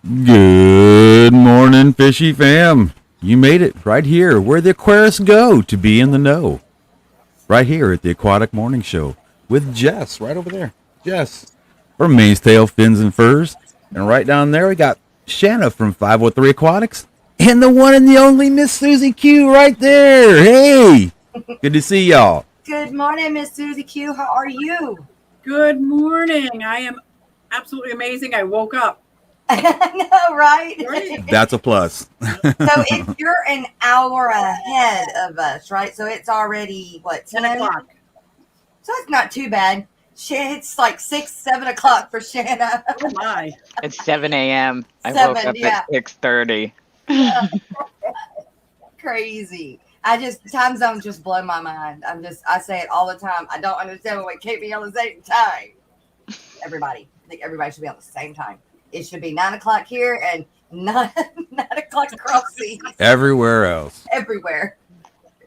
Good morning, fishy fam. You made it right here where the Aquarius go to be in the know. Right here at the Aquatic Morning Show with Jess right over there. Jess from Mainstail Fins and Furs. And right down there we got Shanna from 503 Aquatics and the one and the only Miss Susie Q right there. Hey, good to see y'all. Good morning, Miss Susie Q. How are you? Good morning. I am absolutely amazing. I woke up. I know, right? That's a plus. So if you're an hour ahead of us, right? So it's already, 10 o'clock. So it's not too bad. It's like 6, 7 o'clock for Shanna. Oh, my. It's 7 a.m. I woke up at 6:30. Crazy. Time zones just blow my mind. I say it all the time. I don't understand why we can't be on the same time. I think everybody should be on the same time. It should be 9 o'clock here and 9 o'clock across seas. Everywhere else. Everywhere.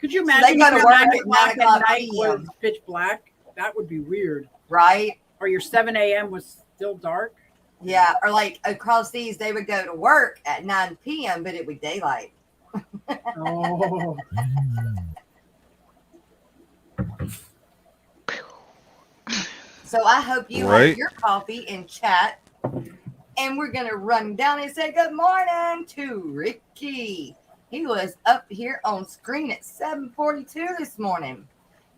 Could you imagine So they go to work at 9 9 o'clock night p.m. was pitch black? That would be weird. Right? Or your 7 a.m. was still dark? Yeah. Or like across seas, they would go to work at 9 p.m., but it would be daylight. Oh. So I hope you have your coffee and chat. And we're going to run down and say good morning to Ricky. He was up here on screen at 7:42 this morning.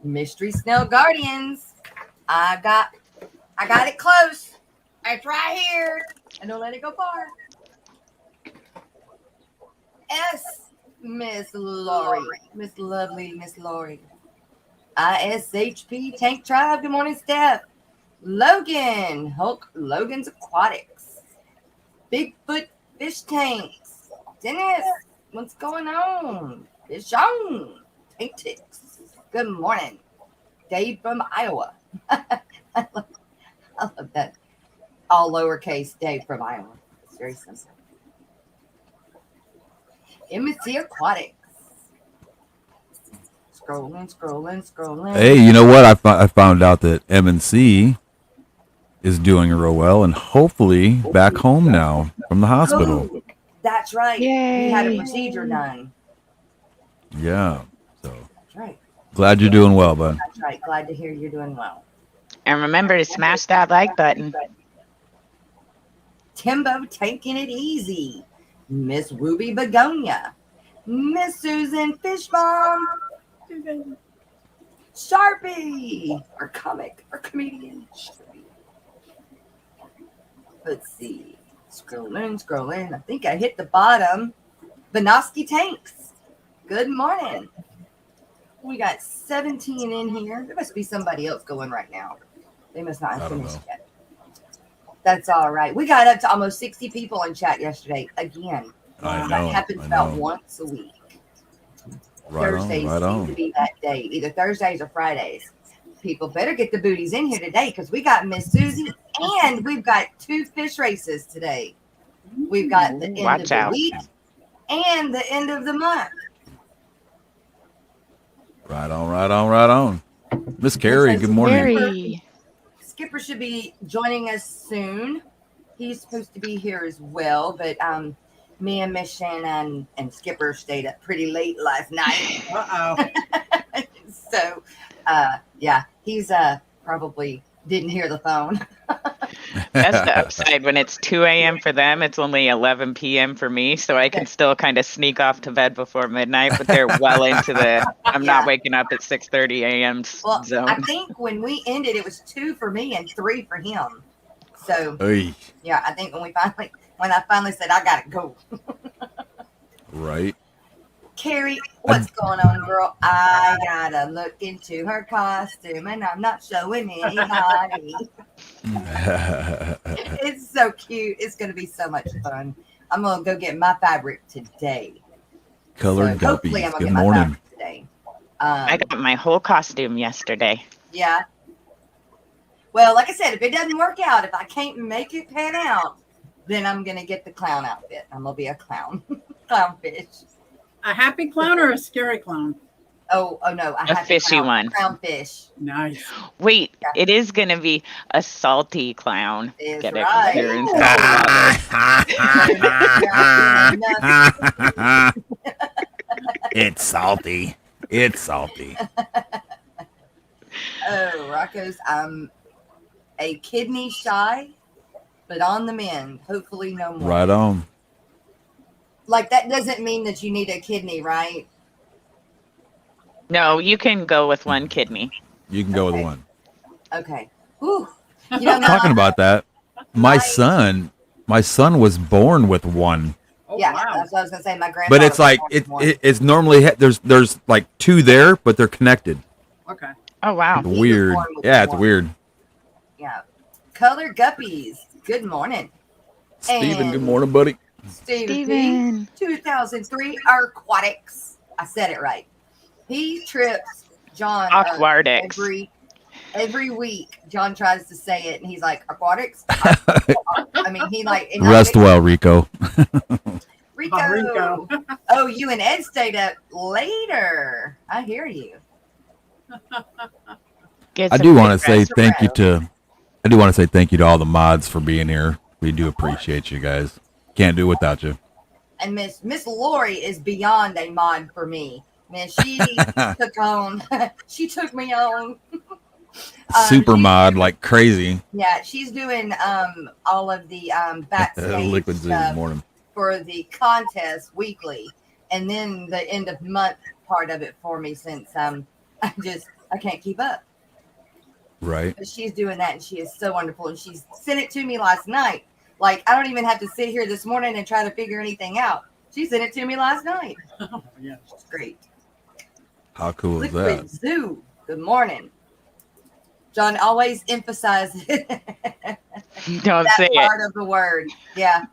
Mystery Snail Guardians. I got it close. It's right here. And don't let it go far. Miss Lori. Miss Lovely Miss Lori. ISHP Tank Tribe. Good morning, Steph. Logan. Logan's Aquatics. Bigfoot Fish Tanks. Dennis. What's going on? Fish on. Tank Ticks. Good morning. Dave from Iowa. I love that. All lowercase Dave from Iowa. It's very simple. MSC Aquatics. Scrolling. Hey, you know what? I found out that M&C is doing real well and hopefully back home now from the hospital. Oh, that's right. Yay. He had a procedure done. Yeah. So That's right. glad you're doing well, bud. That's right. Glad to hear you're doing well. And remember to smash that like button. Timbo taking it easy. Miss Ruby Begonia. Miss Susan Fishbomb. Sharpie. Our comedian. Sharpie. Let's see. Scrolling. I think I hit the bottom. Benoski Tanks. Good morning. We got 17 in here. There must be somebody else going right now. They must not have finished yet. That's all right. We got up to almost 60 people in chat yesterday. Again, that happens about once a week. Thursdays seem to be that day, either Thursdays or Fridays. People better get the booties in here today because we got Miss Susie and we've got 2 fish races today. We've got the end of the week and the end of the month. Right on. Miss Carrie, good morning. Skipper should be joining us soon. He's supposed to be here as well, but me and Miss Shannon and Skipper stayed up pretty late last night. So, yeah, he's probably didn't hear the phone. That's the upside. When it's 2 a.m. for them, it's only 11 p.m. for me, so I can still kind of sneak off to bed before midnight, but they're well into the I'm not waking up at 6:30 a.m. zone. I think when we ended, it was 2 for me and 3 for him. So, yeah, I think when I finally said, I got to go. Right. Carrie, what's going on, girl? I got to look into her costume, and I'm not showing anybody. It's so cute. It's going to be so much fun. I'm going to go get my fabric today. Colored guppies. Hopefully I'm going to Good get morning. my fabric today. I got my whole costume yesterday. Yeah. Well, like I said, if it doesn't work out, if I can't make it pan out, then I'm going to get the clown outfit. I'm going to be a clown. Clownfish. A happy clown or a scary clown? Oh no, I A have fishy one. Crown fish. Nice. Wait, Yeah. it is gonna be a salty clown. Is Get it? 'Cause right. you're in Ooh. It's salty. It's salty. Oh, Rocco's. I'm a kidney shy, but on the mend. Hopefully, no more. Right on. Like that doesn't mean that you need a kidney, right? No, you can go with one kidney. You can go Okay. with one. Okay. Whew. You know, Talking about that, my son was born with one. Oh, yeah, wow. that's what I was gonna say. My grandfather. But it's like was born with one. it's normally there's like two there, but they're connected. Okay. Oh wow. He was Weird. born with Yeah, it's one. weird. Yeah. Color Guppies. Good morning. Steven, And good morning, buddy. Steven P. 2003 Aquatics. I said it right. He trips John Aquatics. every week. John tries to say it, and he's like Aquatics. I mean, he like and Rest well, Rico. Rico. Oh, Rico. Oh, you and Ed stayed up later. I hear you. Get I some do good want to say rest. thank you to all the mods for being here. We do appreciate you guys. Can't do it without you. And Miss Lori is beyond a mod for me. Man, she she took me on. Super mod like crazy. Yeah, she's doing all of the backstage Liquid Zoo stuff morning. for the contest weekly, and then the end of month part of it for me since I can't keep up. Right. But she's doing that, and she is so wonderful. And she sent it to me last night. Like I don't even have to sit here this morning and try to figure anything out. She sent it to me last night. Oh, yeah. It's great. How cool is Liquid that? Zoo. Good morning. John always emphasizes Don't that say part of the word. Yeah.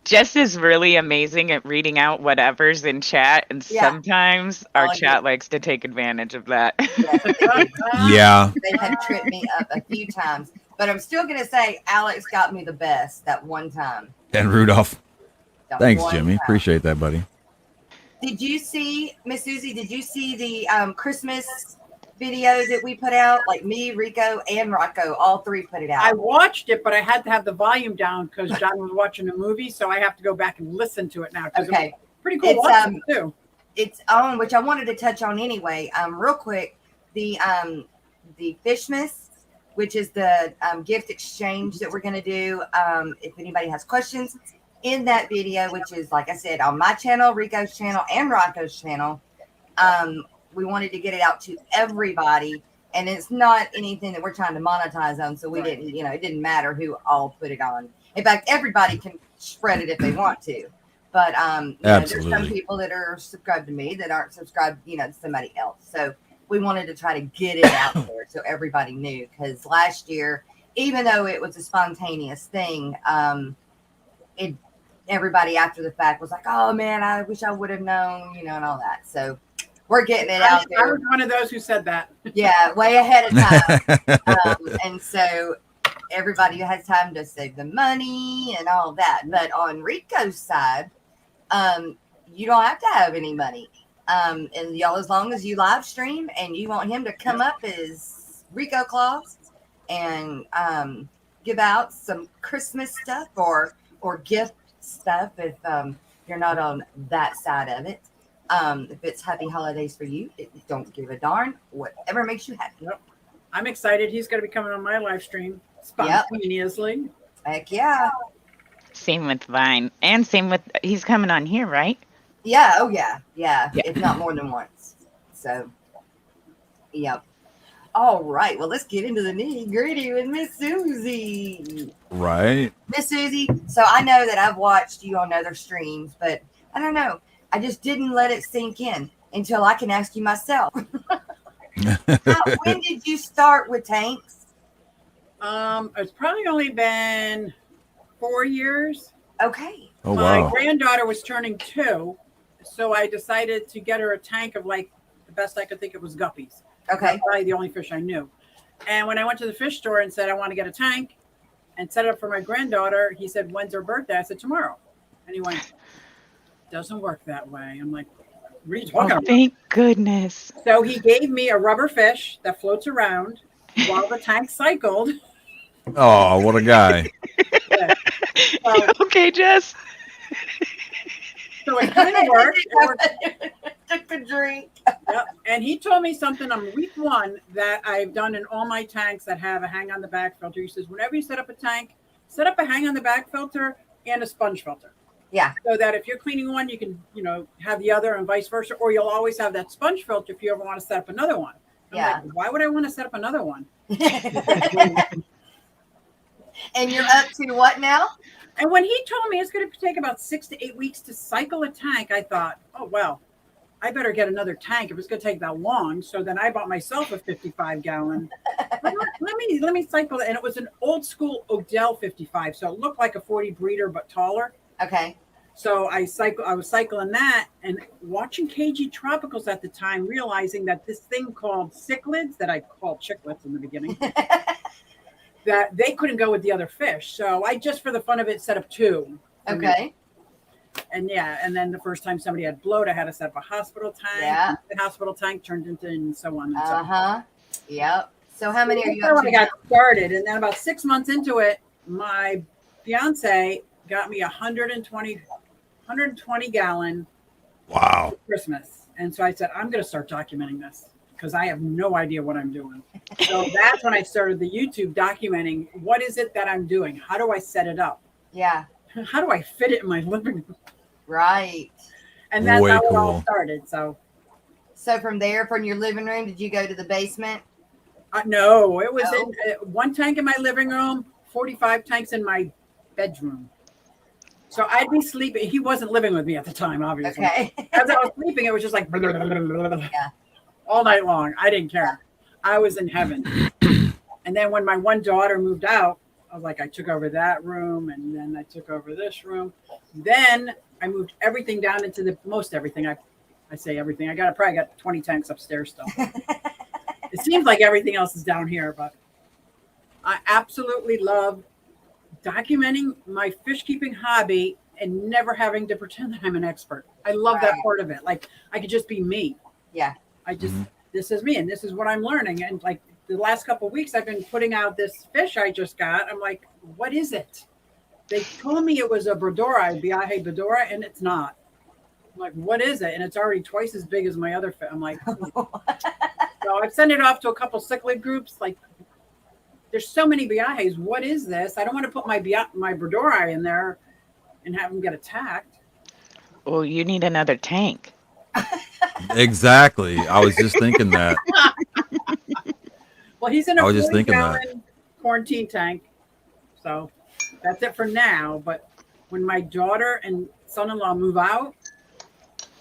Jess is really amazing at reading out whatever's in chat, and Yeah. sometimes our Oh, chat likes to take advantage of that. Yes, they do. Yeah. They had tripped me up a few times, but I'm still gonna say Alex got me the best that one time. And Rudolph. That Thanks, one Jimmy. time. Appreciate that, buddy. Did you see, Miss Susie? Did you see the Christmas video that we put out? Like me, Rico, and Rocko, all three put it I out. watched it, but I had to have the volume down because John was watching a movie, so I have to go back and listen to it now. Okay. It was pretty cool It's, watching it too. It's on, which I wanted to touch on anyway. Real quick, the Fishmas, which is the gift exchange that we're going to do. If anybody has questions in that video, which is like I said on my channel, Rico's channel, and Rocco's channel, we wanted to get it out to everybody, and it's not anything that we're trying to monetize on. So we didn't, it didn't matter who all put it on. In fact, everybody can spread it if they want to. But there's some Absolutely. people that are subscribed to me that aren't subscribed, to somebody else. So we wanted to try to get it out there so everybody knew. Because last year, even though it was a spontaneous thing, everybody after the fact was like, "Oh man, I wish I would have known," and all that. So we're getting it out I there. was one of those who said that. Yeah, way ahead of time. And so everybody has time to save the money and all that. But on Rico's side, you don't have to have any money. And y'all, as long as you live stream and you want him to come up as Rico Claus and give out some Christmas stuff or gift stuff if you're not on that side of it. If it's happy holidays for you, don't give a darn. Whatever makes you happy. Yep. I'm excited. He's going to be coming on my live stream spontaneously. Heck yeah. Same with Vine, and same with he's coming on here, right? Yeah. Oh yeah. Yeah. If not more than once. So, yep. All right. Well, let's get into the nitty gritty with Miss Susie. Right. Miss Susie. So I know that I've watched you on other streams, but I don't know. I just didn't let it sink in until I can ask you myself. When did you start with tanks? It's probably only been 4 years. Okay. Oh, My wow. granddaughter was turning 2, so I decided to get her a tank of the best I could think it was guppies. Okay. That's probably the only fish I knew. And when I went to the fish store and said I want to get a tank and set it up for my granddaughter, he said, "When's her birthday?" I said, "Tomorrow." And he went, doesn't work that way. I'm like, what are you talking Oh, about? thank goodness. So he gave me a rubber fish that floats around while the tank cycled. Oh, what a guy. Yeah. So, Okay, Jess. so it kind of worked. It worked. Took a drink. Yep. And he told me something on week 1 that I've done in all my tanks that have a hang on the back filter. He says, whenever you set up a tank, set up a hang on the back filter and a sponge filter. Yeah. So that if you're cleaning one, you can, have the other and vice versa, or you'll always have that sponge filter if you ever want to set up another one. I'm Yeah. like, why would I want to set up another one? And you're up to what now? And when he told me it's going to take about 6 to 8 weeks to cycle a tank, I thought, oh, well, I better get another tank if it's going to take that long. So then I bought myself a 55-gallon. Let me cycle it. And it was an old school Odell 55. So it looked like a 40 breeder, but taller. Okay. So I was cycling that and watching KG Tropicals at the time, realizing that this thing called cichlids, that I called chicklets in the beginning, that they couldn't go with the other fish. So I just, for the fun of it, set up 2. Okay. And and then the first time somebody had bloat, I had to set up a hospital tank. Yeah. The hospital tank turned into, and so on and so on. Uh-huh. Yep. So how many are you That's up when to I got started. And then about 6 months into it, my fiance got me 120 gallon Wow. Christmas. And so I said, I'm going to start documenting this because I have no idea what I'm doing. So that's when I started the YouTube documenting what is it that I'm doing? How do I set it up? Yeah. How do I fit it in my living room? Right. And that's Way how it cool. all started. So from there, from your living room, did you go to the basement? no, it was No? in 1 tank in my living room, 45 tanks in my bedroom. So I'd be sleeping. He wasn't living with me at the time, obviously. Okay. As I was sleeping, it was just like all night long. I didn't care. I was in heaven. And then when my one daughter moved out, I was like, I took over that room, and then I took over this room. Then I moved everything down into everything. I say everything. I probably got 20 tanks upstairs still. It seems like everything else is down here, but I absolutely love documenting my fish keeping hobby and never having to pretend that I'm an expert. I love that Right. part of it. Like I could just be me. Yeah. This is me, and this is what I'm learning. And like the last couple of weeks, I've been putting out this fish I just got. I'm like, what is it? They told me it was a Bredora, Biahe Bredora, and it's not. I'm like, what is it? And it's already twice as big as my other fish. I'm like, so I've sent it off to a couple cichlid groups. Like, there's so many Biahes. What is this? I don't want to put my Bredora in there and have them get attacked. Well, you need another tank. Exactly. I was just thinking that. Well, he's in a I was just thinking that. 40-gallon quarantine tank. So that's it for now. But when my daughter and son-in-law move out,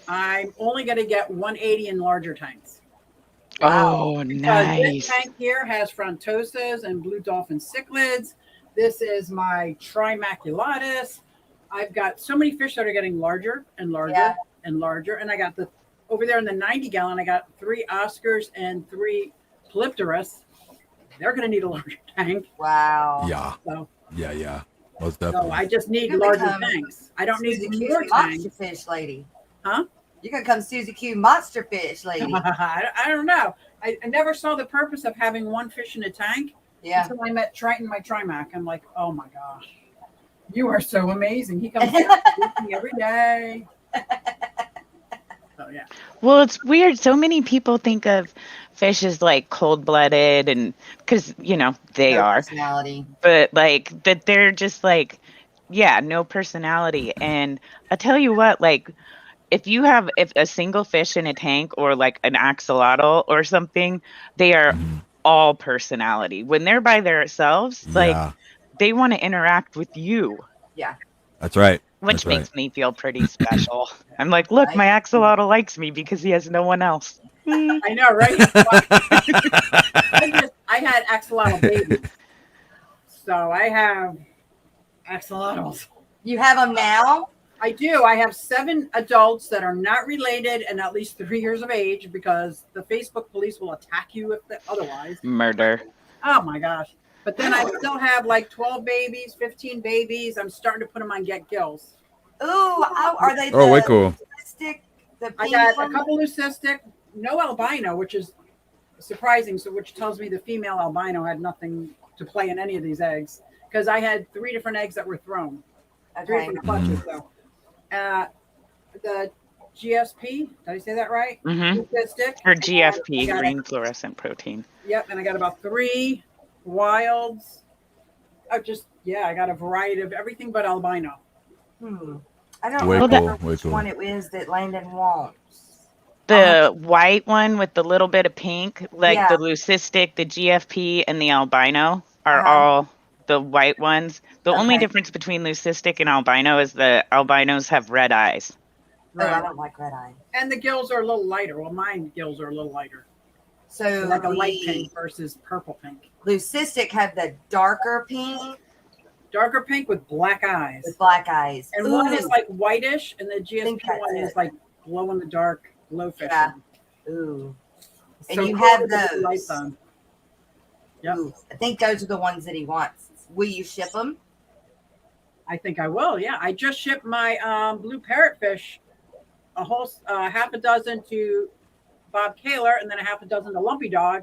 I'm only going to get 180 in larger tanks. Oh, Because nice. this tank here has frontosas and blue dolphin cichlids. This is my trimaculatus. I've got so many fish that are getting larger and larger Yeah. and larger. And I got over there in the 90-gallon, I got 3 Oscars and 3 Polypterus. They're going to need a larger tank. Wow. Yeah. So, Yeah. Most so definitely. I just need You're larger become tanks. I don't need Suzy more Q monster tanks. fish lady. Huh? You're gonna come Suzy Q monster fish lady. I don't know. I never saw the purpose of having one fish in a tank Yeah. until I met Triton, my Trimac. I'm like, oh my gosh, you are so amazing. He comes down with me every day. So yeah. Well, it's weird. So many people think of fish as like cold-blooded, and because they No are, personality. but like that they're just like, yeah, no personality. And I tell you what, like if a single fish in a tank or like an axolotl or something, they are all personality. When they're by themselves, like Yeah. they want to interact with you, Yeah. That's right. which That's right. makes me feel pretty special. I'm like, look, my axolotl likes me because he has no one else. I know, right? I had axolotl babies. So I have axolotls. You have them now? I do. I have 7 adults that are not related and at least 3 years of age because the Facebook police will attack you if otherwise. Murder. Oh my gosh. But then I still have like 12 babies, 15 babies. I'm starting to put them on Get Gills. Are they Oh, way the cool. leucistic, the I pink got a one? couple leucistic, no albino, which is surprising. So, which tells me the female albino had nothing to play in any of these eggs, because I had 3 different eggs that were thrown, 3 Okay. different clutches. So, the GSP, did I say that right? Mm-hmm. Leucistic. Or And GFP, I got green fluorescent protein. Yep, and I got about 3 wilds. I got a variety of everything but albino. I don't Way remember cool. Way which cool. one it is that Landon wants. The white one with the little bit of pink, like Yeah. the leucistic, the GFP, and the albino are Uh-huh. all the white ones. The only Okay. difference between leucistic and albino is the albinos have red eyes. Oh, I don't like red eye. And the gills are a little lighter. Well, mine gills are a little lighter. So Like a light the pink versus purple pink. leucistic have the darker pink Darker pink with black eyes. with black eyes. And one is like whitish, and the think GSP that's one is it. like glow in the dark, glowfish. Yeah. Ooh. And So you cool have with the blue those. lights on. Yep. Ooh, I think those are the ones that he wants. Will you ship them? I think I will. Yeah, I just shipped my blue parrotfish, a whole half a dozen to Bob Kaler, and then a half a dozen to Lumpy Dog,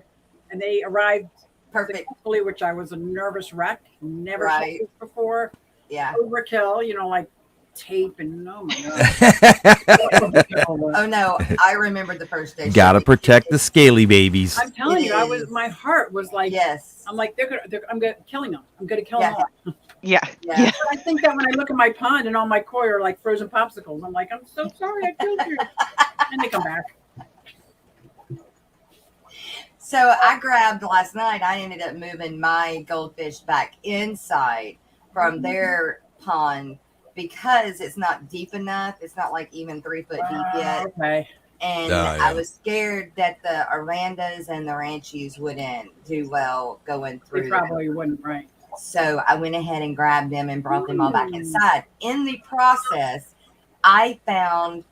and they arrived Perfect. successfully, which I was a nervous wreck. Never Right. shipped this before. Yeah. Overkill, like tape and oh my god. Oh no, I remember the first day. Gotta protect the scaly babies. I'm telling It you, is. my heart was like, Yes. I'm like, I'm killing them. I'm gonna kill Yeah. them all. Yeah. Yeah. Yeah. I think that when I look at my pond and all my koi are like frozen popsicles, I'm like, I'm so sorry I killed you. And they come back. So I grabbed last night. I ended up moving my goldfish back inside from their pond because it's not deep enough. It's not like even 3 foot deep yet. Okay. And Oh, yeah. I was scared that the Arandas and the Ranchies wouldn't do well going They through. probably wouldn't, right? So I went ahead and grabbed them and brought them all back inside. In the process, I found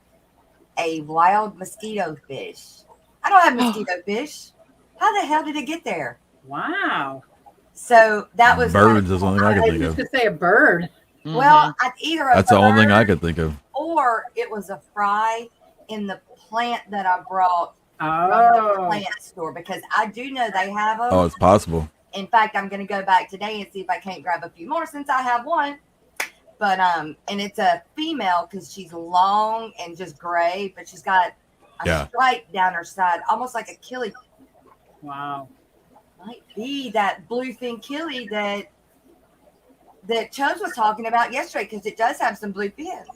a wild mosquito fish. I don't have mosquito fish. How the hell did it get there? Wow. So that was Birds is the only thing I I can was think just of. to say a bird. Well, either a That's the only thing I bird could think of. or it was a fry in the plant that I brought from the Oh. plant store because I do know they have them. Oh, it's possible. In fact, I'm going to go back today and see if I can't grab a few more since I have one. But and it's a female because she's long and just gray, but she's got a stripe down her side, almost like a killie. Wow. Might be that bluefin killie that Chubbs was talking about yesterday because it does have some blue fins.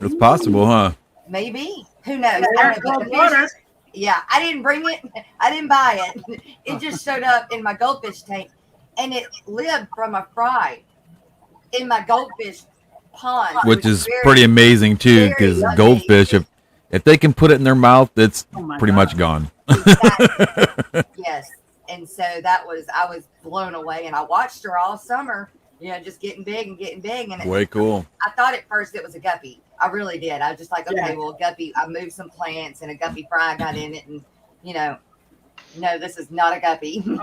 It's possible, huh? Maybe. Who knows? Yeah, I don't know, but the water. fish- yeah, I didn't bring it. I didn't buy it. It just showed up in my goldfish tank, and it lived from a fry in my goldfish pond, Which It is was very- pretty amazing too, because very goldfish, if they can put it in their mouth, it's Oh my pretty God. much gone. Exactly. Yes. And so I was blown away, and I watched her all summer, just getting big and getting big. And Way cool. I thought at first it was a guppy. I really did. I was just like, okay, Yeah. well, guppy. I moved some plants, and a guppy fry got in it, and no, this is not a guppy, cool.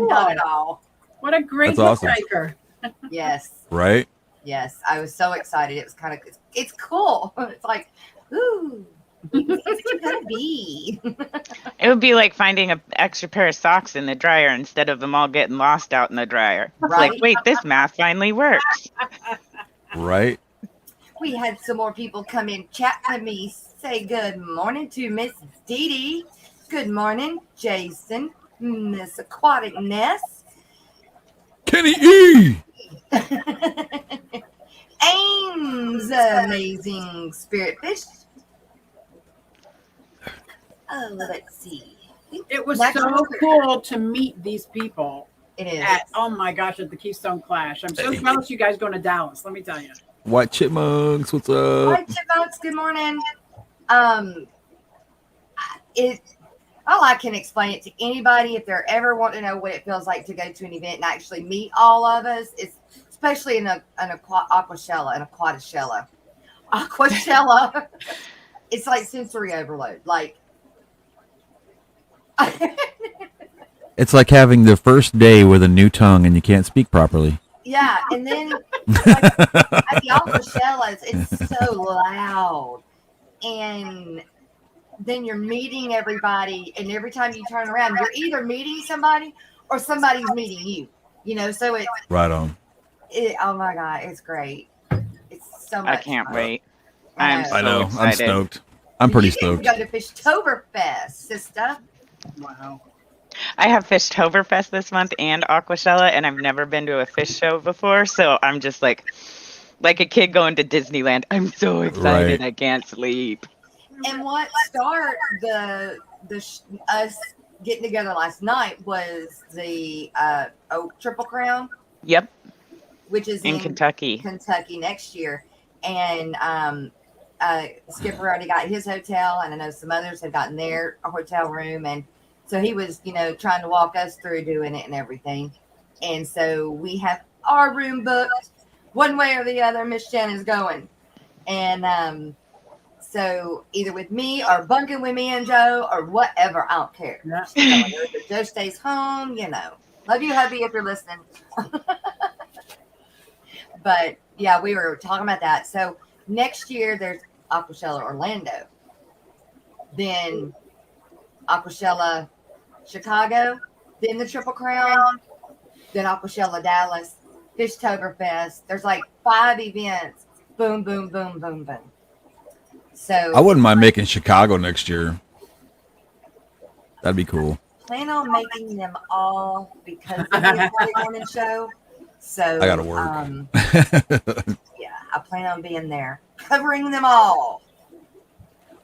not at all. What a great That's awesome. hitchhiker. Yes, Right? yes, I was so excited. It was it's cool. It's like, ooh, what's it gonna be? It would be like finding an extra pair of socks in the dryer instead of them all getting lost out in the dryer. It's Right. like, wait, this math finally works. Right? We had some more people come in, chat with me, say good morning to Miss Dee Dee. Good morning, Jason, Miss Aquatic Ness. Kenny E! Ames, amazing spirit fish. Oh, let's see. It was That's so awesome. cool to meet these people It is. at, oh my gosh, at the Keystone Clash. I'm so jealous you guys going to Dallas, let me tell you. White chipmunks, what's up? Hi, chipmunks. Good morning. All I can explain it to anybody if they're ever wanting to know what it feels like to go to an event and actually meet all of us, is especially in an aquatichella. It's like sensory overload. Like It's like having the first day with a new tongue and you can't speak properly. Yeah, and then like, at the Aquashellas, it's so loud, and then you're meeting everybody, and every time you turn around, you're either meeting somebody or somebody's meeting you. You know, so Right on. oh my god, it's great. It's so I much can't fun. wait. I I'm know. I so know. I'm excited. stoked. I'm pretty You get to stoked. go to Fishtoberfest, sister. Wow. I have Fishtoberfest this month and Aquashella, and I've never been to a fish show before, so I'm just like a kid going to Disneyland. I'm so excited. Right. I can't sleep. And what started us getting together last night was the Triple Crown, Yep, which is in Kentucky. Kentucky next year. And Skipper already got his hotel, and I know some others have gotten their hotel room. And so he was, trying to walk us through doing it and everything. And so we have our room booked one way or the other. Miss Jen is going. And so either with me or bunking with me and Joe or whatever, I don't care. Yeah. So Joe stays home, Love you, hubby, if you're listening. But yeah, we were talking about that. So next year there's Aquashella Orlando, then Aquashella Chicago, then the Triple Crown, then Aquashella Dallas, Fishtoberfest. There's like 5 events. Boom, boom, boom, boom, boom. So I wouldn't mind making Chicago next year. That'd be cool. plan on making them all because of the Saturday morning show. So I gotta work. Yeah, I plan on being there, covering them all.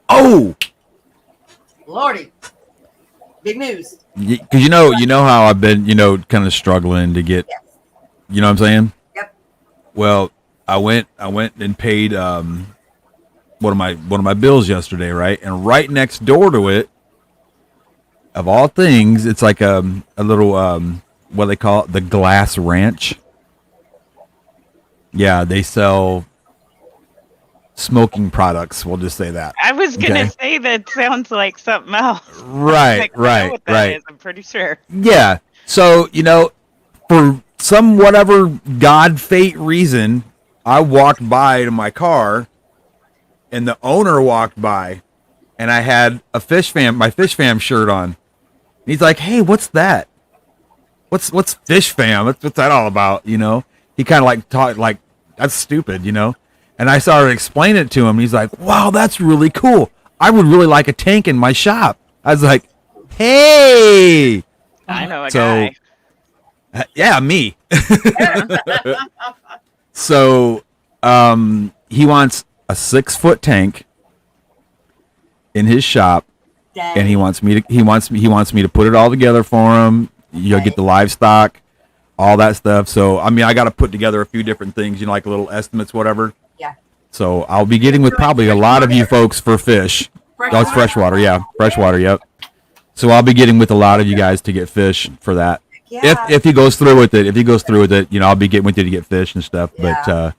Oh, Lordy, big news. because you know how I've been, kind of struggling to get. Yes. You know what I'm saying? Yep. Well, I went and paid one of my bills yesterday, right? And right next door to it, of all things, it's like a little what they call it, the Glass Ranch. Yeah, they sell smoking products. We'll just say that. I was gonna Okay. say that sounds like something else. Right, Like, I know right, what that right. is, I'm pretty sure. Yeah. So, for some whatever God fate reason, I walked by to my car and the owner walked by and I had my Fish Fam shirt on. And he's like, "Hey, what's that? What's Fish Fam? What's that all about?" He kind of like talked like, "That's stupid," And I started explaining it to him. And he's like, "Wow, that's really cool. I would really like a tank in my shop." I was like, "Hey." I know a So, guy. Yeah, me. So, he wants a 6-foot tank in his shop, Dang. and he wants me to put it all together for him. You'll get the livestock, all that stuff. So, I got to put together a few different things, like little estimates, whatever. Yeah. So, I'll be getting with probably a lot of you folks for fish. Oh, it's freshwater, yeah, freshwater, yep. So, I'll be getting with a lot of you guys to get fish for that. Yeah. If he goes through with it, I'll be getting with you to get fish and stuff. Yeah. But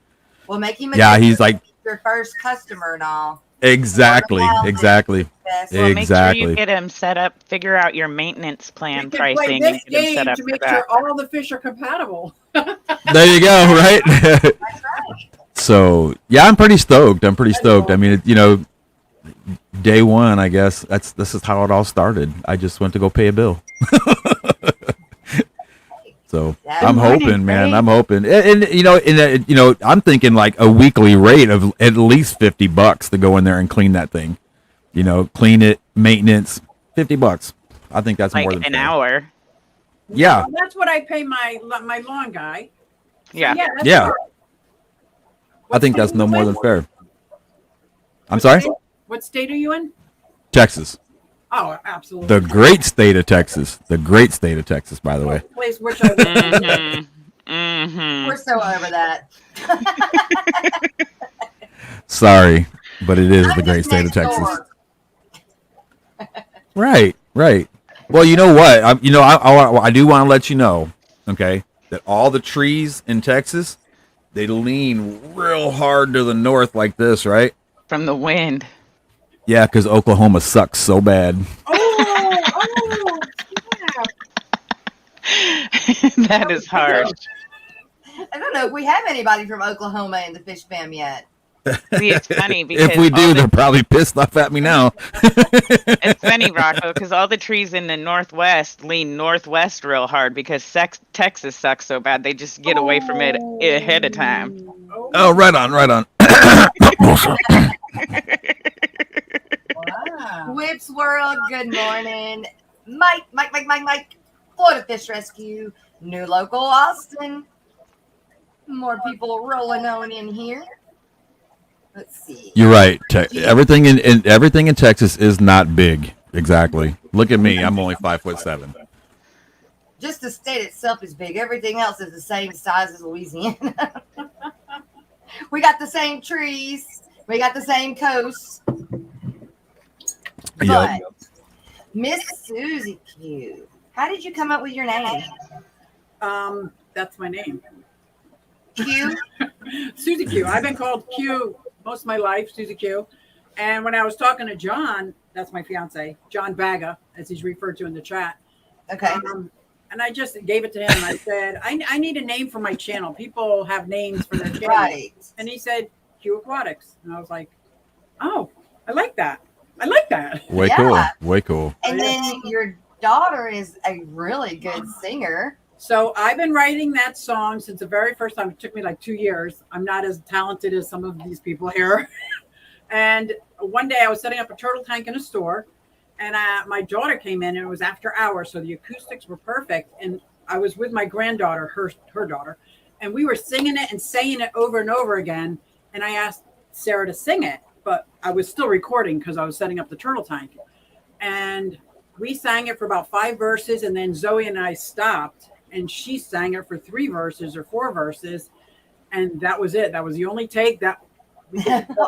Well, make him. yeah, he's like your first customer and all. exactly. Best. Well, make sure Exactly. you get him set up. Figure out your maintenance plan You can play pricing this and get him game set up to for make that. sure all the fish are compatible. There you go. Right. That's right. So yeah, I'm pretty stoked. I mean, day one, I guess this is how it all started. I just went to go pay a bill. So That's I'm morning, hoping, man. Ray. I'm hoping, and I'm thinking like a weekly rate of at least $50 to go in there and clean that thing. Clean it, maintenance, $50. I think that's Like more than an fair. hour. Yeah, Well, that's what I pay my lawn guy. So, Yeah. that's Yeah. all right. I What think state that's are no you more in? than fair. I'm What sorry, state- What state are you in? Texas, Oh, absolutely. the great state of Texas, by the way. Place which I live. Mm-hmm. Mm-hmm. We're so over that. Sorry, but it is I'm the great just state of next Texas. door. Right. Well, you know what? I do want to let you know, okay, that all the trees in Texas, they lean real hard to the north like this, right? From the wind. Yeah, because Oklahoma sucks so bad. Oh, yeah. That is harsh. And know if we have anybody from Oklahoma in the Fish Fam yet. See, it's funny because If we do, they're probably pissed off at me now. it's funny, Rocco, because all the trees in the Northwest lean northwest real hard because Texas sucks so bad. They just get away from it ahead of time. Oh, right on, right on. Wow. Whips World, good morning. Mike, Florida Fish Rescue, new local Austin. More people rolling on in here. Let's see. You're right. Everything in Texas is not big. Exactly. Look at me. I'm only 5'7". Just the state itself is big. Everything else is the same size as Louisiana. We got the same trees. We got the same coast. But Yep. Miss Susie Q, how did you come up with your name? That's my name. Q? Susie Q. I've been called Q most of my life, Susie Q. And when I was talking to John, that's my fiance, John Baga, as he's referred to in the chat. Okay. And I just gave it to him. I said, I need a name for my channel. People have names for their channel. Right. And he said, Q Aquatics. And I was like, oh, I like that. I like that. Way Yeah. cool. Way cool. And then your daughter is a really good singer. So I've been writing that song since the very first time. It took me like 2 years. I'm not as talented as some of these people here. And one day I was setting up a turtle tank in a store, and my daughter came in, and it was after hours, so the acoustics were perfect. And I was with my granddaughter, her daughter, and we were singing it and saying it over and over again. And I asked Sarah to sing it, but I was still recording because I was setting up the turtle tank. And we sang it for about 5 verses, and then Zoe and I stopped, and she sang it for 3 verses or 4 verses, and that was it. That was the only take. That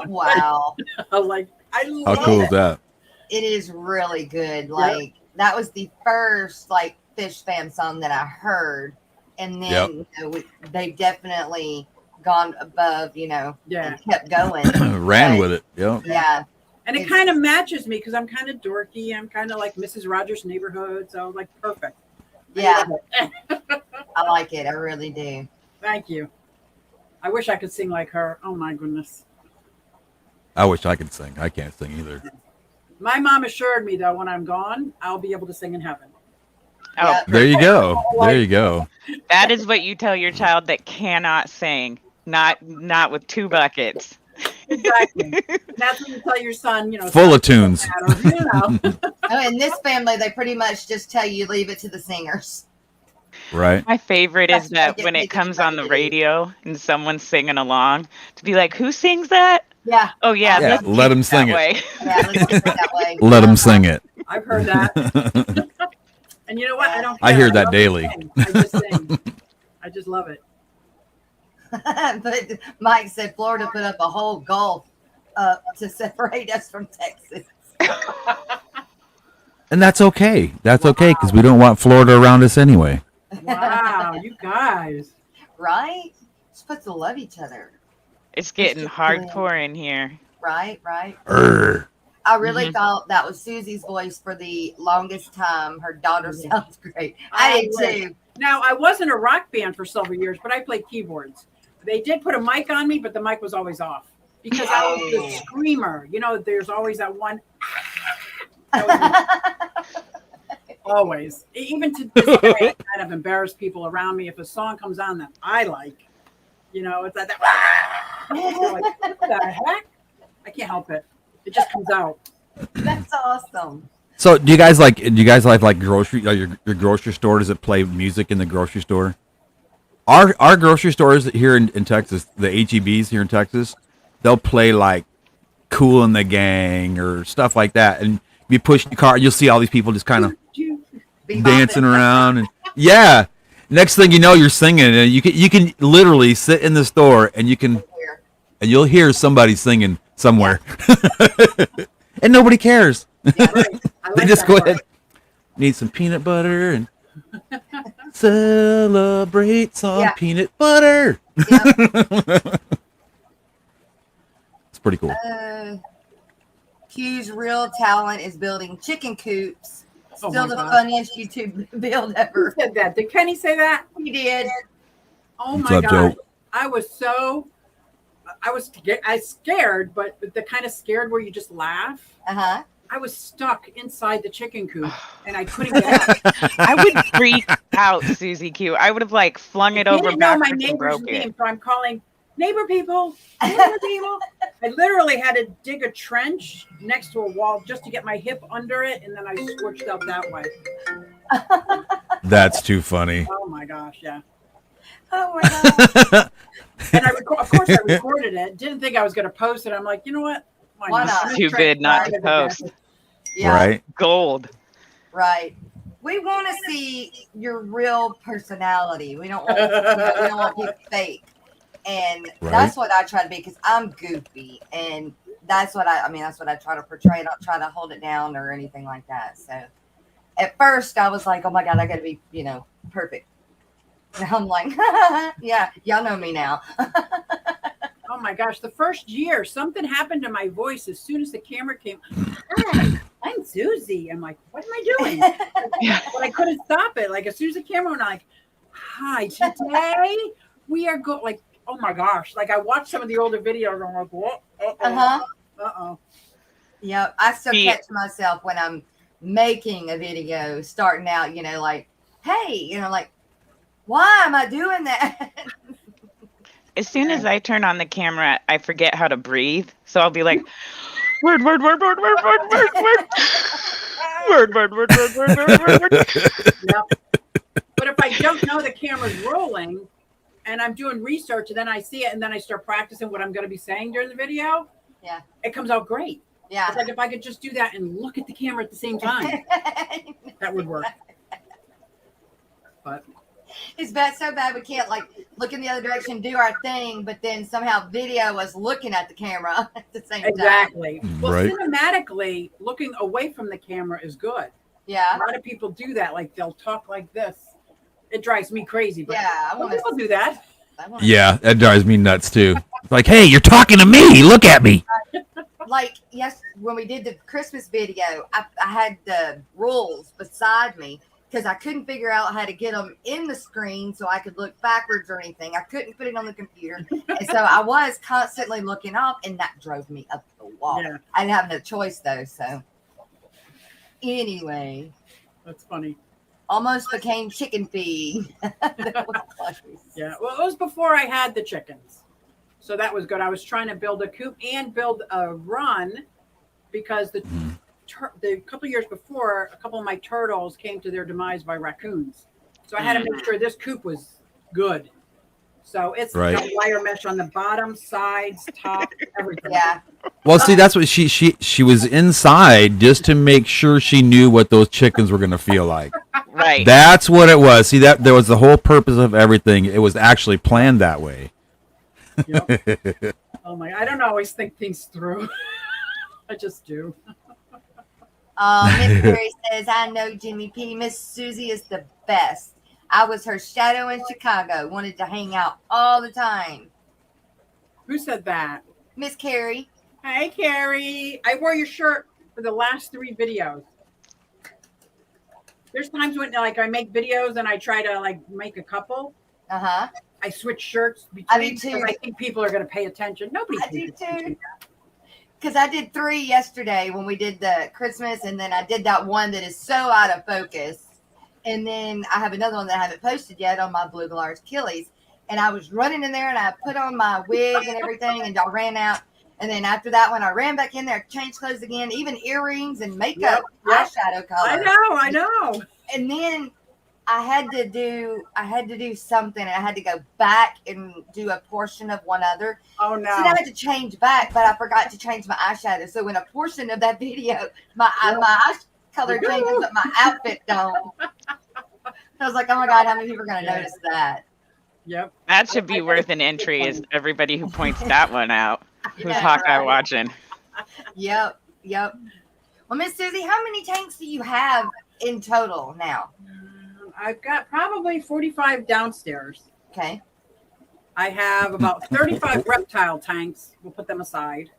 Wow. I was like, I How love cool it. is that? It is really good. Like that was the first like Fish Fam song that I heard, and then they've definitely gone above, Yeah. and kept going. Ran But, with it. Yep. Yeah, And it kind of matches me because I'm kind of dorky. I'm kind of like Mrs. Rogers' Neighborhood, so I'm like perfect. I yeah, love it. I like it. I really do. Thank you. I wish I could sing like her. Oh my goodness. I wish I could sing. I can't sing either. My mom assured me though, when I'm gone, I'll be able to sing in heaven. Oh, Yep. There you go. There you go. that is what you tell your child that cannot sing. Not with 2 buckets. Exactly. That's when you tell your son, Full of tunes. Oh, in this family, they pretty much just tell you leave it to the singers. Right. My favorite is That's that when it comes anybody on the to do. radio and someone's singing along, to be like, who sings that? Yeah, Oh yeah, Yeah, let's let keep 'em it sing that it. way. yeah, let's keep it that way. Let them sing it. I've heard that. And you know what? I don't care. I hear that love daily. to sing. I just sing. I just love it. But Mike said Florida put up a whole gulf to separate us from Texas. And that's okay. That's okay because we don't want Florida around us anyway. Wow, you guys. Right? We're supposed to love each other. It's getting hardcore in here. Right, right. Urgh. I really Mhm. thought that was Susie's voice for the longest time. Her daughter Mhm. sounds great. I did I too. Now, I was in a rock band for several years, but I played keyboards. They did put a mic on me, but the mic was always off because I was the screamer. There's always that one. That was me. Always. Even to this day, I kind of embarrass people around me if a song comes on that I like. It's like that. Like, what the heck? I can't help it. It just comes out. That's awesome. So do you guys like grocery your grocery store? Does it play music in the grocery store? Our grocery stores here in Texas, the HEBs here in Texas, they'll play like Kool and the Gang or stuff like that. And you push the car, you'll see all these people just kind of Be dancing bopping. around, and yeah. Next thing you know, you're singing, and you can literally sit in the store and you'll hear somebody singing somewhere, and nobody cares. Yeah, right. I They like just that go part. ahead, need some peanut butter and celebrate some Yeah. peanut butter. Yep. It's pretty cool. Q's real talent is building chicken coops. Oh Still my the God. funniest YouTube build ever. Who said that? Did Kenny say that? He did. Oh What's my up, God. Joe? I was scared, but the kind of scared where you just laugh. Uh-huh. I was stuck inside the chicken coop and I couldn't get out. I would freak out, Susie Q. I would have like flung it I over didn't know my backwards and neighbor's broke name, it. so I'm calling neighbor people. Neighbor people. I literally had to dig a trench next to a wall just to get my hip under it, and then I switched out that way. That's too funny. Oh my gosh, yeah. Oh my God. And of course, I recorded it. Didn't think I was going to post it. I'm like, you know what? Why not? I'm gonna Too try good not it to again. post. Yeah. Right? Gold. Right. We want to see your real personality. We don't want we don't want people fake. And that's what I try to be, because I'm goofy, and that's what I mean, that's what I try to portray. I don't try to hold it down or anything like that. So at first I was like, oh my God, I gotta be, perfect. And I'm like, yeah, y'all know me now. Oh my gosh, the first year, something happened to my voice as soon as the camera came. Hi, I'm Susie. I'm like, what am I doing? But I couldn't stop it. Like, as soon as the camera went on, like, hi, today we are going, like, oh my gosh. Like, I watched some of the older videos and I'm like, what? Uh-oh. Yeah, I still catch myself when I'm making a video, starting out, like, hey, like, why am I doing that? As soon as I turn on the camera, I forget how to breathe. So I'll be like, word, word, word, word, word, word, word, word. Word, word, word, word, word, word, word. Yep. But if I don't know the camera's rolling and I'm doing research and then I see it and then I start practicing what I'm going to be saying during the video, yeah, it comes out great. Yeah. It's like if I could just do that and look at the camera at the same time, that would work. But it's so bad we can't like look in the other direction, do our thing, but then somehow video us looking at the camera at the same time. Exactly. Well, Right. cinematically, looking away from the camera is good. Yeah. A lot of people do that. Like they'll talk like this. It drives me crazy. But yeah, I want people do that. Yeah, that drives me nuts too. Like, hey, you're talking to me. Look at me. Like, yes, when we did the Christmas video, I had the rules beside me because I couldn't figure out how to get them in the screen so I could look backwards or anything. I couldn't put it on the computer. And so I was constantly looking up, and that drove me up the wall. Yeah. I didn't have no choice, though. So anyway. That's funny. Almost became chicken feed. Yeah, well, it was before I had the chickens. So that was good. I was trying to build a coop and build a run because the couple of years before, a couple of my turtles came to their demise by raccoons. So I had to make sure this coop was good. So it's got wire mesh on the bottom, sides, top, everything. Yeah. Well, see, that's what she was inside just to make sure she knew what those chickens were going to feel like. Right. That's what it was. See, that there was the whole purpose of everything. It was actually planned that way. Yep. Oh my! I don't always think things through. I just do. Miss Mary says, "I know Jimmy P. Miss Susie is the best. I was her shadow in Chicago. Wanted to hang out all the time." Who said that? Miss Carrie. Hey, Carrie. I wore your shirt for the last 3 videos. There's times when like I make videos and I try to like make a couple. Uh-huh. I switch shirts between. I do too. I think people are going to pay attention. Nobody. I do too. Because I did 3 yesterday when we did the Christmas, and then I did that one that is so out of focus. And then I have another one that I haven't posted yet on my Blue Large Achilles. And I was running in there and I put on my wig and everything, and y'all ran out. And then after that one, I ran back in there, changed clothes again, even earrings and makeup, eyeshadow color. I know. And then I had to do something, and I had to go back and do a portion of one other. Oh no! So I had to change back, but I forgot to change my eyeshadow. So in a portion of that video, my eye color changes, but my outfit don't. I was like, oh my God, how many people are going to notice that? Yep. That should be worth an entry. Is everybody who points that one out? Who's Hawkeye watching? Yep. Well, Miss Susie, how many tanks do you have in total now? I've got probably 45 downstairs. Okay. I have about 35 reptile tanks. We'll put them aside.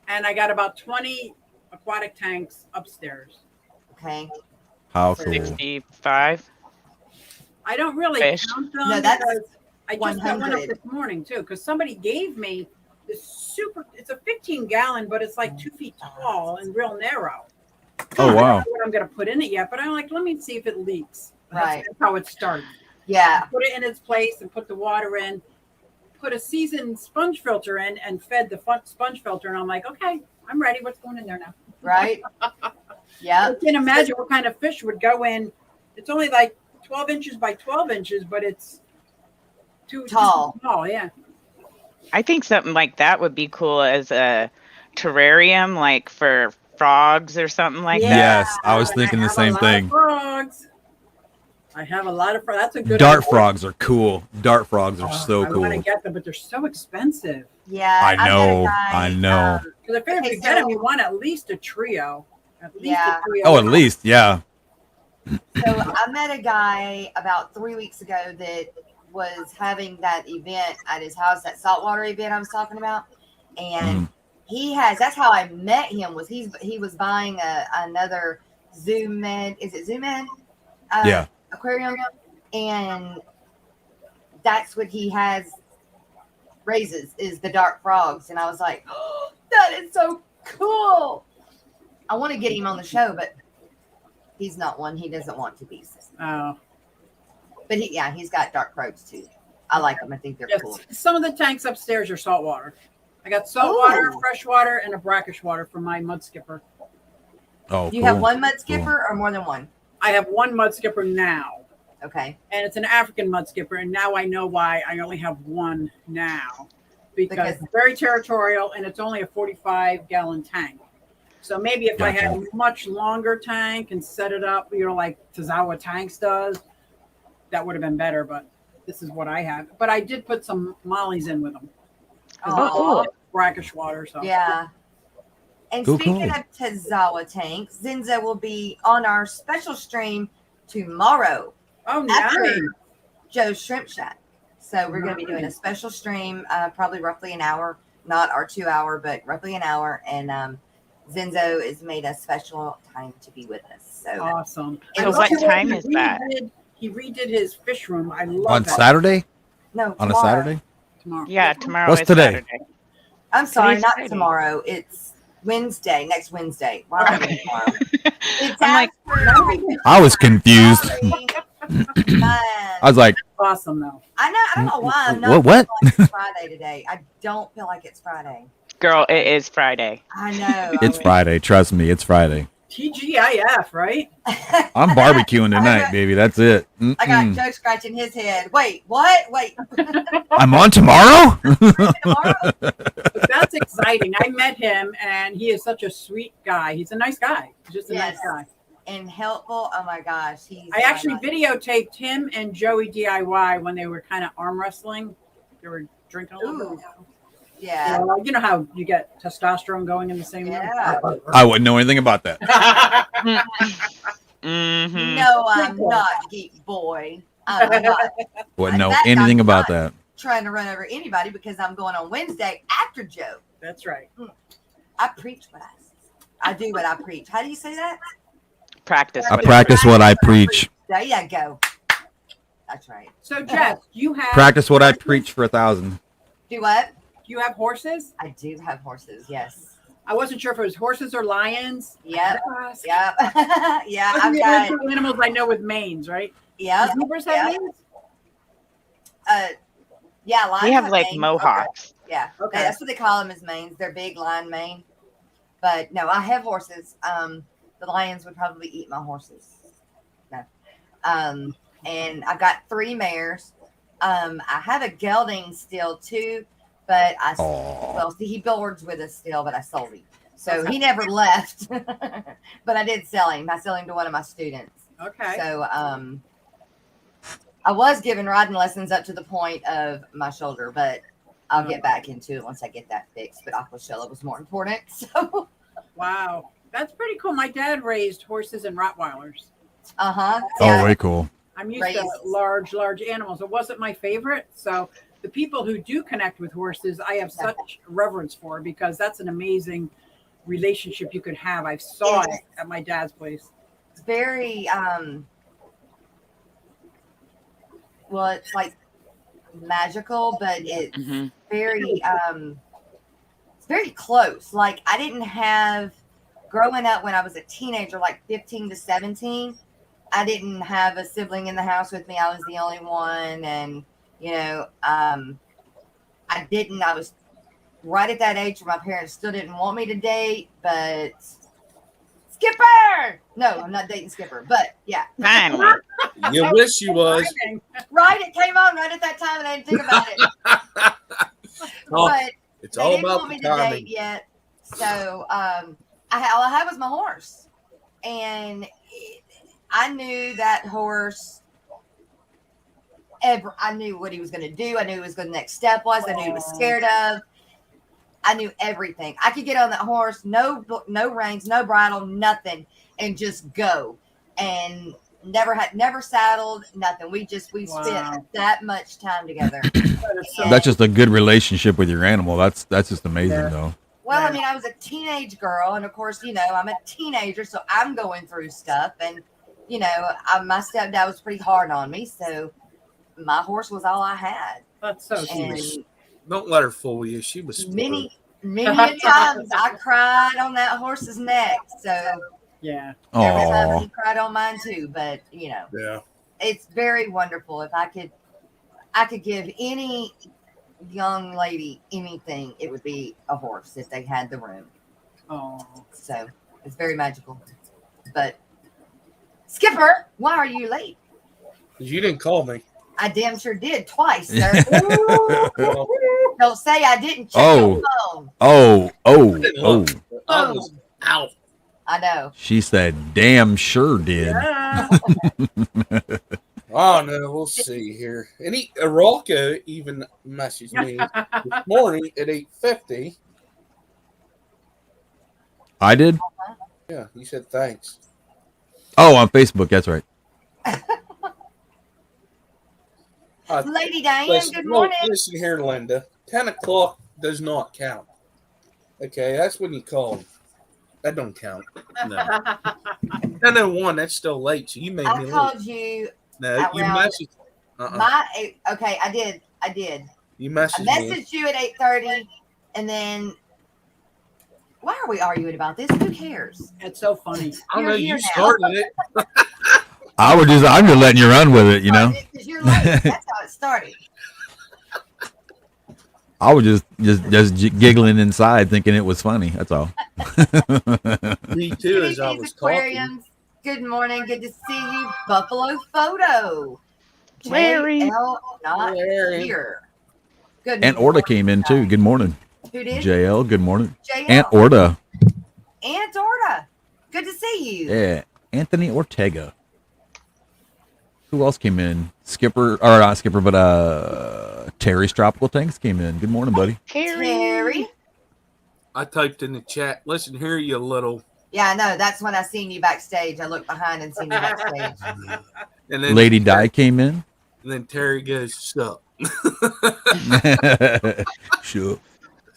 And I got about 20 aquatic tanks upstairs. Okay. How cool. 65. I don't really count them. No, that's I just got one up 100. this morning too, because somebody gave me this super. It's a 15-gallon, but it's like 2 feet tall and real narrow. Oh, I wow. don't know what I'm going to put in it yet, but I'm like, let me see if it leaks. Right. That's how it starts. Yeah. Put it in its place and put the water in. Put a seasoned sponge filter in and fed the sponge filter, and I'm like, okay, I'm ready. What's going in there now? Right. Yeah. I can't imagine what kind of fish would go in. It's only like 12 inches by 12 inches, but it's too Tall. tall. Yeah. I think something like that would be cool as a terrarium, like for frogs or something like that. Yes, I was thinking the same thing. Frogs. I have a lot of frogs. That's a good Dart idea. frogs are cool. Dart frogs are so I want to cool. get them, but they're so expensive. Yeah. I met a know. guy, I know. Because I figure if Okay, you get them, so- you want at least a trio. At least Yeah. a trio. Oh, at least, yeah. So I met a guy about 3 weeks ago that was having that event at his house, that saltwater event I was talking about. And that's how I met him, was he was buying another Zoom Med. Is it Zoom Med? Yeah. Aquarium. And that's what he has raises, is the dark frogs. And I was like, oh, that is so cool. I want to get him on the show, but he's not one. He doesn't want to be. Oh. But he's got dark frogs too. I like them. I think they're Yes. cool. Some of the tanks upstairs are saltwater. I got saltwater, Ooh. freshwater, and a brackish water for my mud skipper. Oh, Do you cool. have one mud skipper or more than one? I have one mud skipper now, Okay. and it's an African mud skipper. And now I know why I only have one now, because it's very territorial and it's only a 45-gallon tank. So maybe if I had a much longer tank and set it up, like Tazawa Tanks does, that would have been better. But this is what I have. But I did put some mollies in with them. Oh, cool. Brackish water. So Yeah. And Cool, speaking cool. of Tazawa tanks, Zenza will be on our special stream tomorrow Oh, after nice. Joe's Shrimp Shack. So we're going to be doing a special stream, probably roughly an hour, not our 2 hour, but roughly an hour. And Zenzo has made a special time to be with us. So Awesome. So I love what the way time he is that? He redid his fish room. I love On that. Saturday? no, On a tomorrow. Saturday? Tomorrow. Yeah, tomorrow What's is today? Saturday. I'm sorry, Today's not Friday. tomorrow. It's Wednesday, next Wednesday. Why am I doing tomorrow? It's I'm like, after. I was confused. Sorry. I was like, Awesome though. I don't know why I'm not What? feeling like it's Friday today. I don't feel like it's Friday. girl, it is Friday. I know. it's Friday. Trust me, it's Friday. TGIF, right? I'm barbecuing tonight, baby. That's it. I got Joe scratching his head. Wait, what? Wait. I'm on tomorrow? Tomorrow? But that's exciting. I met him and he is such a sweet guy. He's a nice guy. He's just a Yes. nice guy. And helpful. Oh my gosh. I actually videotaped him and Joey DIY when they were kind of arm wrestling. They were drinking a little bit. Yeah. You know how you get testosterone going in the same Yeah. I wouldn't know anything about that. Mm-hmm. No, I'm not, Geek Boy. I'm not Wouldn't know In fact, anything I'm about not that. trying to run over anybody because I'm going on Wednesday after Joe. That's right. I preach what I do what I preach. How do you say that? Practice. I what- practice what I preach. There you go. That's right. So Jess, you have Practice what I preach for 1,000. Do what? You have horses? I do have horses. Yes. I wasn't sure if it was horses or lions. Yep. Yes. Yep. Yeah. Those are I've the got. only two animals I know with manes, right? Yep. Does zebras have Yep. manes? Yeah. Lions We have like manes. mohawks. Yeah. Okay. That's what they call them, as manes. They're big lion mane. But no, I have horses. The lions would probably eat my horses. No. And I've got 3 mares. I have a gelding still too, but see, he boards with us still, but I sold him. So he never left. But I did sell him. I sell him to one of my students. Okay. So I was giving riding lessons up to the point of my shoulder, but I'll get back into it once I get that fixed. But Aquashella was more important. So Wow. That's pretty cool. My dad raised horses and Rottweilers. uh-huh. Oh, way cool. I'm used to large animals. It wasn't my favorite. So the people who do connect with horses, I have such reverence for, because that's an amazing relationship you could have. I saw it at my dad's place. It's very well, it's like magical, but it's Mhm. very it's very close. Like I didn't have growing up when I was a teenager, like 15 to 17, I didn't have a sibling in the house with me. I was the only one, and I was right at that age where my parents still didn't want me to date, but Skipper! No, I'm not dating Skipper, but yeah. Finally. You wish you was. Right, it came on right at that time, and I didn't think about it. Oh, But it's they all didn't about want me the to date timing. yet, so all I had was my horse, and I knew that horse. I knew what he was going to do. I knew what the next step was. I knew he was scared of. I knew everything. I could get on that horse, no reins, no bridle, nothing, and just go. And never saddled, nothing. We spent that much time together. That's just a good relationship with your animal. That's just amazing, Yeah. though. Well, I mean, I was a teenage girl, and of course, I'm a teenager, so I'm going through stuff, and my stepdad was pretty hard on me, so my horse was all I had. That's so And sweet. Don't let her fool you. She was spoiled. many a times I cried on that horse's neck. So Yeah. every time Oh, he cried on mine too. But Yeah. it's very wonderful. If I could give any young lady anything, it would be a horse if they had the room. Oh. So it's very magical. But Skipper, why are you late? 'Cause you didn't call me. I damn sure did twice, sir. Well, Don't say I didn't check Oh. your phone. oh. I was out. I know. She said, "Damn sure did." Yeah. Oh no, we'll see here. And Rocko even messaged me this morning at 8:50. I did. Yeah, he said thanks. Oh, on Facebook. That's right. Lady Diane, Listen, good no, morning. listen here, Linda. 10 o'clock does not count. Okay, that's when you call me. That don't count. No. 10:01, that's still late. So you made I me late. called you No, you around messaged. okay, I did. You I messaged me. messaged you at 8:30, and then why are we arguing about this? Who cares? It's so funny. I don't know. You're You here now. started it. I'm just letting you run with it, you know. Because you're late. That's how it started. I was just giggling inside, thinking it was funny. That's all. Me too, as I Greetings, was talking. Aquariums. Good morning. Good to see you. Buffalo Photo. Larry. JL not Larry. here. Good Aunt Orta came in too. Good morning, Who did? JL. Good morning, JL. Aunt Orta. Aunt Orta. Good to see you. Yeah, Anthony Ortega. Who else came in? Skipper, or not Skipper, but Terry's Tropical Tanks came in. Good morning, buddy. Terry. I typed in the chat. Listen here, you little. Yeah, I know. That's when I seen you backstage. I looked behind and seen you backstage. And then Lady Di came in. And then Terry goes, "Sup." Sure.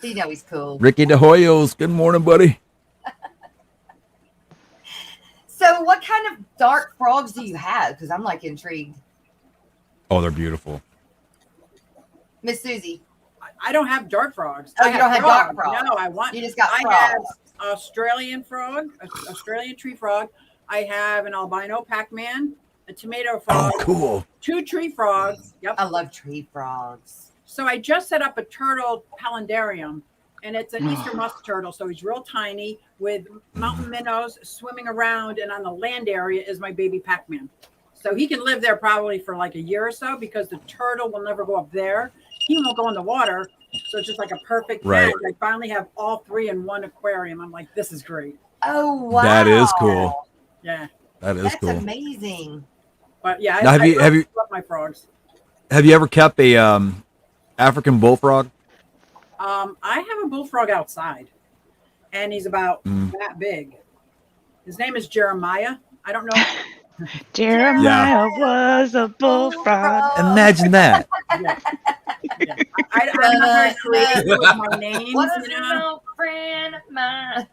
You know he's cool. Ricky De Hoyos. Good morning, buddy. So, what kind of dark frogs do you have? Because I'm like intrigued. Oh, they're beautiful. Miss Susie, I don't have dark frogs. Oh, I you don't have dark frogs. No, I want. you just got I frogs. have Australian frog, Australian tree frog. I have an albino Pac-Man, a tomato frog, Oh, cool. 2 tree frogs. Yep. I love tree frogs. So I just set up a turtle palindarium, and it's an Easter musk turtle. So he's real tiny with mountain minnows swimming around, and on the land area is my baby Pac-Man. So he can live there probably for like a year or so because the turtle will never go up there. He won't go in the water. So it's just like a perfect Right. match. I finally have all 3 in one aquarium. I'm like, this is great. Oh, wow. That is cool. Yeah. That is That's cool. amazing. But yeah, Now, have you love my frogs. ever kept a African bullfrog? I have a bullfrog outside, and he's about that big. His name is Jeremiah. I don't know. Jeremiah was a bullfrog. Imagine that. Yeah. I'm not very creative with my names. What is you your know? old friend of mine?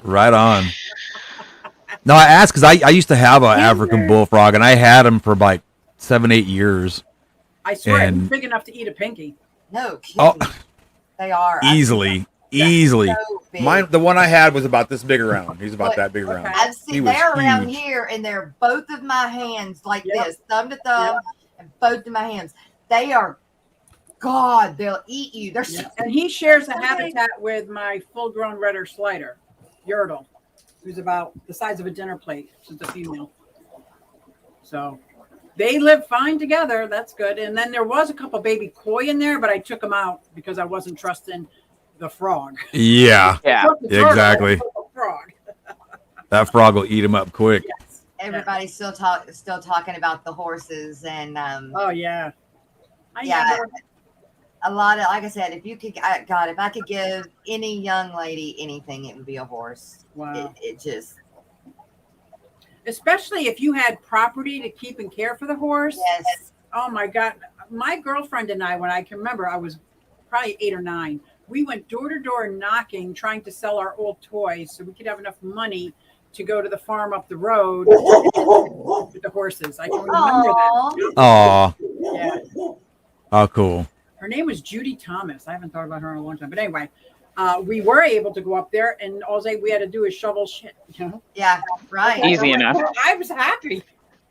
Right on. No, I asked because I used to have an African bullfrog, and I had him for like 7-8 years. I swear, And- he's big enough to eat a pinky. No kidding. Oh, They are easily. So big. Mine, the one I had was about this big around. He's about that big around. Okay. I've He seen was they're around huge. here, and they're both of my hands like Yep. this, thumb to thumb, and both of my hands. They are, God, they'll eat you. They're so And he shares a habitat with my full-grown redder slider, Yertle, who's about the size of a dinner plate. She's a female. So they live fine together. That's good. And then there was a couple baby koi in there, but I took them out because I wasn't trusting the frog. Yeah, Yeah. Took the turtle, exactly. took the frog. that frog will eat him up quick. Yes. everybody's still talking about the horses, and Oh yeah. yeah, never- a lot of, like I said, if you could, God, if I could give any young lady anything, it would be a horse. Wow. It just, Especially if you had property to keep and care for the horse. yes, Oh my God. My girlfriend and I, when I can remember, I was probably 8 or 9. We went door to door knocking, trying to sell our old toys so we could have enough money to go to the farm up the road with the horses. I can remember that. Aw. Aw, Yeah. oh, cool. Her name was Judy Thomas. I haven't thought about her in a long time. But anyway, we were able to go up there, and all we had to do is shovel shit. You know? Yeah, right. Easy enough. I was happy.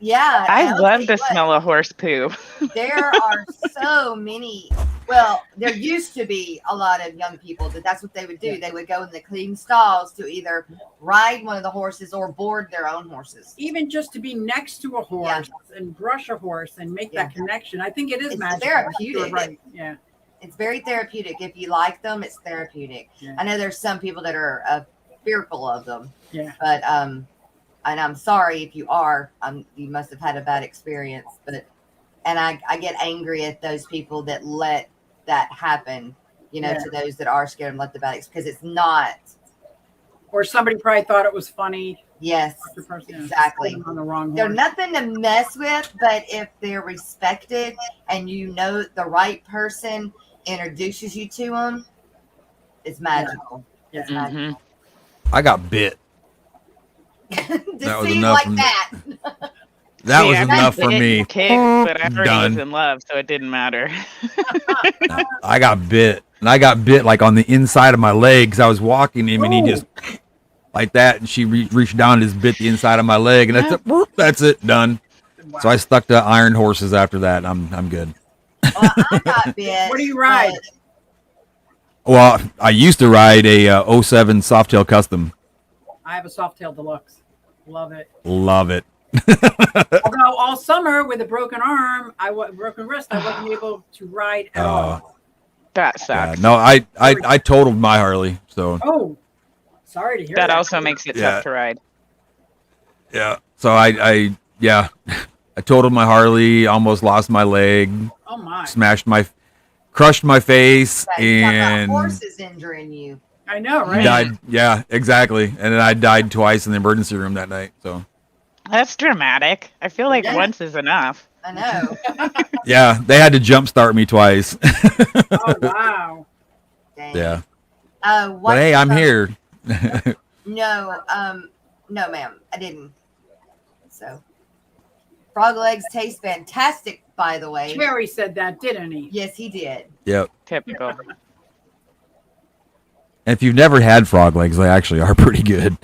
Yeah, I and I'll love tell the you what, smell of horse poo. There are so many. Well, there used to be a lot of young people that's what they would do. They would go in the clean stalls to either ride one of the horses or board their own horses. Even just to be next to a horse and brush a horse and make that connection. I think it is It's magical. therapeutic. You're right. Yeah. It's very therapeutic. If you like them, it's therapeutic. Yeah. I know there's some people that are fearful of them, Yeah. but and I'm sorry if you are. You must have had a bad experience, but and I get angry at those people that let that happen. You know, to those that are scared and let the bad because it's not. Or somebody probably thought it was funny. Yes, The person exactly. on the wrong They're horse. nothing to mess with, but if they're respected and you know the right person introduces you to them, it's magical. Yeah. It's magical. Mhm. I got bit. To That was see enough like for me. that. That See, was I enough for bit me. and kicked, but I already Done. was in love, so it didn't matter. I got bit, and I got bit like on the inside of my leg because I was walking him, and he just like that, and she reached down and just bit the inside of my leg, and that's it. Whoop, that's it, done. Wow. So I stuck to iron horses after that. I'm good. Well, I got bit. What do you ride? Well, I used to ride a 07 Softail Custom. I have a Softail Deluxe. Love it. Love it. Although all summer with a broken arm, broken wrist, I wasn't able to ride at all. That Yeah, sucks. no, I totaled my Harley, so Oh, sorry to hear That that. also makes it Yeah. tough to ride. yeah. So I totaled my Harley, almost lost my leg, Oh my! crushed my face, Yeah, you talk about and horses injuring you. I know, right? died. Yeah, exactly. And then I died twice in the emergency room that night. So That's dramatic. I feel like Yeah. once is enough. I know. yeah, they had to jumpstart me twice. Oh wow! Dang. Yeah, What, but hey, I'm here. No, no, ma'am, I didn't. So, frog legs taste fantastic, by the way. Jerry said that, didn't he? Yes, he did. Yep. Typical. And if you've never had frog legs, they actually are pretty good.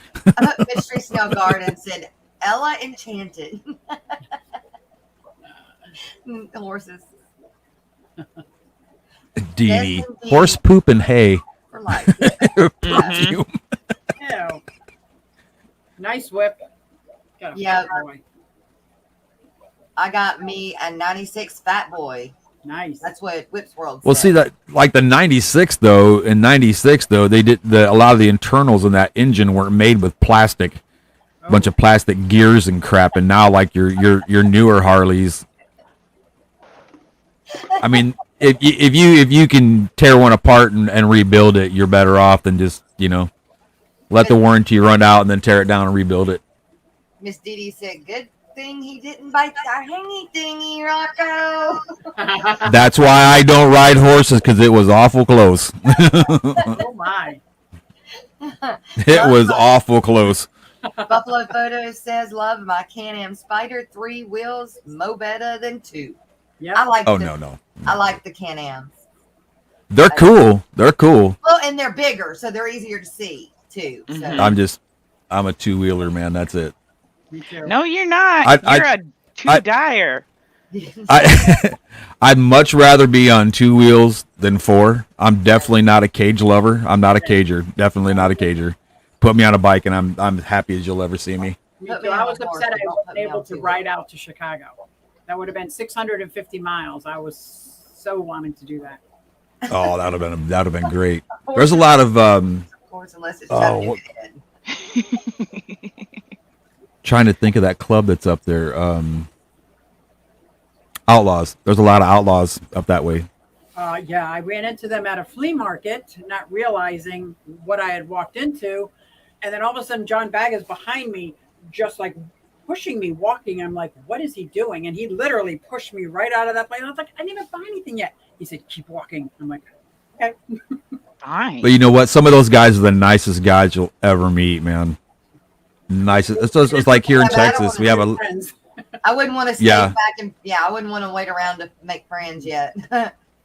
Mystery Snow Garden said, Ella Enchanted. Horses Dee Yes, Dee. indeed. Horse poop and hay. for life. Perfume. Ew. Nice whip. Got a Yeah. fat boy. I got me a 96 Fat Boy. Nice. That's what Whips World Well, said. see that like the '96 though. In '96 though, they did a lot of the internals in that engine weren't made with plastic, a bunch of plastic gears and crap. And now like your newer Harleys. I mean, if you can tear one apart and rebuild it, you're better off than just let the warranty run out and then tear it down and rebuild it. Miss Dee Dee said, good thing he didn't bite the hangy thingy, Rocko. That's why I don't ride horses because it was awful close. Oh my! It was awful close. Buffalo Photos says, love my Can-Am Spider, 3 wheels, mo better than 2. Yeah. I like Oh, the, no. I like the Can-Ams. They're cool. They're cool. Well, and they're bigger, so they're easier to see too. So Mhm. I'm a two-wheeler, man. That's it. Me too. No, you're not. I- You're a two-dyer. I'd much rather be on 2 wheels than 4. I'm definitely not a cage lover. I'm not a cager. Definitely not a cager. Put me on a bike, and I'm happy as you'll ever see me. Me Put too. me I on was a horse, upset I but don't wasn't put me able on to 2 ride wheels. out to Chicago. That would have been 650 miles. I was so wanting to do that. Oh, that'd have been great. There's a lot of Of course, unless it's Oh, shoved in what- your head. trying to think of that club that's up there. Outlaws. There's a lot of outlaws up that way. Yeah, I ran into them at a flea market, not realizing what I had walked into. And then all of a sudden, John Bag is behind me, just like pushing me, walking. I'm like, what is he doing? And he literally pushed me right out of that place. I was like, I didn't even buy anything yet. He said, keep walking. I'm like, okay. Fine. But you know what? Some of those guys are the nicest guys you'll ever meet, man. Nicest. It's like here in Yeah, but I don't Texas, wanna we have We're a friends. I wouldn't want to stay Yeah. back and I wouldn't want to wait around to make friends yet.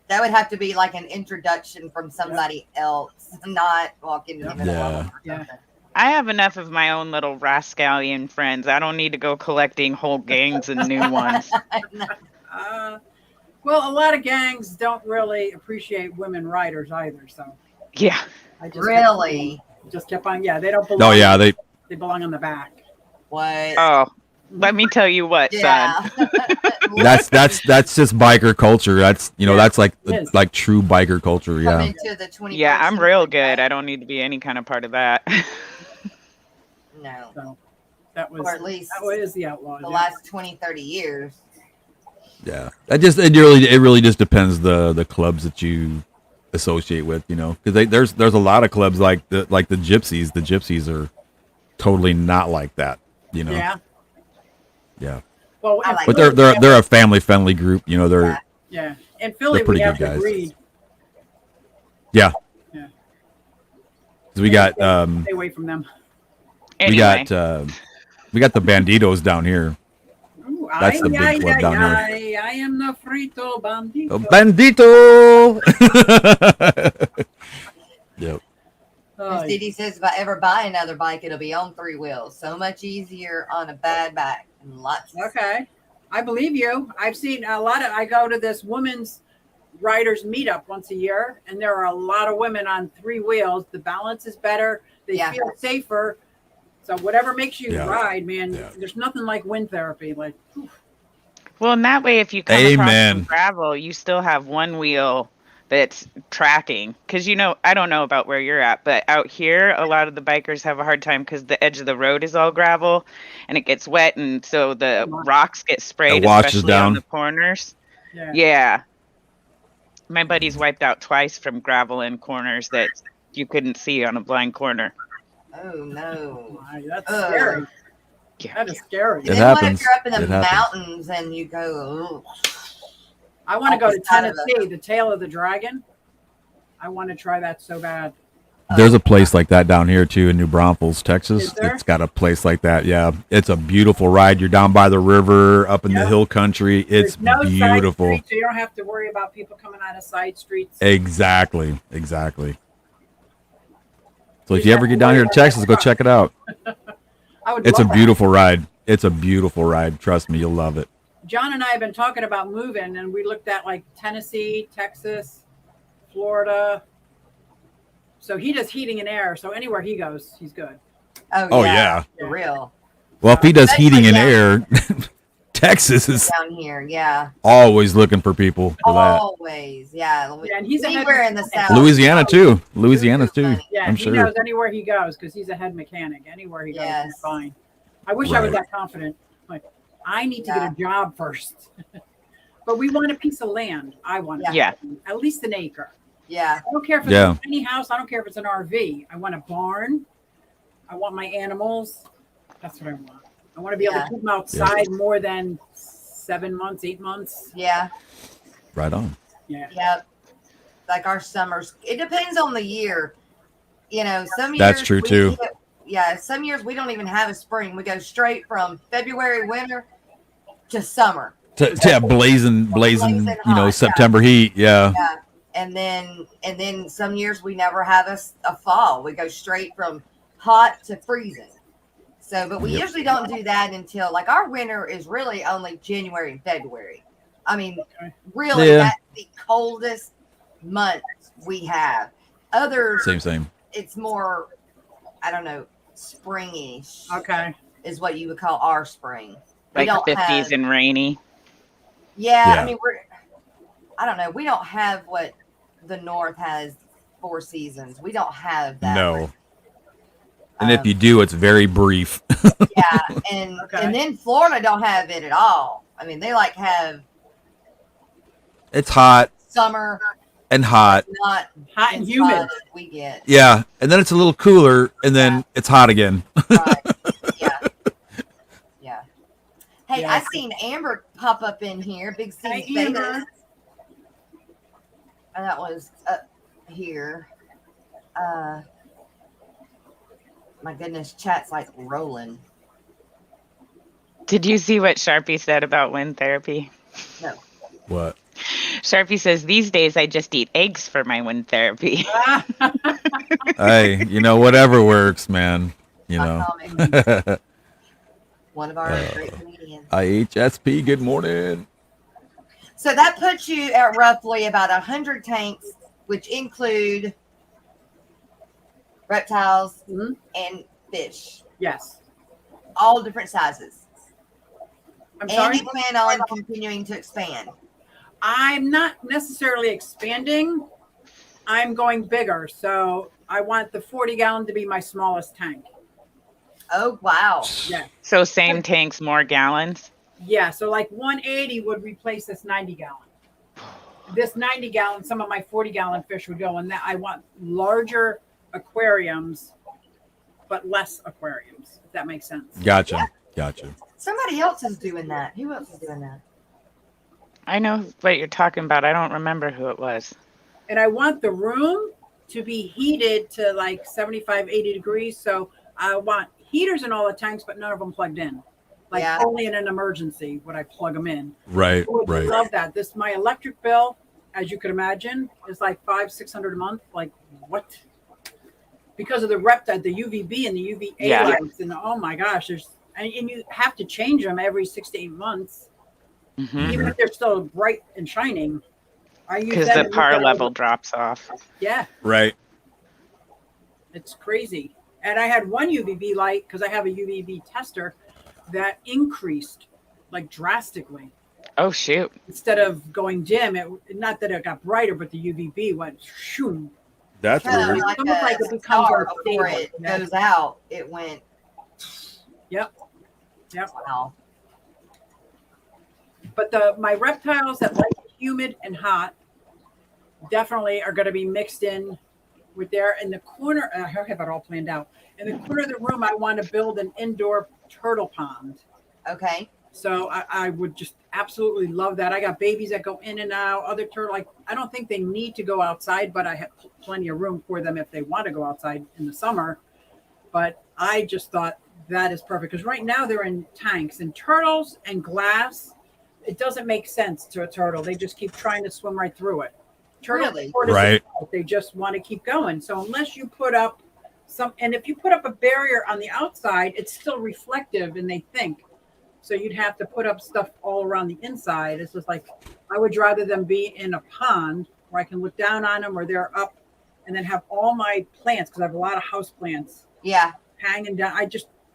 That would have to be like an introduction from somebody else, not walk into the middle of them or Yeah. something. I have enough of my own little rascallion friends. I don't need to go collecting whole gangs and new ones. Well, a lot of gangs don't really appreciate women riders either. So Yeah. I just Really? just kept on. Yeah, they don't belong. Oh yeah, they belong on the back. What? Oh, let me tell you what, son. Yeah. that's just biker culture. That's that's like it is. like true biker culture. Come Yeah. into the 21st Yeah, I'm real century, good. I right? don't need to be any kind of part of that. No. So that was Or at least that was the outlaw. the last 20, 30 years. Yeah. It really just depends the clubs that you associate with, because there's a lot of clubs like the gypsies. The gypsies are totally not like that, Yeah. Yeah. Well, I in like But Philly, they're a family friendly group. They're yeah. In Philly, pretty we have good the guys. breed. yeah. Yeah. 'Cause we got Stay away from them. Anyway, we got the banditos down here. Ooh, That's the big club down here. I am the frito bandito. Oh, bandito. Yep. Oh, Miss Didi says if I ever buy another bike, it'll be on 3 wheels. So much easier on a bad back. And lots of okay. I believe you. I've seen a lot of. I go to this women's riders meetup once a year, and there are a lot of women on 3 wheels. The balance is better. They Yeah. feel safer. So whatever makes you Yeah. ride, man. Yeah. There's nothing like wind therapy. Like, whew. well, in that way, if you come across Amen. some gravel, you still have one wheel that's tracking. Because, I don't know about where you're at, but out here, a lot of the bikers have a hard time because the edge of the road is all gravel and it gets wet. And so the rocks get sprayed, It washes especially on down. the corners. Yeah. Yeah. My buddy's wiped out twice from gravel in corners that you couldn't see on a blind corner. Oh no. My, that's Ugh. scary. Yeah. That is scary. It And then what happens. if you're up in the It happens. mountains and you go, "Ugh." I want to go to Opposite of Tennessee, the Tail of the Dragon. I want to try that so bad. There's a place like that down here too in New Braunfels, Texas. Is there? It's got a place like that. Yeah, it's a beautiful ride. You're down by the river, up in the Yeah. hill country. It's There's no side beautiful. streets, so you don't have to worry about people coming out of side streets. Exactly. So if You you ever have get to down worry here to about Texas, that go truck. check it out. I would It's a love that. beautiful ride. It's a beautiful ride. Trust me, you'll love it. John and I have been talking about moving, and we looked at like Tennessee, Texas, Florida. So he does heating and air. So anywhere he goes, he's good. Oh, yeah. For real. Well, if he does Especially heating and down- air, Texas is Down here, yeah. always looking for people for that. Always, yeah. Yeah, and he's a Anywhere head in the mechanic. south. Louisiana too. Louisiana too. Funny. Yeah, I'm he sure. knows anywhere he goes because he's a head mechanic. Anywhere he goes, he's Yes. fine. I wish I was Right. that confident. Like, I need to Yeah. get a job first. But we want a piece of land. I want it. Yeah. At least an acre. Yeah. I don't care if it's Yeah. a tiny house. I don't care if it's an RV. I want a barn. I want my animals. That's what I want. I want to be able Yeah. to keep them outside more than 7 months, 8 months. Yeah. Right on. Yeah. Yep. Like our summers. It depends on the year. Some years That's true, too. some years we don't even have a spring. We go straight from February winter to summer. Yeah, blazing, Blazing you know, hot, September heat. Yeah. Yeah. And then some years we never have a fall. We go straight from hot to freezing. So, but we Yep. usually don't do that until like our winter is really only January and February. I mean, really, Yeah. that's the coldest month we have. Others, Same. it's more, I don't know, springish Okay. is what you would call our spring. We Like don't 50s have, and rainy. yeah, Yeah. I mean, I don't know, we don't have what the North has 4 seasons. We don't have that. No. And if you do, it's very brief. Yeah, and Okay. and then Florida don't have it at all. I mean, they like have It's hot summer, and hot. not Hot and as humid. hot as we get. Yeah. And then it's a little cooler, and then it's hot again. Right. Yeah. Yeah. Hey, Yeah. I seen Amber pop up in here. Big C Hey, Vegas. Amber. And that was up here. My goodness, chat's like rolling. Did you see what Sharpie said about wind therapy? No. What? Sharpie says, these days I just eat eggs for my wind therapy. Hey, you know, whatever works, man. You My know. comic. One of our great comedians. IHSP, good morning. So that puts you at roughly about 100 tanks, which include reptiles Mhm. and fish, Yes. all different sizes. I'm And sorry. you plan on continuing to expand. I'm not necessarily expanding. I'm going bigger. So I want the 40-gallon to be my smallest tank. Oh, wow. Yeah. So same tanks, more gallons. Yeah. So like 180 would replace this 90-gallon. This 90-gallon, some of my 40-gallon fish would go in that. I want larger aquariums, but less aquariums, if that makes sense. Gotcha. Somebody else is doing that. Who else is doing that? I know what you're talking about. I don't remember who it was. And I want the room to be heated to like 75, 80 degrees. So I want heaters in all the tanks, but none of them plugged in. Like Yeah. only in an emergency would I plug them in. Right, I would right. love that. My electric bill, as you could imagine, is like $500-600 a month. Like what? Because of the reptile, the UVB and the UVA Yeah. lights, and oh my gosh, and you have to change them every 6 to 8 months, Mhm. even if they're still bright and shining. I use Because that the to par look at- level drops off. Yeah, Right. it's crazy. And I had one UVB light because I have a UVB tester that increased like drastically. Oh, shoot. Instead of going dim, not that it got brighter, but the UVB went shoo. That's Kind of weird. like Almost a like it becomes star unstable. before it Yeah. goes out. It went. Yep. Wow. But my reptiles that like it humid and hot definitely are going to be mixed in with there in the corner. I have it all planned out. In the corner of the room, I want to build an indoor turtle pond. Okay. So I would just absolutely love that. I got babies that go in and out. Other turtle, like I don't think they need to go outside, but I have plenty of room for them if they want to go outside in the summer. But I just thought that is perfect because right now they're in tanks and turtles and glass. It doesn't make sense to a turtle. They just keep trying to swim right through it. Turtles, Really? Right. They just want to keep going. So unless you put up and if you put up a barrier on the outside, it's still reflective and they think. So you'd have to put up stuff all around the inside. It's just like, I would rather them be in a pond where I can look down on them or they're up and then have all my plants, because I have a lot of house plants Yeah. hanging down.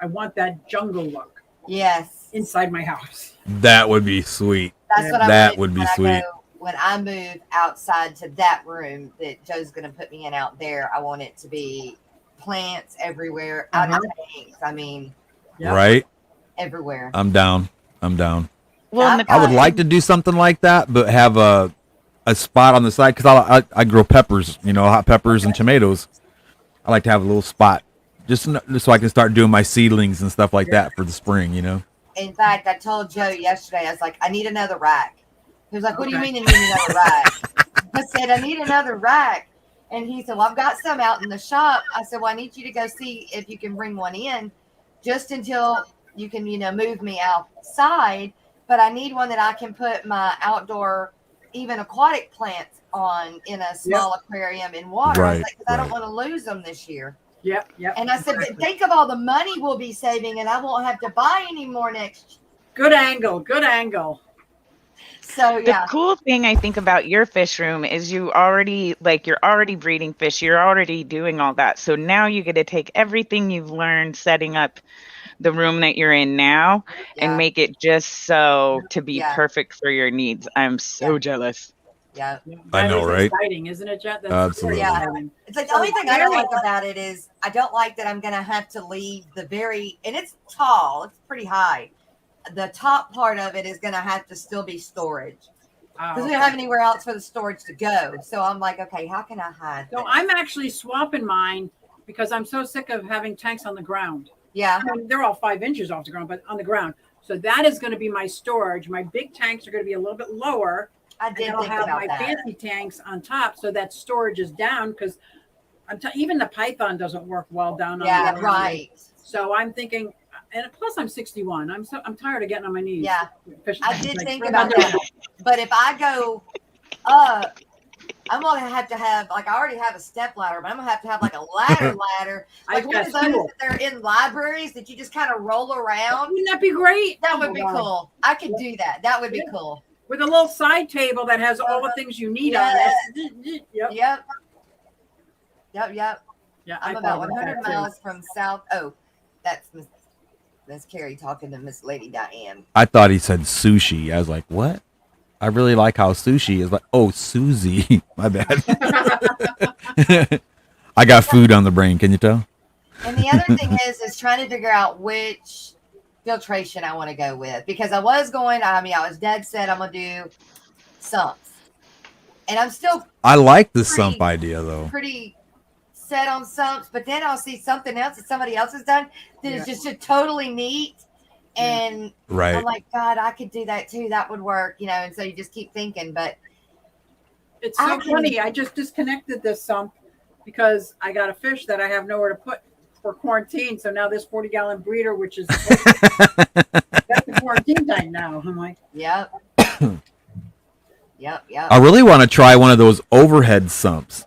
I want that jungle look Yes. inside my house. That would be sweet. That's what I That wanted would be when I sweet. when I move outside to that room that Joe's going to put me in out there, I want it to be plants everywhere, out of tanks. I mean, Yep. Right? everywhere. I'm down. Well, Yeah, and the I would like to do something like that, but have a spot on the side because I grow peppers, you know, hot peppers and tomatoes. I like to have a little spot just so I can start doing my seedlings and stuff like that for the spring, you know. In fact, I told Joe yesterday, I was like, I need another rack. He was like, what do you Okay. mean you need another rack? I said, I need another rack And he said, well, I've got some out in the shop. I said, well, I need you to go see if you can bring one in just until you can, move me outside. But I need one that I can put my outdoor, even aquatic plants on in a small aquarium in water. I was like, because I don't want to lose them this year. Yep. And I said, but think of all the money we'll be saving, and I won't have to buy any more next year. Good angle. So The cool thing I think about your fish room is you're already breeding fish. You're already doing all that. So now you get to take everything you've learned setting up the room that you're in now and make it just so to be perfect for your needs. I'm so jealous. Yeah. I know, right? Exciting, isn't it, Jet? That's Absolutely. Yeah. It's like the only thing I don't like about it is I don't like that I'm going to have to leave and it's tall. It's pretty high. The top part of it is going to have to still be storage because we don't have anywhere else for the storage to go. So I'm like, okay, how can I hide? So I'm actually swapping mine because I'm so sick of having tanks on the ground. Yeah. I mean, they're all 5 inches off the ground, but on the ground. So that is going to be my storage. My big tanks are going to be a little bit lower. I did I'll think have about my that. fancy tanks on top, so that storage is down because even the Python doesn't work well down on the ground. Right. So I'm thinking, and plus I'm 61. I'm tired of getting on my knees. Yeah, I did Like, think about that. But if I go up, I'm gonna have to have I already have a step ladder, but I'm gonna have like a ladder, like one of those that they're in libraries that you just kind of roll around. Wouldn't that be great? That would be cool. I could do that. That would be cool. With a little side table that has all the things you need on it. Yep. Yeah, I'm about 100 miles from South. Oh, that's Miss Carrie talking to Miss Lady Diane. I thought he said sushi. I was like, what? I really like how sushi is like, oh, Susie. My bad. I got food on the brain. Can you tell? And the other thing is trying to figure out which filtration I want to go with, because I was dead set I'm going to do sumps. And I'm still I like the sump idea, though. Pretty set on sumps, but then I'll see something else that somebody else has done that is just totally neat. And I'm like, God, I could do that too. That would work, and so you just keep thinking. But it's so funny. I just disconnected this sump because I got a fish that I have nowhere to put for quarantine. So now this 40-gallon breeder, which is that's the quarantine tank now. I'm like, Yep. I really want to try one of those overhead sumps.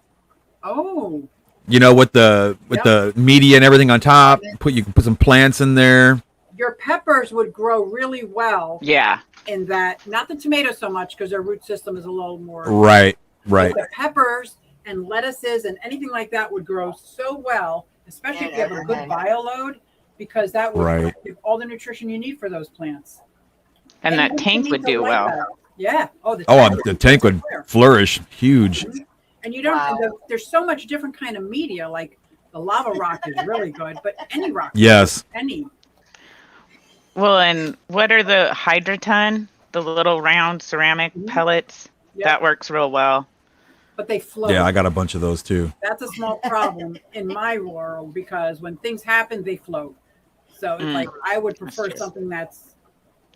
Oh. With the media and everything on top. You can put some plants in there. Your peppers would grow really well. Yeah. In that, not the tomatoes so much because their root system is a little more. Right. The peppers and lettuces and anything like that would grow so well, especially if you have a good bio load, because that would give all the nutrition you need for those plants. And that tank would do well. That. Yeah. The tank would flourish. Huge. And you don't. There's so much different kind of media. Like the lava rock is really good, but any rock. Yes. Any. Well, and what are the Hydroton? The little round ceramic pellets? Yep. That works real well. But they float. Yeah, I got a bunch of those too. That's a small problem in my world because when things happen, they float. So it's like I would prefer something that's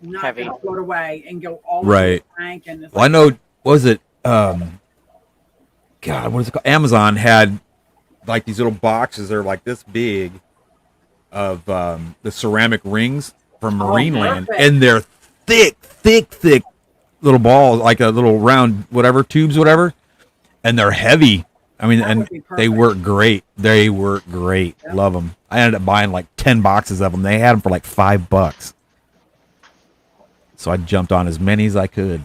not going to float away and go all the way to the tank. And I know. Was it? God, what is it called? Amazon had like these little boxes. They're like this big of the ceramic rings from Marineland, and they're thick little balls, like a little round tubes, and they're heavy. I mean, and they work great. Yep. Love them. I ended up buying like 10 boxes of them. They had them for like $5, so I jumped on as many as I could.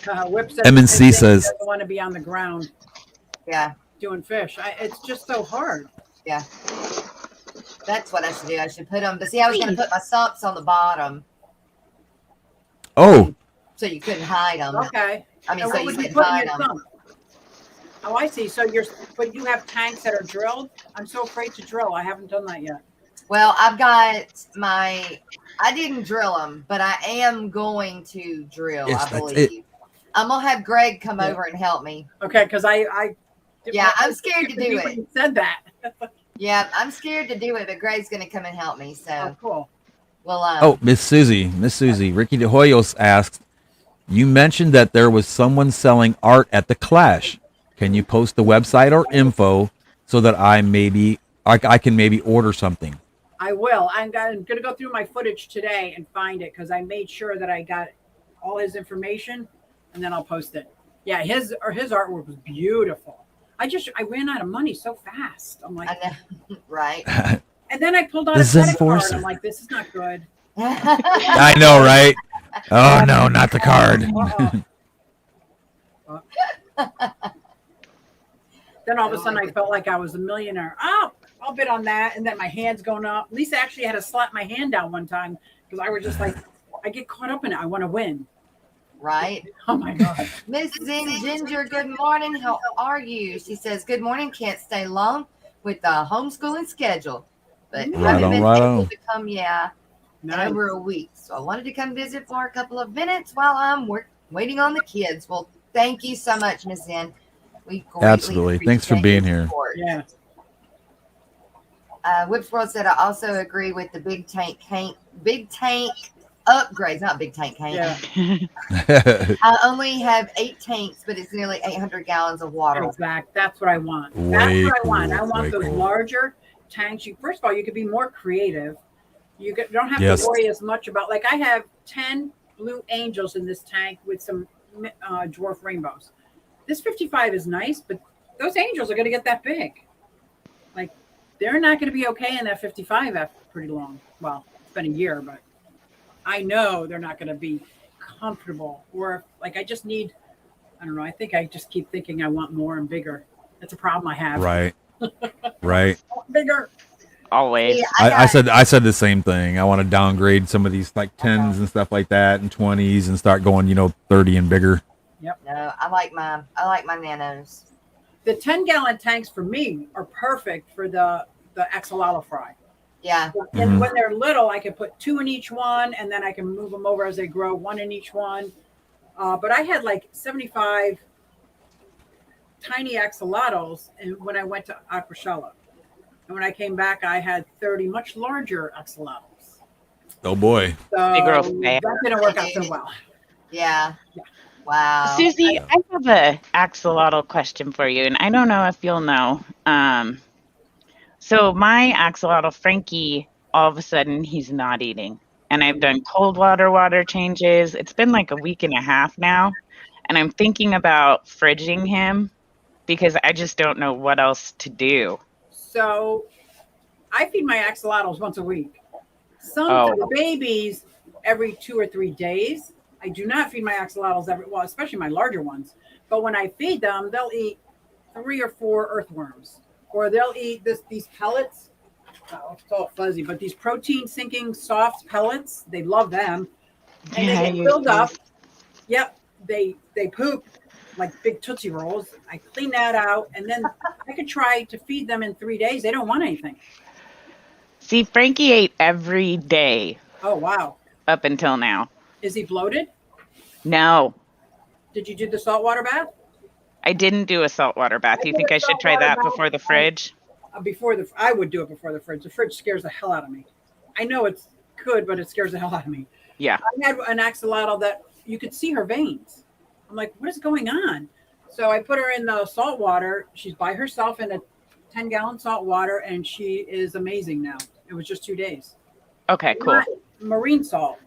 MNC says I want to be on the ground. Yeah, doing fish. It's just so hard. Yeah. That's what I should do. I should put them. But see, I was going to put my sumps on the bottom. Oh. So you couldn't hide them. Okay. I mean, so you couldn't hide them. Oh, I see. But you have tanks that are drilled. I'm so afraid to drill. I haven't done that yet. Well, I've got I didn't drill them, but I am going to drill. I believe. I'm gonna have Greg come over and help me. Okay, because I'm scared to do it. You said that. Yeah, I'm scared to do it, but Greg's gonna come and help me. So cool. Well, Miss Susie, Ricky De Hoyos asks, You mentioned that there was someone selling art at the Clash. Can you post the website or info so that I can maybe order something? I will. I'm going to go through my footage today and find it because I made sure that I got all his information, and then I'll post it. Yeah, his artwork was beautiful. I ran out of money so fast. I'm like, I know, right? and then I pulled out This a is credit card. enforcer. I'm like, this is not good. I know, right? Oh no, not the card. Then all of a sudden I felt like I was a millionaire. Oh, I'll bid on that. And then my hand's going up. Lisa actually had to slap my hand down one time because I was just like, I get caught up in it. I want to win. Right. Oh my God. Miss Zing Ginger, good morning. How are you? She says, good morning. Can't stay long with the homeschooling schedule. But Right haven't on, been right able on. to come, in Nice. over a week. So I wanted to come visit for a couple of minutes while I'm waiting on the kids. Well, thank you so much, Miss Zin. We greatly Absolutely. Thanks for appreciate being your here. support. Yeah. Whips World said, I also agree with the big tank upgrades, not big tank Hank. Yeah. I only have 8 tanks, but it's nearly 800 gallons of water. Exact. That's what I want. Way That's what I want. cool, I want way those cool. larger tanks. First of all, you could be more creative. You don't have Yes. to worry as much about, like, I have 10 blue angels in this tank with some dwarf rainbows. This 55 is nice, but those angels are going to get that big. Like, they're not going to be okay in that 55 after pretty long. Well, it's been a year, but I know they're not going to be comfortable. Or, like, I just need, I don't know. I think I just keep thinking I want more and bigger. That's a problem I have. Right. Right. Bigger. Always. See, I said the same thing. I want to downgrade some of these like 10s and stuff like that and 20s and start going, 30 and bigger. No, I like my nanos. The 10-gallon tanks for me are perfect for the axolotl fry. Yeah. And when they're little, I can put 2 in each one, and then I can move them over as they grow, 1 in each one. But I had like 75 tiny axolotls, and when I went to Aquashella, and when I came back, I had 30 much larger axolotls. Oh boy. So They grow fast. that didn't work out so well. Yeah. Wow. Susie, I have a axolotl question for you, and I don't know if you'll know. So my axolotl Frankie, all of a sudden, he's not eating, and I've done cold water changes. It's been like a week and a half now, and I'm thinking about fridging him because I just don't know what else to do. So I feed my axolotls once a week. Some Oh. of the babies every 2 or 3 days. I do not feed my axolotls especially my larger ones. But when I feed them, they'll eat 3 or 4 earthworms, or they'll eat these pellets. Oh, it's all fuzzy, but these protein sinking soft pellets, they love them. And Yeah, they get you- filled up. Yep, they poop like big Tootsie Rolls. I clean that out, and then I could try to feed them in 3 days. They don't want anything. See, Frankie ate every day Oh, wow. up until now. Is he bloated? No, Did you do the saltwater bath? I didn't do a saltwater bath. I You did think a I should try saltwater that bath. before the fridge? I would do it before the fridge. The fridge scares the hell out of me. I know it's good, but it scares the hell out of me. Yeah. I had an axolotl that you could see her veins. I'm like, what is going on? So I put her in the salt water. She's by herself in a 10-gallon salt water, and she is amazing now. It was just 2 days. Okay, cool. Not marine salt.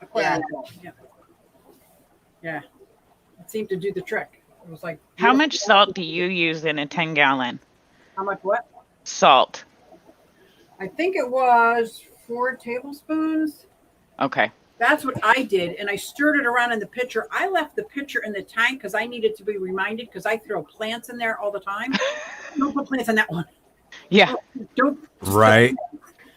Aquarium salt. Yeah. It seemed to do the trick. It was like, How much salt do you use in a 10-gallon? How much what? Salt. I think it was 4 tablespoons. Okay. That's what I did, and I stirred it around in the pitcher. I left the pitcher in the tank because I needed to be reminded, because I throw plants in there all the time. Don't put plants in that one. Yeah. Don't. Right.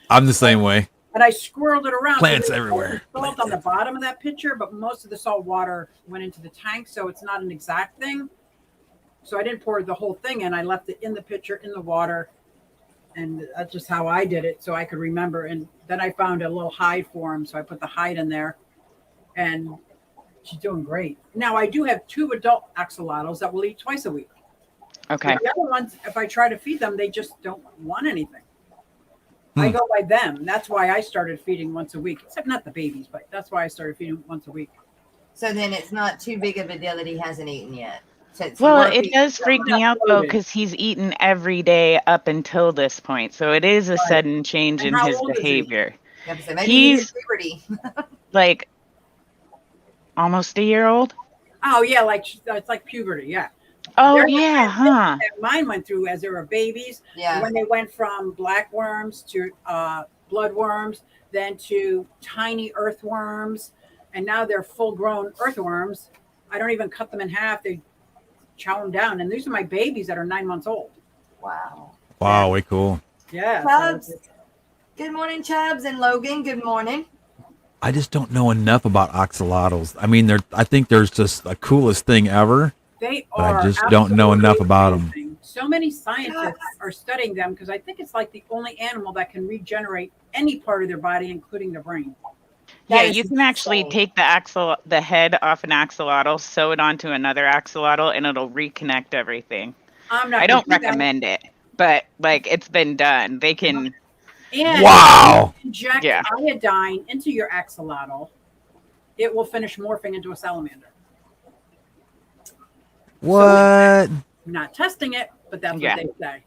I'm the same way. And I swirled it around. Plants So there's everywhere. Salt on the bottom of that pitcher, but most of the salt water went into the tank, so it's not an exact thing. So I didn't pour the whole thing in. I left it in the pitcher, in the water, and that's just how I did it, so I could remember. And then I found a little hide for him, so I put the hide in there, and she's doing great. Now I do have 2 adult axolotls that will eat twice a week. Okay. The other ones, if I try to feed them, they just don't want anything. I go by them. That's why I started feeding once a week, except not the babies, but that's why I started feeding once a week. So then it's not too big of a deal that he hasn't eaten yet. So it's Well, worth it it. does freak me out though, because he's eaten every day up until this point. So it is a sudden change And in how his old is he? behavior. Yeah, so maybe he He's hit puberty. like almost a year old. Oh yeah, like it's like puberty. Yeah. Oh There were yeah, huh? that mine went through as they were babies. Yeah. When they went from black worms to bloodworms, then to tiny earthworms, and now they're full-grown earthworms. I don't even cut them in half; they chow them down. And these are my babies that are 9 months old. Wow. Wow, way cool. Yeah. Chubbs. Good morning, Chubbs and Logan. Good morning. I just don't know enough about axolotls. I mean, I think there's just the coolest thing ever. They But I are. just don't know enough about them. amazing. So many scientists are studying them because I think it's like the only animal that can regenerate any part of their body, including their brain. Yeah, That is you can actually insane. take the head off an axolotl, sew it onto another axolotl, and it'll reconnect everything. I'm not. I don't gonna do that. recommend it, but like it's been done. They can. And Wow. inject Yeah. iodine into your axolotl, it will finish morphing into a salamander. What? I'm not testing it, but that's Yeah. what they say.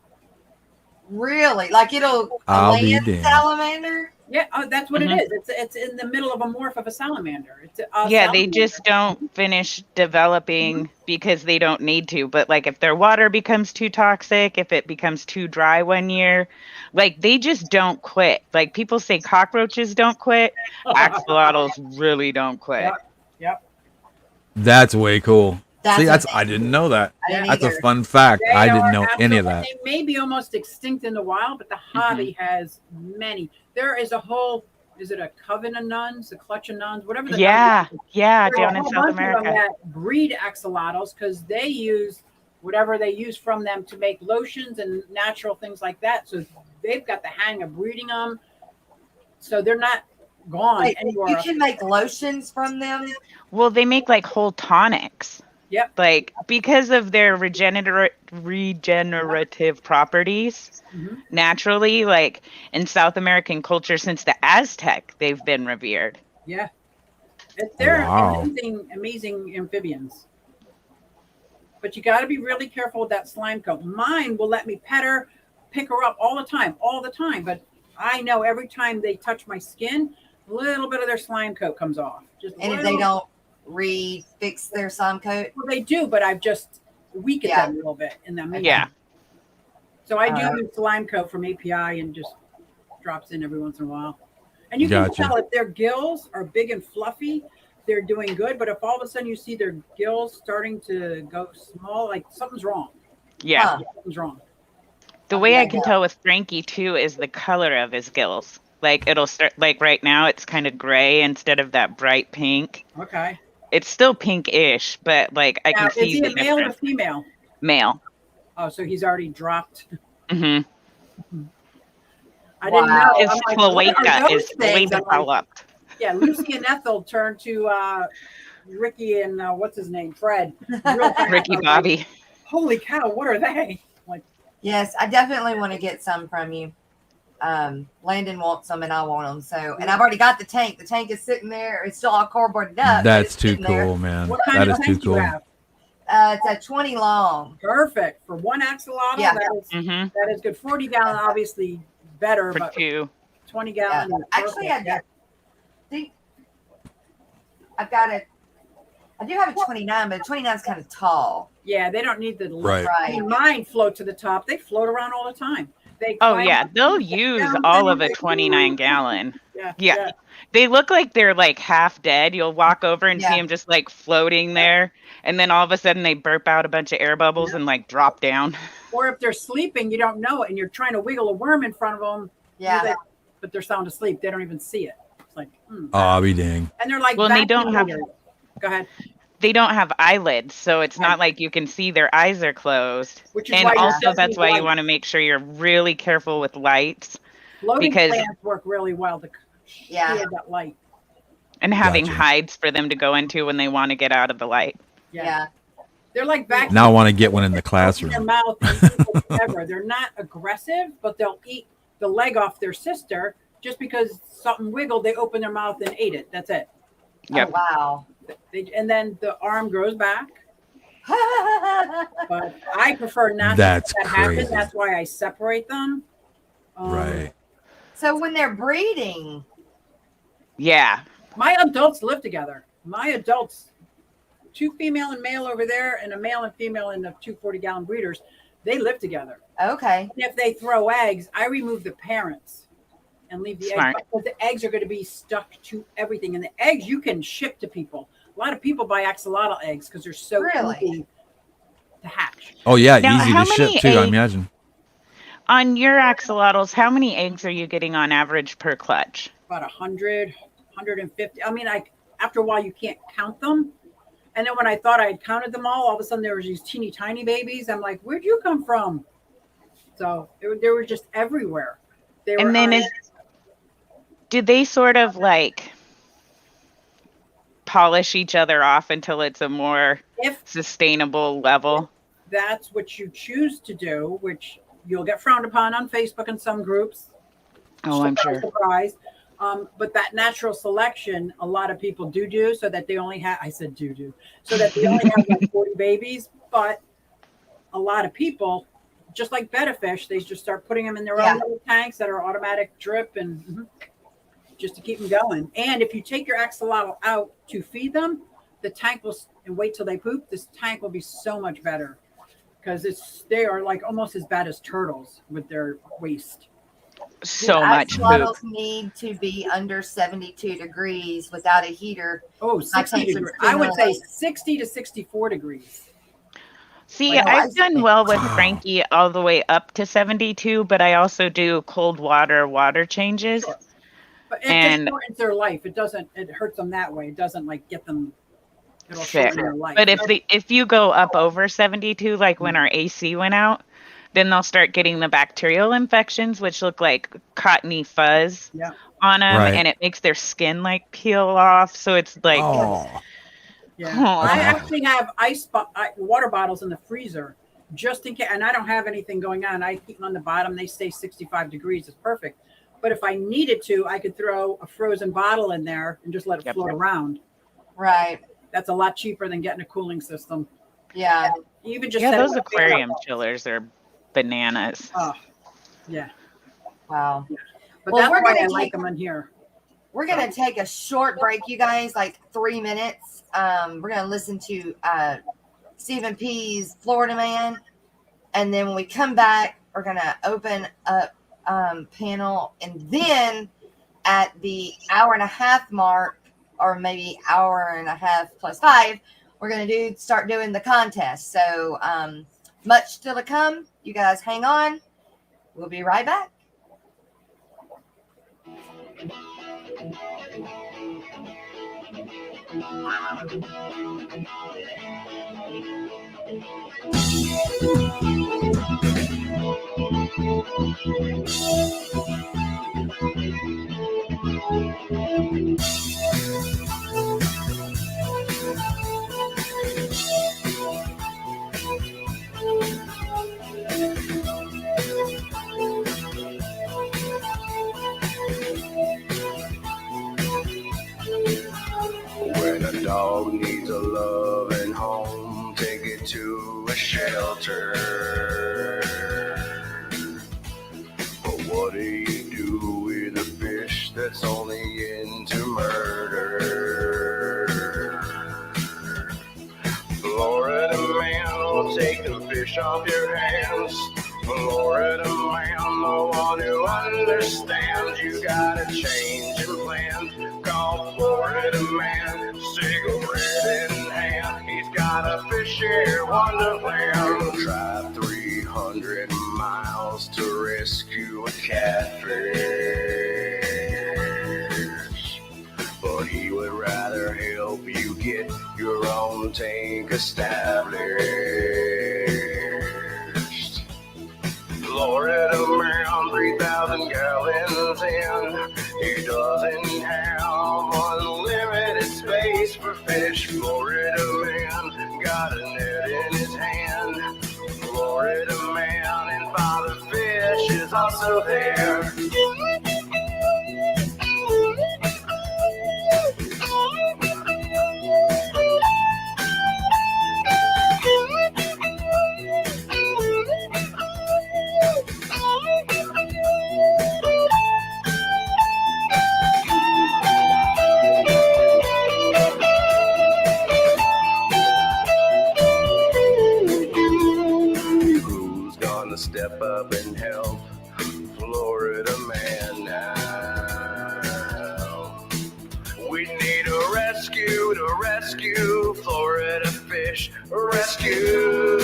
Really? Like it'll a I'll be land damned. salamander? Yeah, that's what Mhm. it is. It's in the middle of a morph of a salamander. It's a Yeah, they salamander. just don't finish developing because they don't need to. But like if their water becomes too toxic, if it becomes too dry one year, like they just don't quit. Like people say cockroaches don't quit, axolotls really don't quit. Yep. That's way cool. That's See, I amazing. didn't know that. I didn't That's either. a fun fact. They I didn't are know any of absolutely- that. They may be almost extinct in the wild, but the hobby has many. There is a whole. Is it a coven of nuns, a clutch of nuns, whatever the Yeah, nuns- yeah, There are down a in whole South bunch of them America. that breed axolotls because they use whatever they use from them to make lotions and natural things like that. So they've got the hang of breeding them. So they're not gone Wait, anywhere. you can make lotions from them? Well, they make like whole tonics. Yep. Like because of their regenerative properties, Mhm. naturally, like in South American culture since the Aztec, they've been revered. Yeah. They're Wow. amazing amphibians. But you got to be really careful with that slime coat. Mine will let me pet her, pick her up all the time. But I know every time they touch my skin, a little bit of their slime coat comes off. And if they don't refix their slime coat? Well, they do, but I've just weakened Yeah. them a little bit in them. Yeah. So I do use slime coat from API and just drops in every once in a while. And you Gotcha. can tell if their gills are big and fluffy, they're doing good. But if all of a sudden you see their gills starting to go small, like something's wrong. Yeah. Huh. Something's wrong. The way I Yeah. can tell with Frankie too is the color of his gills. Like it'll start like right now it's kind of gray instead of that bright pink. Okay. It's still pinkish, but like I Now, can see is he the a male or difference. female? Male. Oh, so he's already dropped. Hmm. I didn't Wow. know. His I'm like, what are cloaca those is fully things? I'm like, developed. yeah, Lucy and Ethel turned to Ricky and what's his name, Fred. Real fast. I Ricky was like, Bobby. holy cow, what are they? Like, Yes, I definitely want to get some from you. Landon wants some and I want them. So, and I've already got the tank. The tank is sitting there. It's still all cardboarded up. but That's it's too sitting there. cool, man. what kind That of is too tank do you cool. have? It's a 20 long. Perfect for one axolotl. Yeah. Hmm. That is good. 40 gallon, obviously better, For but 2. 20 Yeah. gallon. is Actually, perfect. I think I've got a. I do have a 29, but a 29 is kind of tall. Yeah, they don't need the Right. I mean, mine float to the top. They float around all the time. They Oh climb yeah, up, they'll they use down, all then of a they- 29 gallon. Yeah. Yeah. They look like they're like half dead. You'll walk over and see Yeah. them just like floating there, and then all of a sudden they burp out a bunch of air bubbles and like drop down. Or if they're sleeping, you don't know it, and you're trying to wiggle a worm in front of them. Yeah. But they're sound asleep. They don't even see it. It's like, Oh, I'll be dang. and they're like, Well, and they don't vacuum have- cleaners. Go ahead. They don't have eyelids, so it's not like you can see their eyes are closed. Which is And why you also don't that's need why you lights. want to make sure you're really careful with lights Floating because- plants work really well to Yeah. shield that light. and having Gotcha. hides for them to go into when they want to get out of the light. Yeah. They're like vacuum. Now I want to get one in the Their classroom. mouth and eat whatever. They're not aggressive, but they'll eat the leg off their sister just because something wiggled. They opened their mouth and ate it. That's it. Yep. Oh, wow. And then the arm grows back. But I prefer not That's to let that crazy. happen. That's why I separate them. Right. So when they're breeding, Yeah. My adults live together. My adults, 2 female and male over there, and a male and female in the 2 40-gallon breeders, they live together. okay. And if they throw eggs, I remove the parents and leave the Smart. eggs. Because the eggs are going to be stuck to everything. And the eggs you can ship to people. A lot of people buy axolotl eggs because they're so Really? easy to hatch. Oh yeah, Now, easy how to ship many too. I eggs- imagine. On your axolotls, how many eggs are you getting on average per clutch? About 100, 150. I mean, after a while, you can't count them. And then when I thought I had counted them all of a sudden there was these teeny tiny babies. I'm like, where'd you come from? So they were just everywhere. They were And then do they sort of like polish each other off until it's a more if sustainable level? that's what you choose to do, which you'll get frowned upon on Facebook and some groups. Oh, I'm sure. Surprise. But that natural selection, a lot of people do so that they only have, I said do, so that they only have like 40 babies. But a lot of people, just like betta fish, they just start putting them in their own little tanks that are automatic drip and just to keep them going. And if you take your axolotl out to feed them, the tank will, and wait till they poop, this tank will be so much better because they are like almost as bad as turtles with their waste. So Do much poop. axolotls need to be under 72 degrees without a heater? Oh, 60 tanks degrees. would I would say stimulate. 60 to 64 degrees. See, Well, I've done well with Wow. Frankie all the way up to 72, but I also do cold water changes. Sure. But it And- just shortens their life. It hurts them that way. It doesn't like get them, it'll Sick. shorten their life. But if you go up over 72, like when our AC went out, then they'll start getting the bacterial infections, which look like cottony fuzz Yeah. on them, Right. and it makes their skin like peel off. So it's like, Oh, Yeah. Oh. I actually have water bottles in the freezer just in case, and I don't have anything going on. I keep them on the bottom. They stay 65 degrees. It's perfect. But if I needed to, I could throw a frozen bottle in there and just let it Yep. float around. Right. That's a lot cheaper than getting a cooling system. Yeah. Even just yeah, set those it up. aquarium chillers are bananas. Oh, yeah. Wow. But Well, that's we're why gonna I like take- them in here. We're going to take a short break, you guys, like 3 minutes. We're going to listen to Stephen P's Florida Man. And then when we come back, we're going to open up panel. And then at the hour and a half mark, or maybe hour and a half plus 5, we're going to start doing the contest. So much still to come. You guys hang on. We'll be right back. When a dog needs a loving home, take it to a shelter. But what do you do with a fish that's only into murder? Florida man will take the fish off your hands. Florida man, the one who understands you got a change in plan. Call Florida man, cigarette in hand. He's got a fishy wonderland. Drive 300 miles to rescue a catfish, but he would rather help you get your own tank established. Florida man, 3,000 gallons in. He doesn't have unlimited space for fish. Florida man got a net in his hand. Florida man and Father Fish is also there. fish rescue.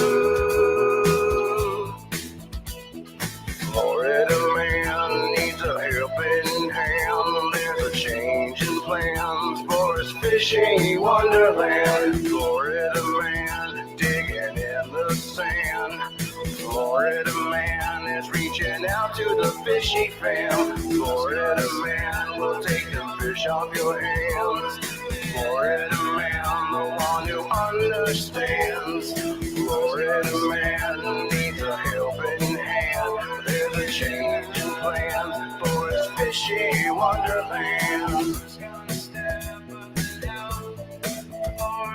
Florida man needs a helping hand. There's a change in plans for his fishy wonderland. Florida man digging in the sand. Florida man is reaching out to the fishy fam. Florida man will take the fish off your hands. Florida man, the one who understands. Florida man needs a helping hand. There's a change in plans for his fishy wonderland.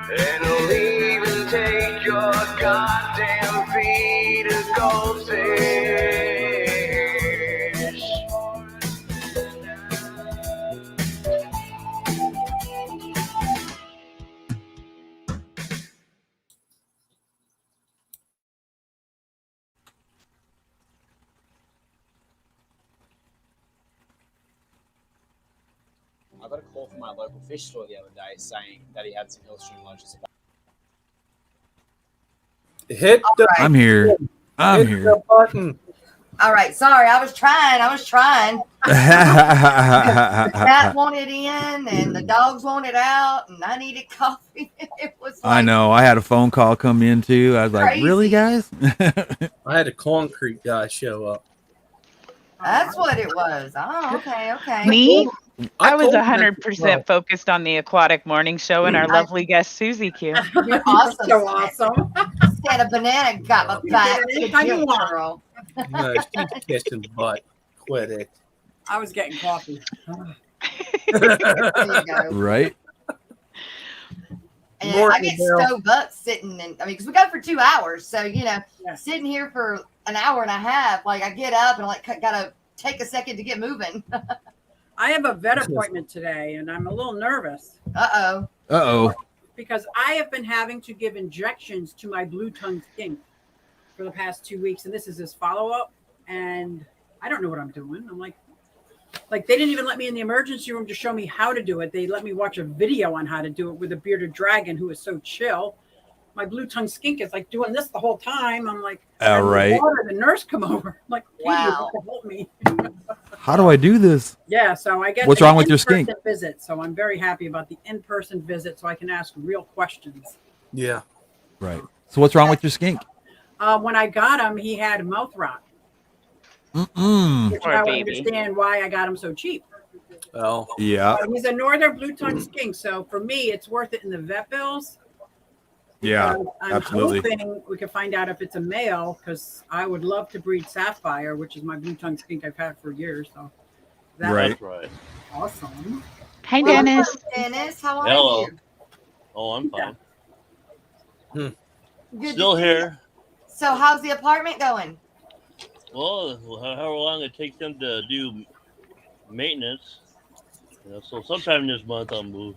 And he'll even take your goddamn feet to goldfish. I got a call from my local fish store the other day saying that he had some Hillstream lunches. Hit All the, right. I'm here. I'm hit here. the button. All right. Sorry, I was trying. Cat wanted in, and the dogs wanted out, and I needed coffee. It was. I Like, know. I had a phone call come in too. I was like, Crazy. really, guys? I had a concrete guy show up. That's what it was. Oh, okay. Me? I was told him 100% focused on the Aquatic Morning Show and our lovely guest, Susie Q. You're awesome. So awesome. Stand a banana got my back. Anytime you want. Girl. No, she's kissing butt. Quit it. I was getting coffee. There you go. Right? And Morton I get Bell. stove up sitting, and because we go for 2 hours, so Yeah. sitting here for an hour and a half, like I get up and gotta take a second to get moving. I have a vet appointment today, and I'm a little nervous Uh-oh. Uh-oh. because I have been having to give injections to my blue tongue skink for the past 2 weeks, and this is his follow-up, and I don't know what I'm doing. I'm like they didn't even let me in the emergency room to show me how to do it. They let me watch a video on how to do it with a bearded dragon who is so chill. My blue tongue skink is like doing this the whole time. I'm like, All right. Water, the nurse come over. I'm like, hey, Wow. you have to help me. How do I do this? Yeah, so I get What's an wrong with your skink? in-person visit. So I'm very happy about the in-person visit, so I can ask real questions. Yeah. Right. So what's wrong with your skink? When I got him, he had mouth rot. Mm-mm. Which Poor I would baby. understand why I got him so cheap. Oh. Yeah. He's a northern blue tongue skink, so for me, it's worth it in the vet bills. Yeah. I'm absolutely. hoping we can find out if it's a male, because I would love to breed Sapphire, which is my blue tongue skink I've had for years. So that's Right. Right. awesome. Hi, Dennis. Dennis, how are Hello. you? Oh, I'm fine. Good to Still see here. you. So how's the apartment going? Well, however long it takes them to do maintenance. So sometime this month I'll move.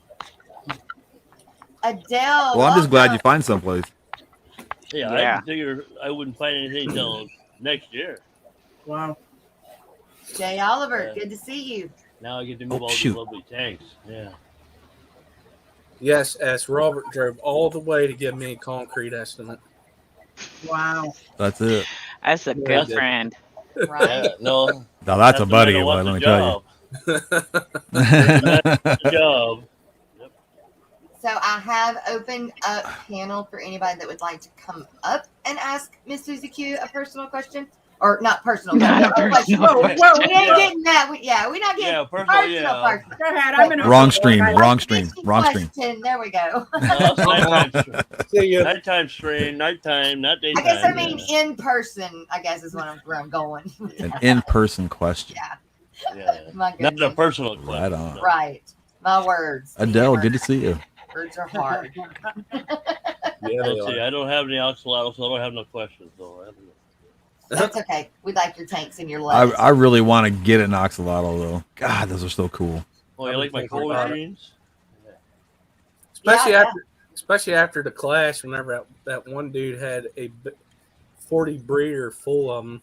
Adele. Well, I'm just glad you welcome. find someplace. Yeah, Yeah. I figure I wouldn't find anything till next year. Wow. Jay Oliver, Yeah. good to see you. Now I get to move all shoot. these lovely tanks. Yeah. Yes, as Robert drove all the way to give me a concrete estimate. Wow. That's it. That's a good Yeah. friend. Right? Yeah. No. Now that's a the buddy man of who mine, let me wants tell the job. So I have opened up panel for anybody that would like to come up and ask Miss Susie Q a personal question. Or not personal. Not a but personal Whoa, question. we ain't getting that. We're not getting Yeah, personal, personal. yeah. Personal. Go ahead. I'm in a Wrong stream, I- wrong stream, Fishy wrong stream. question. There we go. No, it's nighttime, See you. nighttime stream, nighttime, not daytime. I guess I mean in person, I guess is where I'm going. An in-person question. Yeah. My Not a goodness. personal Right question. on. Right. My words. Adele, good to see you. Words are hard. Yeah, they Let's see. are. I don't have any oxalatos, so I don't have no questions. So That's okay. We like your tanks and your I, legs. I really want to get an oxalotl though. God, those are so cool. oh, you like my cold jeans? Especially Yeah, especially after the clash, whenever that one dude had a 40 breeder full of them.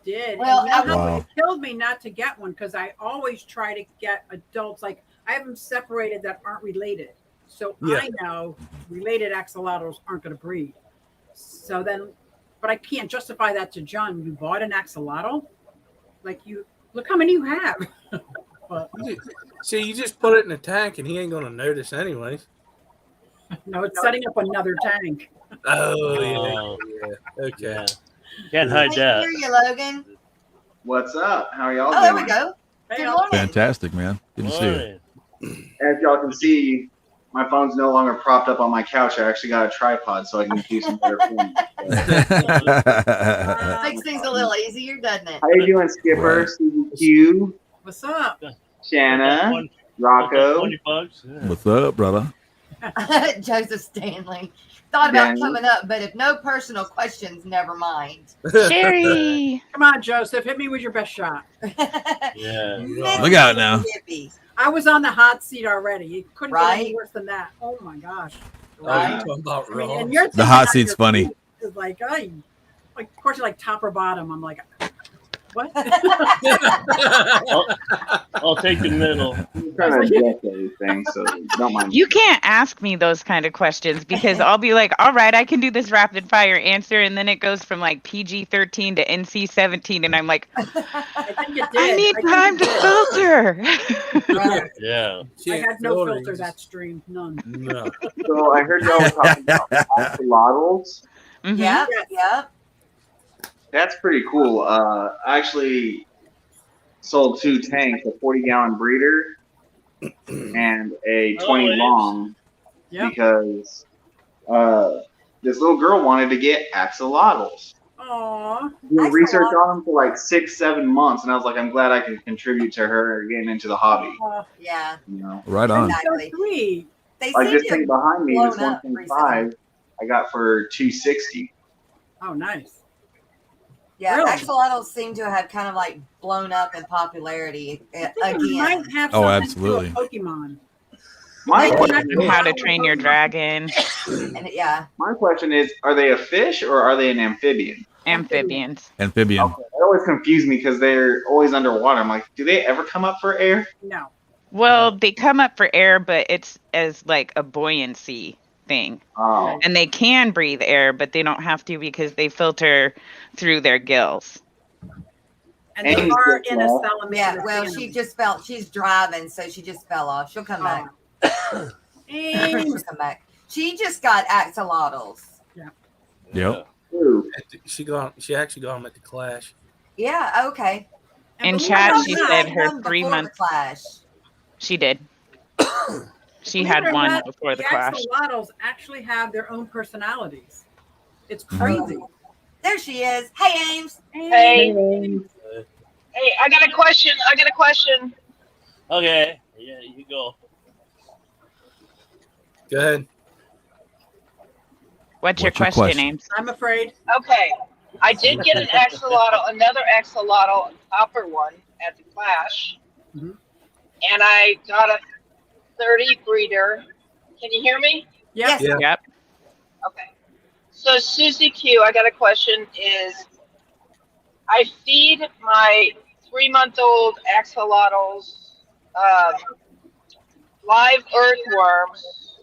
did. Well, And you know how Wow. it killed me not to get one, because I always try to get adults. Like I have them separated that aren't related. So Yeah. I know related axolotls aren't going to breed. So then, but I can't justify that to John. You bought an axolotl? Like look how many you have. But See, you just put it in a tank and he ain't going to notice anyways. no, it's setting up another tank. Oh, Oh, yeah. Okay. yeah. Can't hide I that. hear you, Logan. What's up? How are y'all Oh, there doing? we go. Hey, Good I'll- morning. Fantastic, man. Good to see you. Morning. As y'all can see, my phone's no longer propped up on my couch. I actually got a tripod so I can do some better filming. Makes things a little easier, doesn't it? How you doing, Skipper? Right. CBQ, What's up? Shanna, 20 Rocko, bucks. Yeah. What's up, brother? Joseph Stanley. Thought about Danny. coming up, but if no personal questions, never mind. Sherry. Come on, Joseph. Hit me with your best shot. Yeah. Look out now. Mississippi. I was on the hot seat already. You couldn't get any Right? worse than that. Oh my gosh. Oh, Right? you talking about I mean, raw? and you're The hot thinking seat's on funny. your feet is like, like, of course, you're like top or bottom. I'm like, what? I'll take the middle. I'm trying to adjust everything, so don't mind. You can't ask me those kind of questions because I'll be like, all right, I can do this rapid fire answer. And then it goes from like PG-13 to NC-17. And I'm like, I think it did. I need think time it to did. filter. Right. Yeah. I had no filter that stream. None. No. So I heard y'all were talking about axolotls. Mhm. Yep, Yes. yep. That's pretty cool. I actually sold 2 tanks, a 40-gallon breeder and a 20 nice. long, Yep. because this little girl wanted to get axolotls. Aw. Doing research on them for like 6-7 months, and I was like, I'm glad I can contribute to her getting into the hobby. Yeah, You know, Right on. So exactly. sweet. They like seem this to thing have behind me, this blown up 1.5, I got for $260. Oh, nice. Yeah, Really? axolotls seem to have kind of like blown up in popularity I think it again. might have Oh, something absolutely. to do with Pokemon. My They question, do. How to Train Your Dragon. And yeah, my question is, are they a fish or are they an amphibian? Amphibians. Amphibian. Okay, that always confused me because they're always underwater. I'm like, do they ever come up for air? No. Well, they come up for air, but it's as like a buoyancy thing. Oh, And they can breathe air, but they don't have to because they filter through their gills. And they And are you in a said, salamander. yeah. Well, family. she just felt she's driving, so she just fell off. She'll come back. And She'll come back. She just got axolotls. Yep. ooh, She actually got them at the Clash. Yeah. Okay. In believe chat, it or she not- said her One 3 before the months. clash. She did. She believe had it or one not, before the clash. axolotls actually have their own personalities. It's crazy. There she is. Hey, Ames. Hey, hey, I got a question. Okay. Yeah, you go. Go ahead. What's your What's your question, question? Ames? I'm afraid. Okay, I did get another axolotl, copper one at the Clash, Mhm. and I got a 30 breeder. Can you hear me? Yep. Yeah. Yep. Okay. So Susie Q, I got a question. I feed my 3-month-old axolotls live earthworms,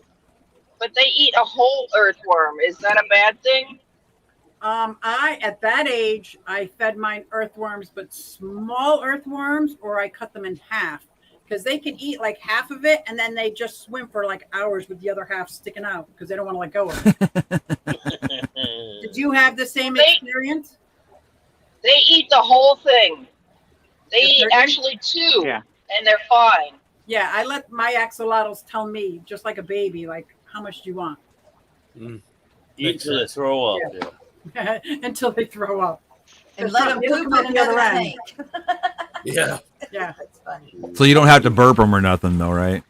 but they eat a whole earthworm. Is that a bad thing? At that age, I fed mine earthworms, but small earthworms, or I cut them in half because they can eat like half of it, and then they just swim for like hours with the other half sticking out because they don't want to let go of it. Did you have the same experience? They eat the whole thing. They The eat turkey? actually 2, Yeah. and they're fine. Yeah, I let my axolotls tell me, just like a baby, like, how much do you want? Eat till they throw up. Yeah. Until they throw up. And let them They'll poop come out in the other another end. tank. Yeah. Yeah. That's funny. So you don't have to burp them or nothing, though, right?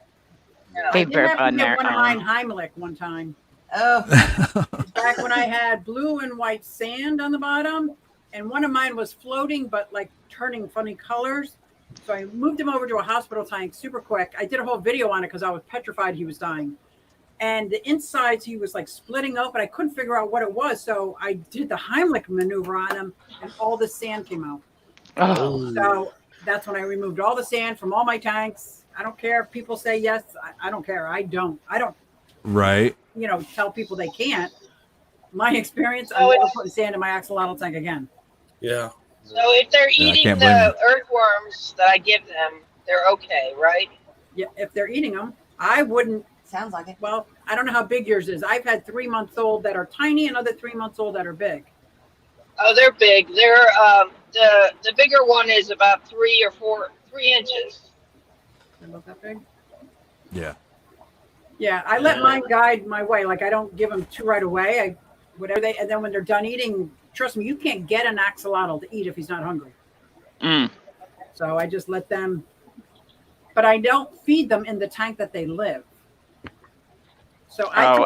They I did burp have to on get their one of own. mine Heimlich one time. Oh, Back when I had blue and white sand on the bottom, and one of mine was floating, but like turning funny colors. So I moved him over to a hospital tank super quick. I did a whole video on it because I was petrified he was dying. And the insides, he was like splitting open. I couldn't figure out what it was. So I did the Heimlich maneuver on him, and all the sand came out. Oh, So that's when I removed all the sand from all my tanks. I don't care if people say yes. I don't care. I don't. Right. tell people they can't. My experience, I'm So never it's- putting sand in my axolotl tank again. Yeah. So if they're Yeah, I eating can't blame the earthworms that I give them, they're okay, right? Yeah, if they're eating them, I wouldn't. Sounds like it. Well, I don't know how big yours is. I've had 3-month-old that are tiny and other 3-month-old that are big. Oh, they're big. They're the bigger one is about 3 inches. They're about that big. Yeah. Yeah, I let mine guide my way. Like I don't give them two right away. And then when they're done eating, trust me, you can't get an axolotl to eat if he's not hungry. So I just let them. But I don't feed them in the tank that they live. So I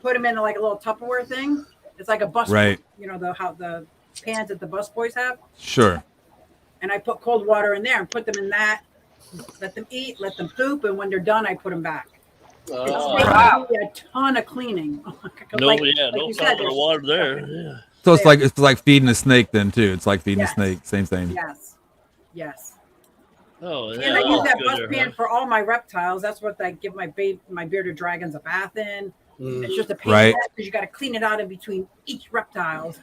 put them in like a little Tupperware thing. It's like a bus, right? The pans that the bus boys have. Sure. And I put cold water in there and put them in that. Let them eat, let them poop, and when they're done, I put them back. It's a ton of cleaning. No water there. Yeah. So it's like feeding a snake then too. It's like feeding a snake. Same thing. Yes. Oh, yeah. And I use that bus pan for all my reptiles. That's what I give my bearded dragons a bath in. It's just a pain because you got to clean it out in between each reptile.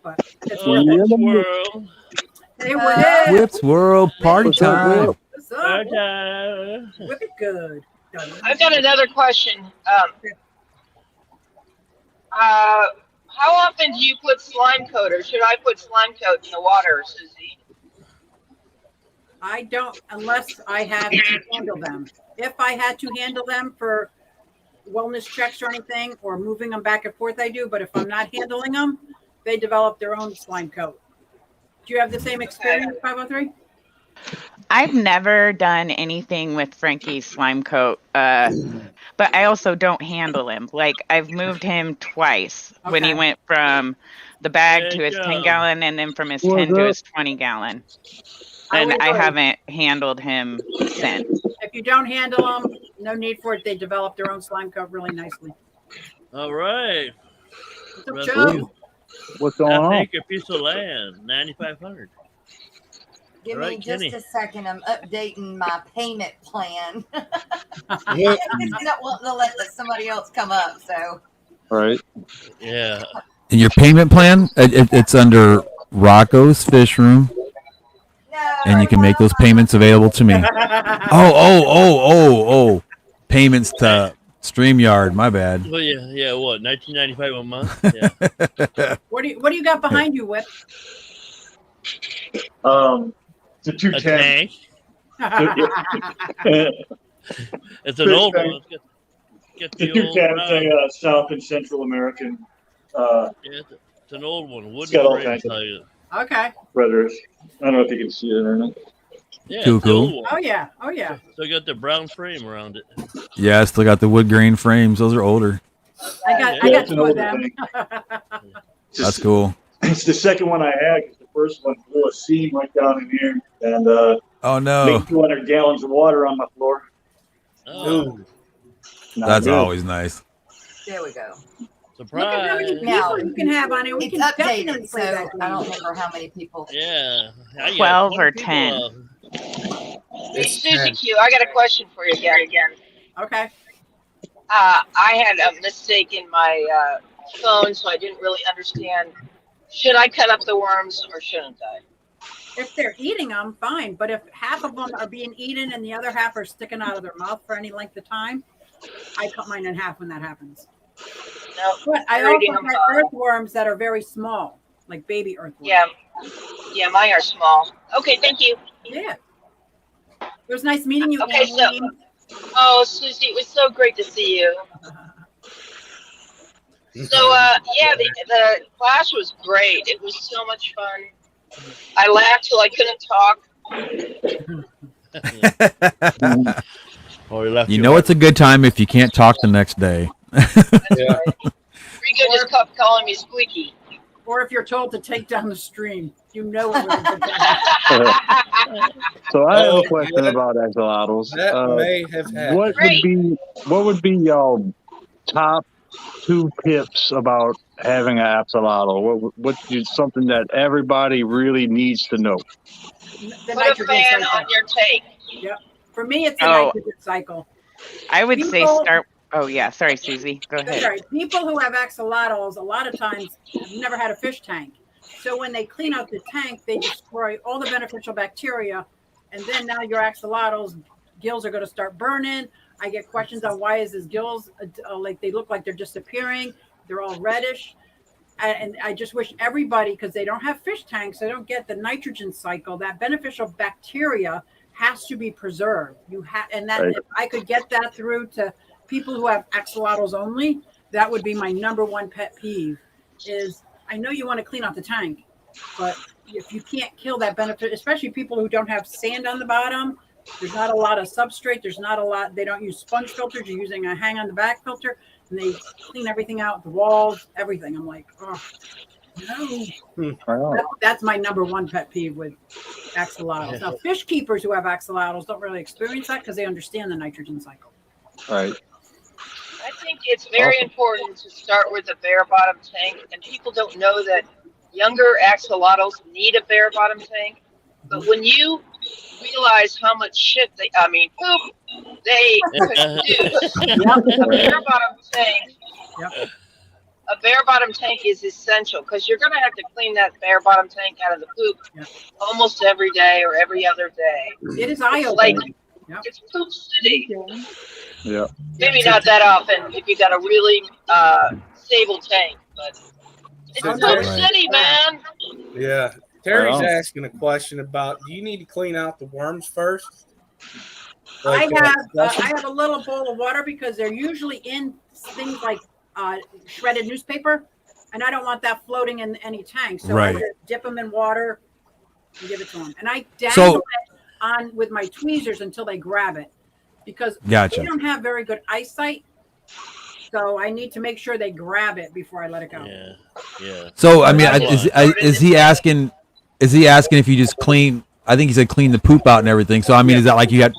But it's worth it. Hey, Whips World party time. What's up? Whip it good. I've got another question. How often do you put slime coat, or should I put slime coat in the water, Susie? I don't, unless I have to handle them. If I had to handle them for wellness checks or anything, or moving them back and forth, I do. But if I'm not handling them, they develop their own slime coat. Do you have the same experience, 503? I've never done anything with Frankie's slime coat, but I also don't handle him. Like I've moved him twice when he went from the bag to his 10-gallon and then from his 10 to his 20-gallon. And I haven't handled him since. If you don't handle them, no need for it. They develop their own slime coat really nicely. All right. What's up, Joe? What's going on? Take a piece of land, 9,500. Give me just Kenny. a second. I'm updating my payment plan. I just don't want to let somebody else come up. So. Right. Yeah. And your payment plan, it's under Rocko's Fish Room. And you can make those payments available to me. Oh. Payments to StreamYard. My bad. Well, yeah. What? $19.95 a month. Yeah. What do you got behind you, Whip? It's a 210. It's an old one. Get the old 210. It's a South and Central American. It's an old one. It's got all Wooden kinds frame. of predators. I don't know if you can see it or not. Yeah, Cool. it's the old one. Oh yeah. So got the brown frame around it. Yeah, I still got the wood grain frames. Those are older. I got two of them. That's cool. It's the second one I had because the first one blew a seam right down in here and oh no, made 200 gallons of water on my floor. Oh, that's always nice. There we go. Look at how many Now, people you can have on it. We it's can definitely updated, play so that I don't game. remember how many people. Yeah. I got 12 or 20 10. people. Hey, Susie Q, I got a question for you again. Okay. I had a mistake in my phone, so I didn't really understand. Should I cut up the worms or shouldn't I? If they're eating them, fine. But if half of them are being eaten and the other half are sticking out of their mouth for any length of time, I cut mine in half when that happens. No, But I they're eating also them have earthworms that are very small, like baby earthworms. Yeah, mine are small. Okay, thank you. Yeah. It was nice meeting you. Okay, Angeline. Oh, Susie, it was so great to see you. So, yeah, the class was great. It was so much fun. I laughed till I couldn't talk. You know it's a good time if you can't talk the next day. Rico just kept calling me Squeaky. Or if you're told to take down the stream, you know it was a good time. So I have a question about axolotls. That may have happened. What would be y'all top 2 tips about having an axolotl? What's something that everybody really needs to know? The Put a nitrogen fan cycle. on your tank. Yep. For me, it's the nitrogen cycle. I would say People- start. Oh yeah, sorry, Susie. Go That's ahead. right. People who have axolotls, a lot of times have never had a fish tank. So when they clean out the tank, they destroy all the beneficial bacteria, and then now your axolotls gills are going to start burning. I get questions on why is his gills like they look like they're disappearing. They're all reddish. And I just wish everybody, because they don't have fish tanks, they don't get the nitrogen cycle. That beneficial bacteria has to be preserved. You have, and that if I could get that through to people who have axolotls only, that would be my number one pet peeve. Is I know you want to clean out the tank, but if you can't kill that benefit, especially people who don't have sand on the bottom, there's not a lot of substrate. There's not a lot. They don't use sponge filters. You're using a hang on the back filter, and they clean everything out, the walls, everything. I'm like, oh, no. That's my number one pet peeve with axolotls. Now, fish keepers who have axolotls don't really experience that because they understand the nitrogen cycle. Right. I think it's very important to start with a bare bottom tank, and people don't know that younger axolotls need a bare bottom tank. But when you realize how much poop they produce, a bare bottom tank. A bare bottom tank is essential because you're going to have to clean that bare bottom tank out of the poop almost every day or every other day. It is eye-opening. It's poop city. Yeah. Maybe not that often if you got a really stable tank, but it's poop city, man. Yeah. Terry's asking a question about: do you need to clean out the worms first? I have a little bowl of water because they're usually in things like shredded newspaper, and I don't want that floating in any tank. So I just dip them in water and give it to them. And I dangle it on with my tweezers until they grab it because they don't have very good eyesight. So I need to make sure they grab it before I let it go. Yeah. So I mean, is he asking? Is he asking if you just clean? I think he said clean the poop out and everything. So I mean, is that like you got?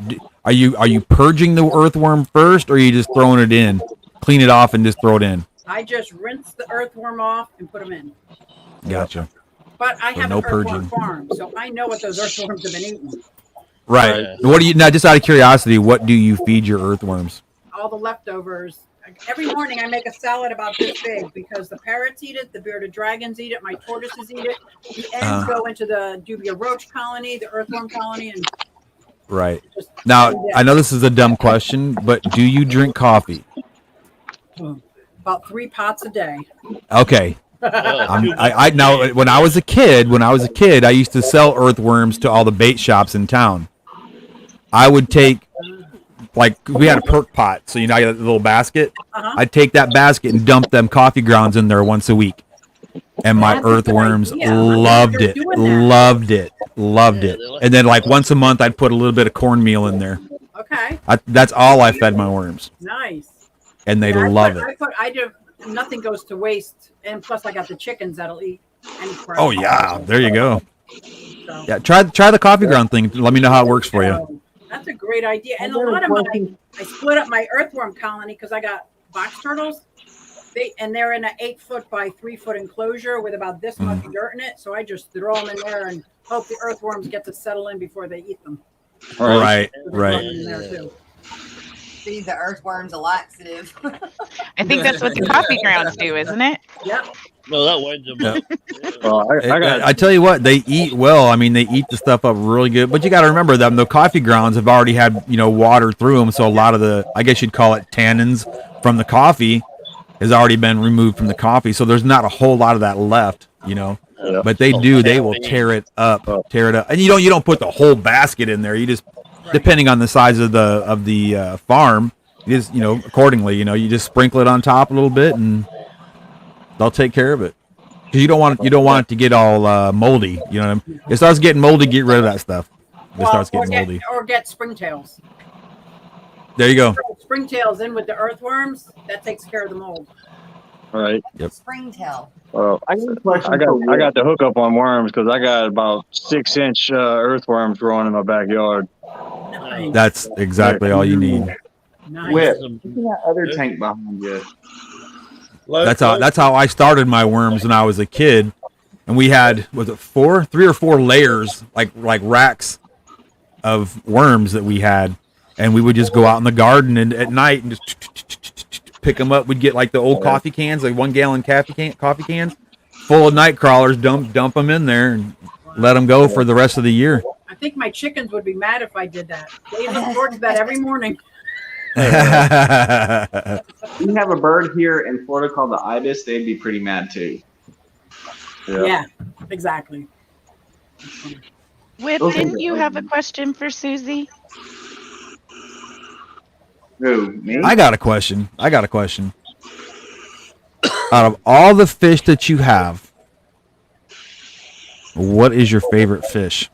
Are you purging the earthworm first, or are you just throwing it in? Clean it off and just throw it in. I just rinse the earthworm off and put them in. Gotcha. But I have no an earthworm purging. farm, so I know what those earthworms have been eating. Right. What do you now? Just out of curiosity, what do you feed your earthworms? All the leftovers. Every morning I make a salad about this big because the parrots eat it, the bearded dragons eat it, my tortoises eat it. The eggs go into the dubia roach colony, the earthworm colony, and right. Now I know this is a dumb question, but do you drink coffee? About 3 pots a day. Okay. I now when I was a kid, I used to sell earthworms to all the bait shops in town. I would take, like, we had a perk pot, so you know, I got a little basket. I'd take that basket and dump them coffee grounds in there once a week, and my earthworms loved it. And then, like, once a month, I'd put a little bit of cornmeal in there. Okay. That's all I fed my worms. Nice. And they love it. I do. Nothing goes to waste, and plus I got the chickens that'll eat any crap. Oh yeah, there you go. So. Yeah, try the coffee ground thing. Let me know how it works for you. That's a great idea. And a lot of I split up my earthworm colony because I got box turtles. They're in an 8-foot by 3-foot enclosure with about this much dirt in it. So I just throw them in there and hope the earthworms get to settle in before they eat them. Right. Feed the earthworms a laxative. I think that's what the coffee grounds do, isn't it? Yep. No, that winds them up. I tell you what, they eat well. I mean, they eat the stuff up really good. But you got to remember them. The coffee grounds have already had water through them, so a lot of the, I guess you'd call it tannins from the coffee, has already been removed from the coffee. So there's not a whole lot of that left. But they do. They will tear it up. And you don't put the whole basket in there. You just, depending on the size of the farm, you just accordingly. You just sprinkle it on top a little bit, and they'll take care of it. Because you don't want it to get all moldy. You know what I mean? It starts getting moldy. Get rid of that stuff. It starts getting moldy. Or get springtails. There you go. Springtails in with the earthworms. That takes care of the mold. Right. Yep. Springtail. I got the hookup on worms because I got about 6-inch earthworms growing in my backyard. Nice. That's exactly all you need. Nice. Whip, look at that other tank behind you. That's how I started my worms when I was a kid, and we had 3 or 4 layers, like racks of worms that we had, and we would just go out in the garden and at night and just pick them up. We'd get like the old coffee cans, like 1 gallon coffee cans full of night crawlers, dump them in there and let them go for the rest of the year. I think my chickens would be mad if I did that. They look forward to that every morning. We have a bird here in Florida called the ibis. They'd be pretty mad too. Yeah, exactly. Whip, didn't you have a question for Susie? Who, me? I got a question. Out of all the fish that you have, what is your favorite fish?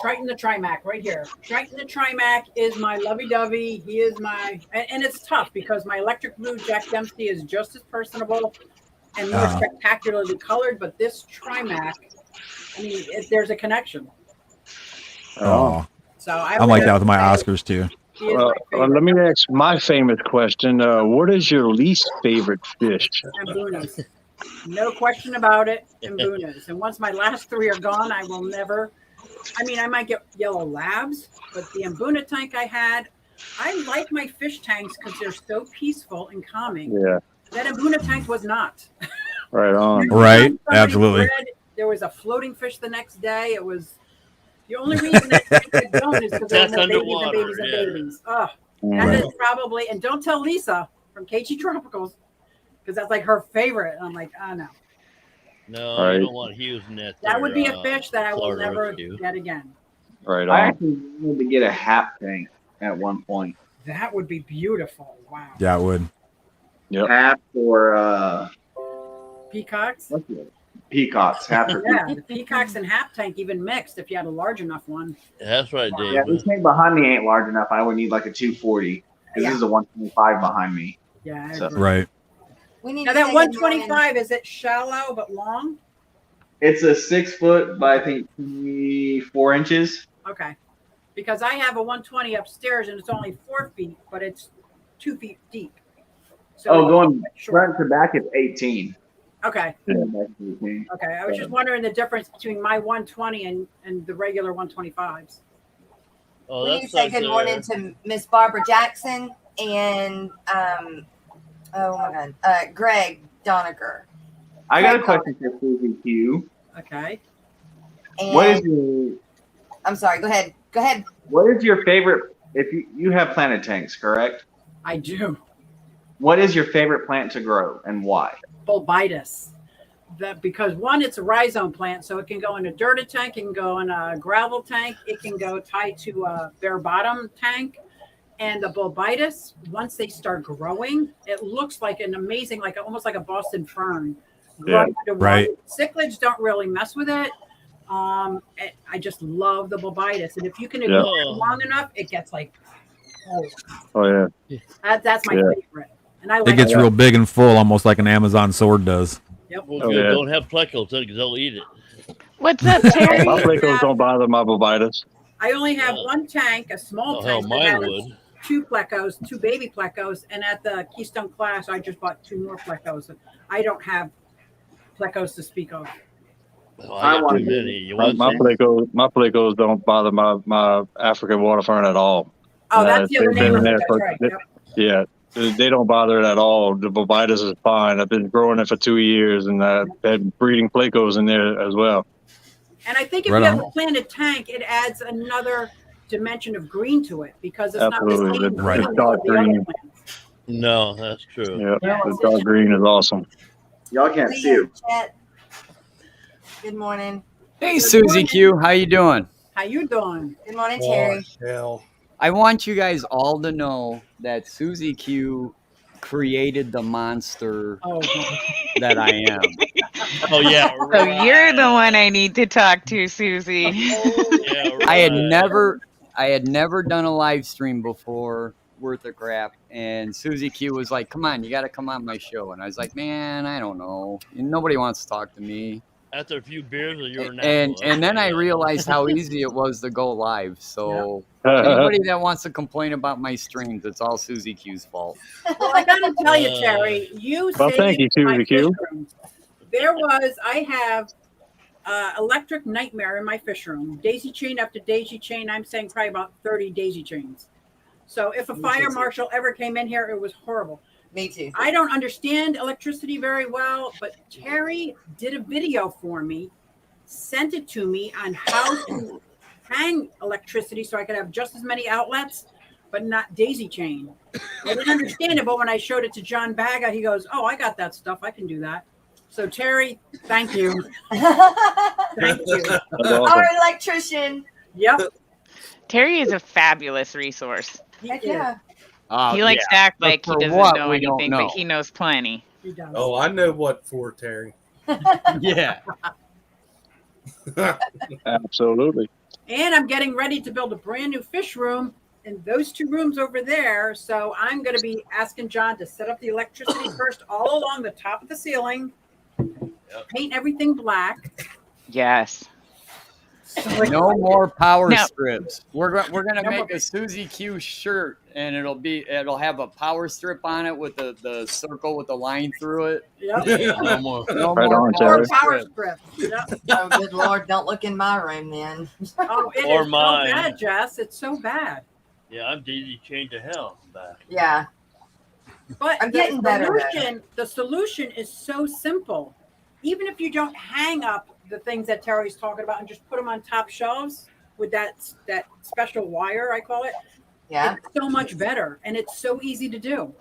Triton the Trimac right here. Triton the Trimac is my lovey-dovey. He is my, and it's tough because my electric blue Jack Dempsey is just as personable and more spectacularly colored, but this Trimac, I mean, there's a connection. Oh, so I'm like that with my Oscars too. Let me ask my famous question. What is your least favorite fish? Ambunas. No question about it, Ambunas. And once my last 3 are gone, I will never. I mean, I might get yellow labs, but the Ambuna tank I had, I like my fish tanks because they're so peaceful and calming. Yeah. That Ambuna tank was not. Right on. Right, absolutely. There was a floating fish the next day. It was the only reason that I don't is because there were no babies and babies. Oh, that is probably, and don't tell Lisa from KG Tropicals because that's like her favorite. And I'm like, oh no. No, you don't want Hughes net. That would be a fish that I will Florida never rescue. get again. Right I on. actually wanted to get a hap tank at one point. That would be beautiful. Wow. Yeah, it would. Yep. Hap or Peacocks? what's it? Peacocks. Hap or Yeah, the peacocks and hap tank even mixed if you had a large enough one. That's right, Dave. Yeah, this tank behind me ain't large enough. I would need like a 240. Because this is a 125 behind me. Yeah, I So- agree. Right. We need Now to that say good 125, is it shallow but long? It's a 6 foot by I think 4 inches. Okay. Because I have a 120 upstairs and it's only 4 feet, but it's 2 feet deep. So Oh, going short. front to back it's 18. Okay. Yeah, that's 18. Okay. I was just wondering the difference between my 120 and the regular 125s. Oh, We need to say good morning to Miss Barbara Jackson and oh my God, Greg Doniger. I got a question for Susie Q. Okay. And What is your I'm sorry. Go ahead. Go ahead. What is your favorite? If you have planted tanks, correct? I do. What is your favorite plant to grow and why? Bulbitis. That because one, it's a rhizome plant, so it can go in a dirted tank, it can go in a gravel tank, it can go tied to a bare bottom tank. And the bulbitis, once they start growing, it looks like an amazing, like almost like a Boston fern. Yeah, right. Cichlids don't really mess with it. I just love the bulbitis, and if you can Yeah. ignore it long enough, it gets like, Oh yeah. That's my Yeah. favorite. And I It like gets real big and full, almost like an Amazon sword does. Yep. Well, Oh, good. yeah. Don't have plecos because they'll eat it. What's up, Terry? My plecos don't bother my bulbitis. I only have one tank, a small Oh, hell, tank that mine has would. 2 plecos, 2 baby plecos, and at the Keystone class, I just bought 2 more plecos. I don't have plecos to speak of. Oh, I got want too to- many. You My want some? plecos don't bother my African water fern at all. Oh, that's the other they've name been of there it. That's for- right. Yep. Yeah, they don't bother it at all. The bulbitis is fine. I've been growing it for 2 years, and I've had breeding plecos in there as well. And I think if Right you have on. a planted tank, it adds another dimension of green to it because it's Absolutely. not the same The Right. green dark as the other green. plants. No, that's true. Yeah, Yeah, the dark green is awesome. Y'all can't see Leah it. Chet. Good morning. Hey, Susie Q, how you doing? How you doing? Good morning, Terry. Hell. I want you guys all to know that Susie Q created the monster Oh, that I am. Oh yeah. So Right. you're the one I need to talk to, Susie. Yeah, right. I had never done a live stream before worth of crap, and Susie Q was like, "Come on, you got to come on my show." And I was like, "Man, I don't know. Nobody wants to talk to me." After a few beers, you were And then I realized how easy it was to go live. So Yeah. anybody that wants to complain about my streams, it's all Susie Q's fault. well, I gotta tell you, Terry, you Well, saved thank you, my Susie Q. fish room. I have electric nightmare in my fish room. Daisy chain after daisy chain. I'm saying probably about 30 daisy chains. So if a fire marshal ever came in here, it was horrible. Me too. I don't understand electricity very well, but Terry did a video for me, sent it to me on how to hang electricity so I could have just as many outlets, but not daisy chain. I didn't understand it, but when I showed it to John Baga, he goes, "Oh, I got that stuff. I can do that." So Terry, thank you. Thank you. Our electrician. Yep. Terry is a fabulous resource. Heck yeah. He likes to act like he doesn't know anything, but he knows plenty. He does. Oh, I know what for, Terry. Yeah. Absolutely. And I'm getting ready to build a brand new fish room in those 2 rooms over there. So I'm going to be asking John to set up the electricity first all along the top of the ceiling, paint everything black. Yes. No more power No. strips. We're gonna No make more- a Susie Q shirt, and it'll have a power strip on it with the circle with the line through it. Yep. No more. No Right more on, power Terry. Power strips. strip. Yep. Oh, good Lord. Don't look in my room then. Oh, it Or is mine. so bad, Jess. It's so bad. Yeah, I'm daisy chained to hell back. Yeah. But I'm getting better, though. the solution is so simple. Even if you don't hang up the things that Terry's talking about and just put them on top shelves with that special wire, I call it, Yeah. it's so much better. And it's so easy to do.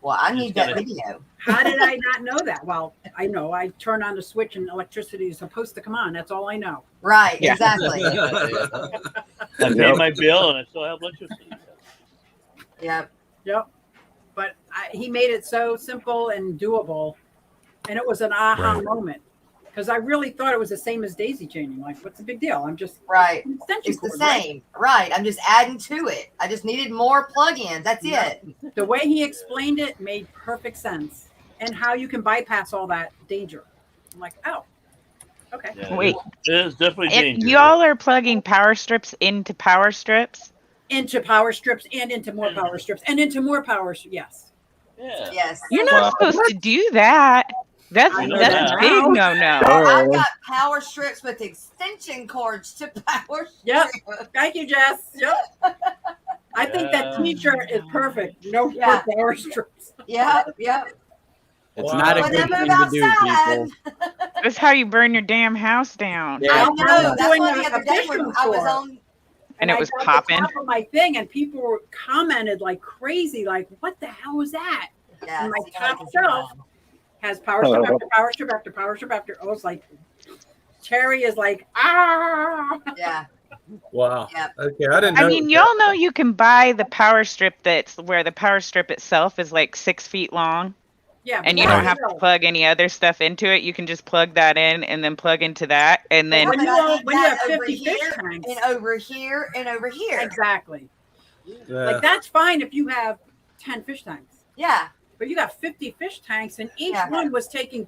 Well, I need that gotta- video. How did I not know that? Well, I know I turn on the switch and electricity is supposed to come on. That's all I know. Right. Yeah. Exactly. I pay my bill and I still have electricity. Yep. Yep. But he made it so simple and doable. And it was an aha Right. moment. Because I really thought it was the same as daisy chaining. Like, what's the big deal? I'm just Right. an extension It's the cord, right? same. Right. I'm just adding to it. I just needed more plug-ins. That's it. The way he explained it made perfect sense. And how you can bypass all that danger. I'm like, oh, okay. Yeah, Wait. It is definitely dangerous. Y'all are plugging power strips into power strips? Into power strips and into more power strips and into more power. Yes. Yeah. Yes. You're not supposed to do that. That's I know that's that a big now. no-no. I've got power strips with extension cords to power Yep. strips. Thank you, Jess. Yep. I think that Yeah. T-shirt is perfect. No Yeah. more power strips. Yep. Yep. It's Wow. not a When good I thing move to do, outside. people. That's how you burn your damn house down. Yeah. I I know. was That's doing why a the other day fish when room I was tour. on. And it I was got the popping. top of my thing, and people were commented like crazy, like, "What the hell was that?" Yeah. And my so you know, I top can see shelf that. has power strip after power strip after power strip after. I was like, Terry is like, ah. Yeah. Wow. Yep. Okay, I didn't know. I mean, y'all know you can buy the power strip that's where the power strip itself is like 6 feet long, Yeah, and you but don't that's have to real. plug any other stuff into it. You can just plug that in and then plug into that, and But then when But you I all- need when you that have over 50 fish here tanks, and over here and over here. exactly. Yeah. Like that's fine if you have 10 fish tanks, Yeah. but you got 50 fish tanks, and each Yeah. one was taking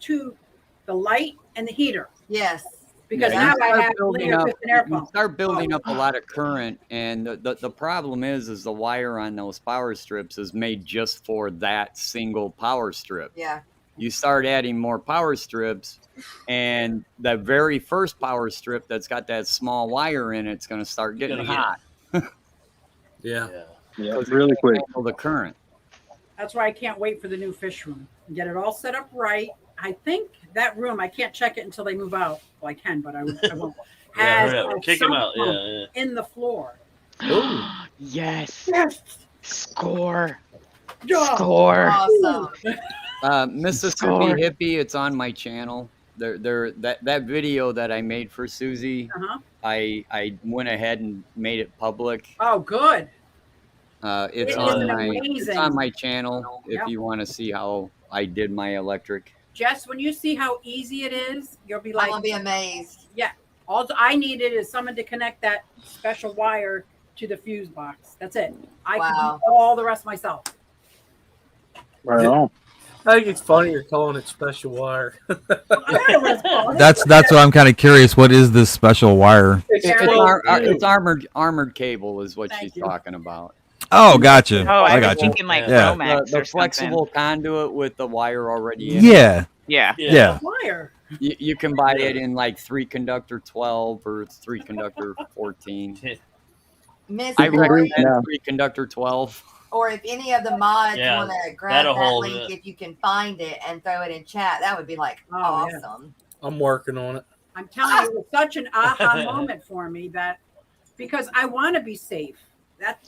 the light and the heater. Yes. Because Yeah, now you I start have building linear up- piston air you pump. start building up a lot of current, and the problem is the wire on those power strips is made just for that single power strip. Yeah. You start adding more power strips, and the very first power strip that's got that small wire in it's going to start getting Gonna get- hot. Yeah. Yeah. Yeah, because it really can't quick. handle the current. That's why I can't wait for the new fish room and get it all set up right. I think that room, I can't check it until they move out. Well, I can, but I won't. Yeah, Has hurry up. a Kick him sump out. pump Yeah, in the floor. yes, Yes. score, Yeah. score. Awesome. Mississippi Score. Hippie, it's on my channel. That video that I made for Susie, Uh-huh. I went ahead and made it public. Oh, good. It's It on is my amazing. channel if Yep. you want to see how I did my electric. Jess, when you see how easy it is, you'll be I'm like, gonna be amazed. yeah. All I needed is someone to connect that special wire to the fuse box. That's it. I can Wow. do all the rest myself. Right on. I think it's funny you're calling it special wire. I don't know what it's called. That's what I'm kind of curious. What is this special wire? It's armored cable is what Thank she's you. talking about. Oh, gotcha. Oh, I I got was you. thinking like Yeah. Romex The or flexible something. conduit with the wire already in. Yeah. Yeah. Yeah. Wire. You can buy it in like 3 conductor 12 or 3 conductor 14. Miss I Lori, recommend Free Conductor 12. or if any of the mods Yeah, want to grab that'll that hold link, it. if you can find it and throw it in chat, that would be like Oh, yeah. awesome. I'm working on it. I'm telling you, it was such an aha moment for me that because I want to be safe.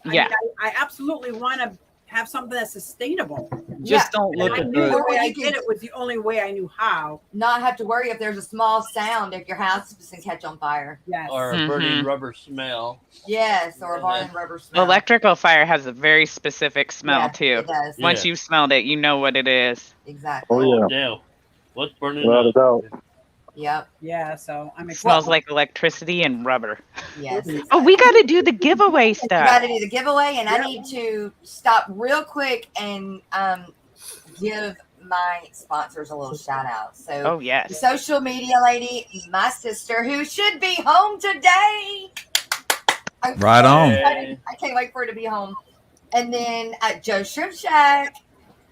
Yeah. I absolutely want to have something that's sustainable. Just don't look I at knew the the. way I did it was the only way I knew how. Not have to worry if there's a small sound if your house is going to catch on fire. Yes. Or a burning rubber smell. Yes, or a burning rubber smell. Electrical fire has a very specific smell Yeah, too. it does. Once Yeah. you've smelled it, you know what it is. Exactly. Oh, yeah. Damn. What's burning Without a up? doubt. Yep. Yeah, so I'm It excited. smells like electricity and rubber. Yes. Oh, we got to do the giveaway We stuff. got to do the giveaway, and I need to stop real quick and give my sponsors a little shout out. So, Oh, yes. the social media lady, my sister, who should be home today. Right on. I can't wait for her to be home. And then Joe Shrimp Shack,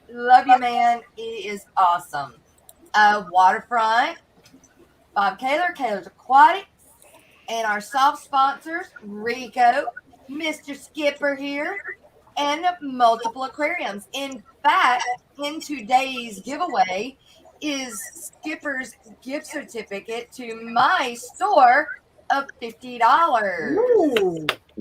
love you, man. He is awesome. Waterfront, Bob Kaler's Aquatics, and our soft sponsors, Rico, Mr. Skipper here, and multiple aquariums. In fact, in today's giveaway is Skipper's gift certificate to my store of $50.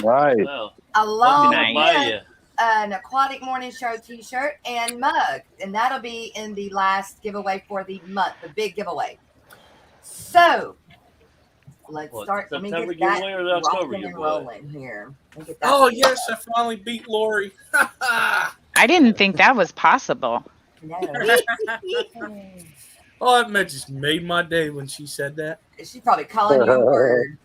Right. Well, Along what can I buy with you? an Aquatic Morning Show t-shirt and mug. And that'll be in the last giveaway for the month, the big giveaway. So let's What, start. Let me September get that giveaway or the October rocking and giveaway? rolling here. Let me get that. Oh yes, I finally beat Lori. I didn't think that was possible. No. Oh, that just made my day when she said that. She's probably calling you a word.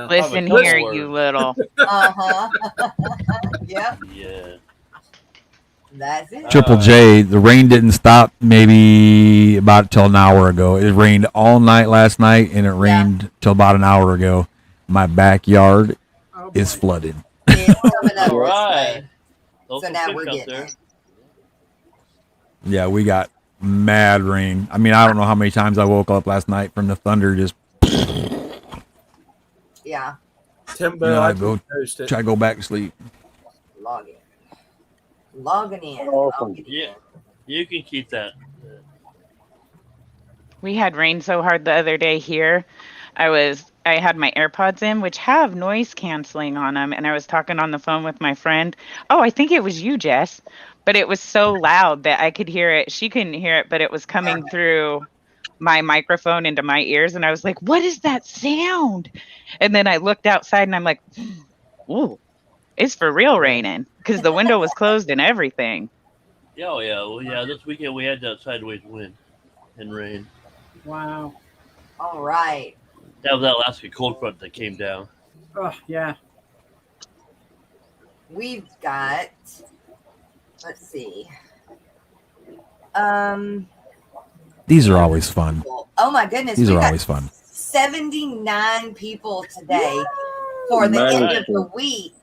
Listen here, you little. Uh-huh. Yep. Yeah. That's it. Triple J, the rain didn't stop maybe about till an hour ago. It rained all night last night, and it rained till about an hour ago. My backyard is flooded. It's coming up All this right. way. Local So now fish we're out getting there. it. Yeah, we got mad rain. I mean, I don't know how many times I woke up last night from the thunder. Just Yeah. Timbo, I I go can post it. try to go back to sleep. Log in. Logging in. Awesome. Logging in. Yeah. You can keep that. We had rain so hard the other day here. I had my AirPods in, which have noise canceling on them, and I was talking on the phone with my friend. Oh, I think it was you, Jess, but it was so loud that I could hear it. She couldn't hear it, but it was coming through my microphone into my ears, and I was like, "What is that sound?" And then I looked outside, and I'm like, "Ooh, it's for real raining," because the window was closed and everything. Yeah, oh, yeah. Well, yeah, this weekend we had that sideways wind and rain. Wow. All right. That was that Alaska cold front that came down. Oh, yeah. We've got, let's see. These are always fun. Oh my goodness. These we've are got always fun. 79 people today for the Nice. end of the week.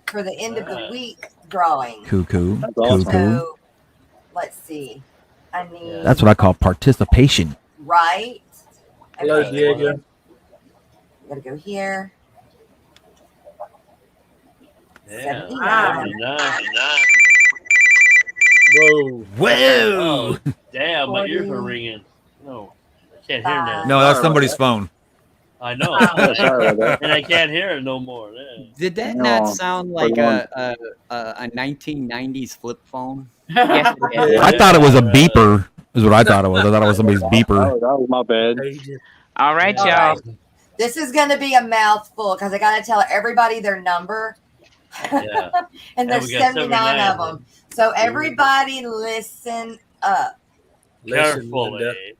For the end of the week drawing. Cuckoo. awesome. Cuckoo. So let's see. I need That's what I call participation. right. Hello, Okay. Diego. Gotta go here. Yeah. 79. Whoa. Whoa! Oh, damn, my ears are ringing. No, I can't hear now. No, that's somebody's phone. I know. Oh, sorry about that. And I can't hear it no more. Yeah. Did that No, not sound like but a 1990s flip phone? Yes, it did. I thought it was a beeper. Is what I thought it was. I thought it was somebody's beeper. That was my bad. All right, All y'all. right. This is going to be a mouthful because I got to tell everybody their number. Yeah. And there's we got 79 of them. So everybody listen up. Carefully.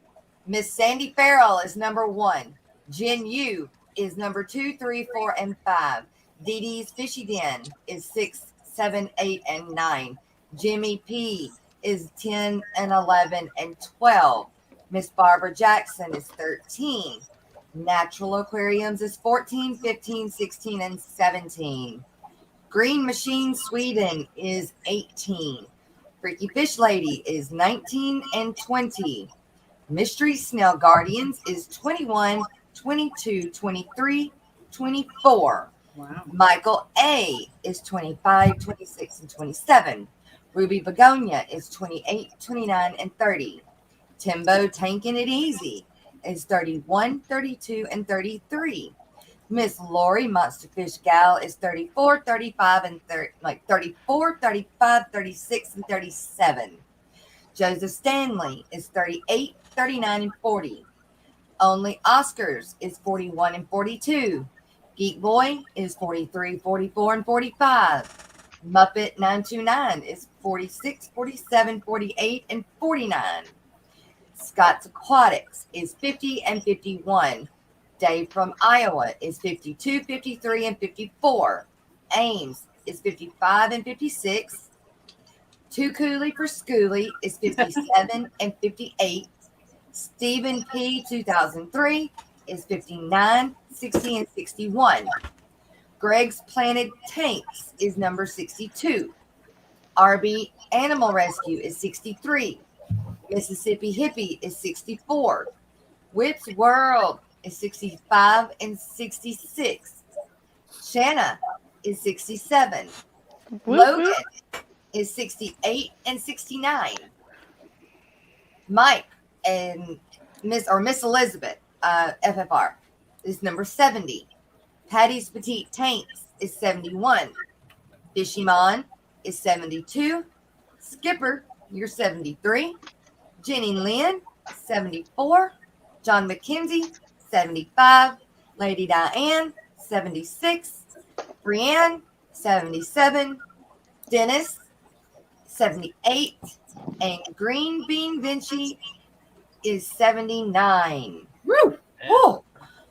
Miss Sandy Farrell is number 1. Jen Yu is number 2, 3, 4, and 5. Dee Dee's Fishy Den is 6, 7, 8, and 9. Jimmy P is 10 and 11 and 12. Miss Barbara Jackson is 13. Natural Aquariums is 14, 15, 16, and 17. Green Machine Sweden is 18. Freaky Fish Lady is 19 and 20. Mystery Snail Guardians is 21, 22, 23, 24. Wow. Michael A is 25, 26, and 27. Ruby Begonia is 28, 29, and 30. Timbo Tankin' It Easy is 31, 32, and 33. Miss Lori Monster Fish Gal is 34, 35, and 34, 35, 36, and 37. Joseph Stanley is 38, 39, and 40. Only Oscars is 41 and 42. Geek Boi is 43, 44, and 45. Muppet 929 is 46, 47, 48, and 49. Scott's Aquatics is 50 and 51. Dave from Iowa is 52, 53, and 54. Ames is 55 and 56. Too Cooley for Schooly is 57 and 58. Stephen P. 2003 is 59, 60, and 61. Greg's Planted Tanks is number 62. RB Animal Rescue is 63. Mississippi Hippie is 64. Whip's World is 65 and 66. Shanna is 67. Logan is 68 and 69. Mike and Miss Elizabeth, FFR, is number 70. Patty's Petite Tanks is 71. Fishymon is 72. Skipper, you're 73. Jenny Lynn, 74. John McKenzie, 75. Lady Diane, 76. Brienne, 77. Dennis, 78. And Green Bean Vinci is 79. Woo! Oh,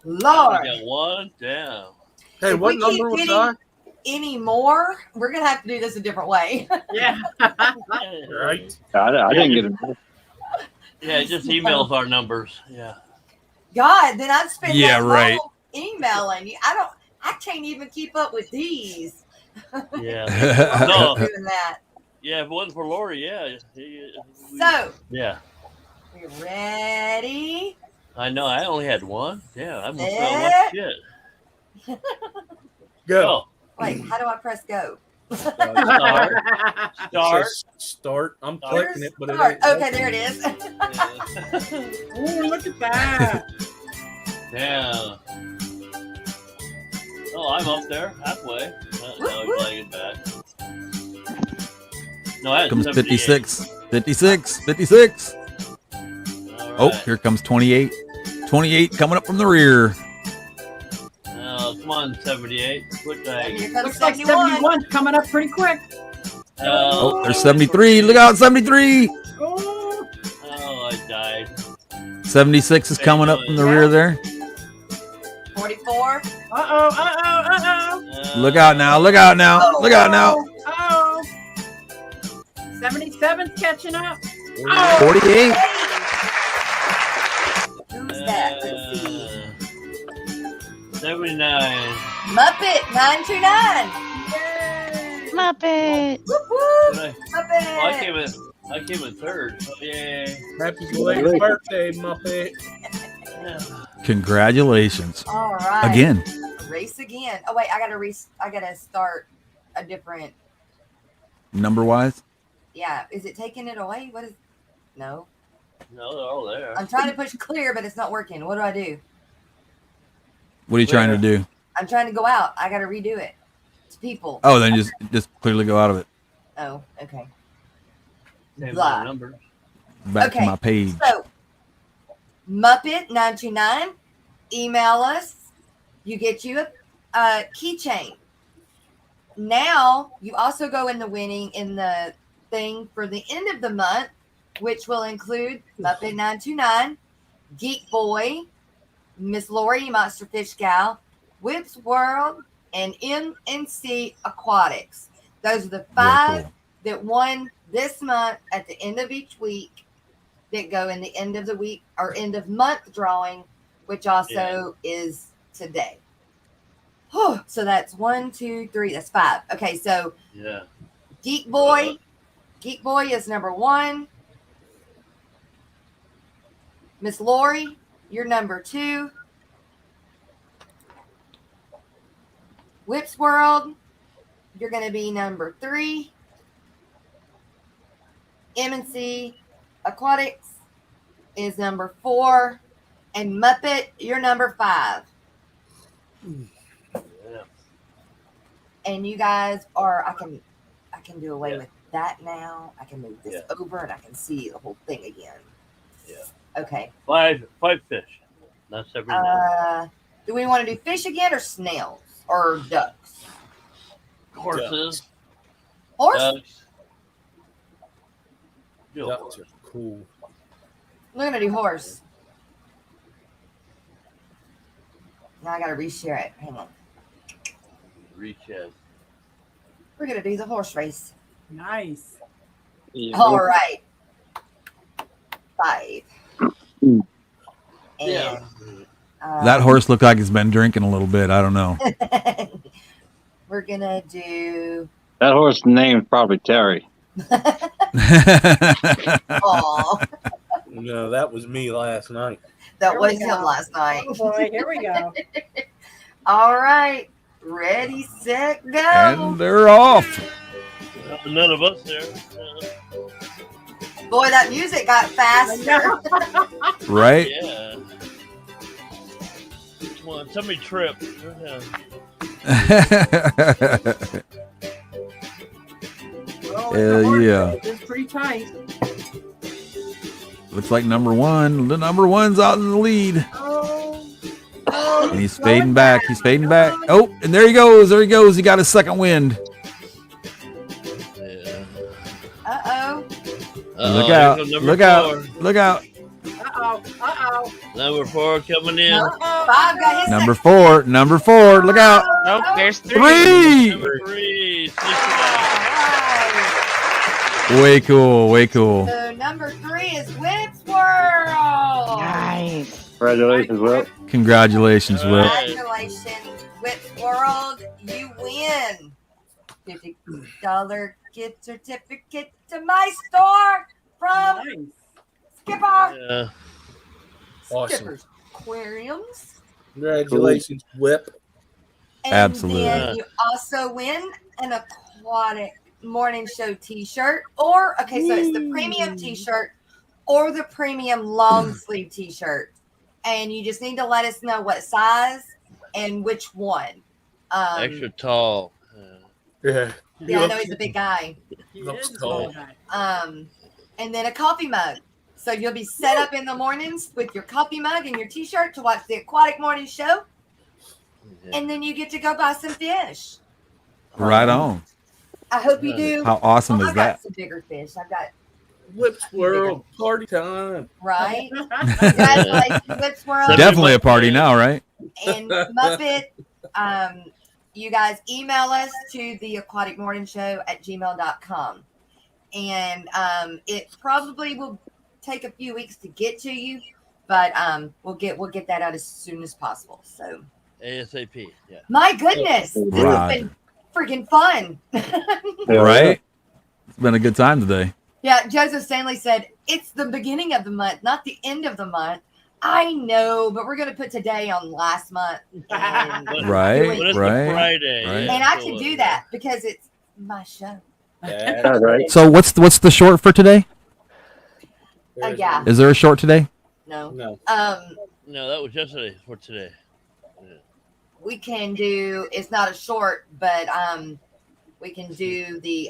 Lord. We got one down. Hey, If what we number keep was getting that? any more, we're going to have to do this a different way. Yeah. Right. I didn't get it. Yeah, it just emails our numbers. Yeah. God, then I'd spend Yeah, that right. whole emailing you. I can't even keep up with these. Yeah. I'm No. doing that. Yeah, if it wasn't for Lori, yeah. So, Yeah. we ready? I know. I only had one. Yeah, I'm gonna Set. throw shit. Go. Wait, how do I press go? Start. Start. I'm Where's clicking it, but it start? ain't. Okay, there it is. Oh, look at that. Yeah. Oh, I'm up there halfway. Now I'm playing it back. No, I had Comes 78. 56, 56, 56. All Oh, right. here comes 28. 28 coming up from the rear. Oh, come on, 78. Quit Here dragging. comes Looks like 71. 71 coming up pretty quick. Oh, there's 73. Look out, 73. Oh, Oh, I died. 76 is coming up from the rear there. 44. uh-oh. Look out now. Look out now. Look out now. Oh. 77's catching up. 48. Who's that? Let's see. 79. Muppet 929. Muppet. Whoop whoop. Well, Muppet. I came in third. So yay. Happy belated birthday, Muppet. Yeah. Congratulations. All right. Again. Race again. Oh wait, I gotta start a different. Number wise. Yeah, is it taking it away? What is? No, No, they're all there. I'm trying to push clear, but it's not working. What do I do? What are you trying to do? I'm trying to go out. I gotta redo it. It's people. Oh, then just clearly go out of it. Oh, okay. Same Blah. number. Back to Okay. my page. So, Muppet 929, email us. You get you a keychain. Now you also go in the winning in the thing for the end of the month, which will include Muppet 929, Geek Boi, Miss Lori Monster Fish Gal, Whip's World, and MNC Aquatics. Those are the 5 cool. that won this month at the end of each week that go in the end of the week or end of month drawing, which also is today. So that's 1, 2, 3. That's 5. Okay, so Yeah. Geek Boi is number 1. Miss Lori, you're number 2. Whips World, you're going to be number 3. M&C Aquatics is number 4. And Muppet, you're number 5. Yeah. And you guys are, I can do away with that now. I can move this over and I can see the whole thing again. Yeah. Okay. 5 fish. That's every day. Do we want to do fish again or snails or ducks? Horses. Horse? Ducks. Ducks are cool. We're going to do horse. Now I got to reshare it. Hang on. Reach. We're going to do the horse race. Nice. All right. 5. Yeah. That horse looked like it's been drinking a little bit. I don't know. We're going to do... That horse name's probably Terry. Aw. No, that was me last night. That Here we was him go. last night. Oh boy, here we go. All right. Ready, set, go. And they're off. None of us there. Boy, that music got faster. Right? Yeah. Come on, somebody trip. Yeah. Hell yeah. It's pretty tight. Looks like number 1. The number 1's out in the lead. Oh, And he's fading back. He's fading back. Oh, and there he goes. There he goes. He got his second wind. Yeah. Uh-oh. Look out. Look out. Look out. Uh-oh. Uh-oh. Number 4 coming in. Five got his Number 4. Number 4. Look out. Oh, there's 3. 3. Number 3. Way cool. Way cool. So number 3 is Whips World. Nice. Congratulations, Will. Congratulations, Will. Congratulations, Whips World. You win. $50 gift certificate to my store from Nice. Skipper. Yeah. Awesome. Skipper's Aquariums. Congratulations, Whip. And Absolutely. then you also win an Aquatic Morning Show t-shirt, or so it's the premium t-shirt or the premium long sleeve t-shirt, and you just need to let us know what size and which one. Extra tall. Yeah. Yeah, I know he's a big guy. He Looks is a tall. tall guy. And then a coffee mug. So you'll be set up in the mornings with your coffee mug and your t-shirt to watch the Aquatic Morning Show, and then you get to go buy some fish. Right on. I hope you do. How awesome is I've got that? some bigger fish. I've got Whips World, party time. right. Congratulations, Whips World. Definitely a party now, right? And Muppet. You guys email us to the aquaticmorningshow@gmail.com. And it probably will take a few weeks to get to you, but we'll get that out as soon as possible. So ASAP. Yeah. my goodness, this has Right. been freaking fun. Right? It's been a good time today. Yeah, Joseph Stanley said it's the beginning of the month, not the end of the month. I know, but we're going to put today on last month. And, Right, What is the right, Friday? right. and I can do that because it's my show. Yeah. Right. So what's the short for today? Yeah. Is there a short today? No. No. No, that was yesterday for today. We can do, it's not a short, but we can do the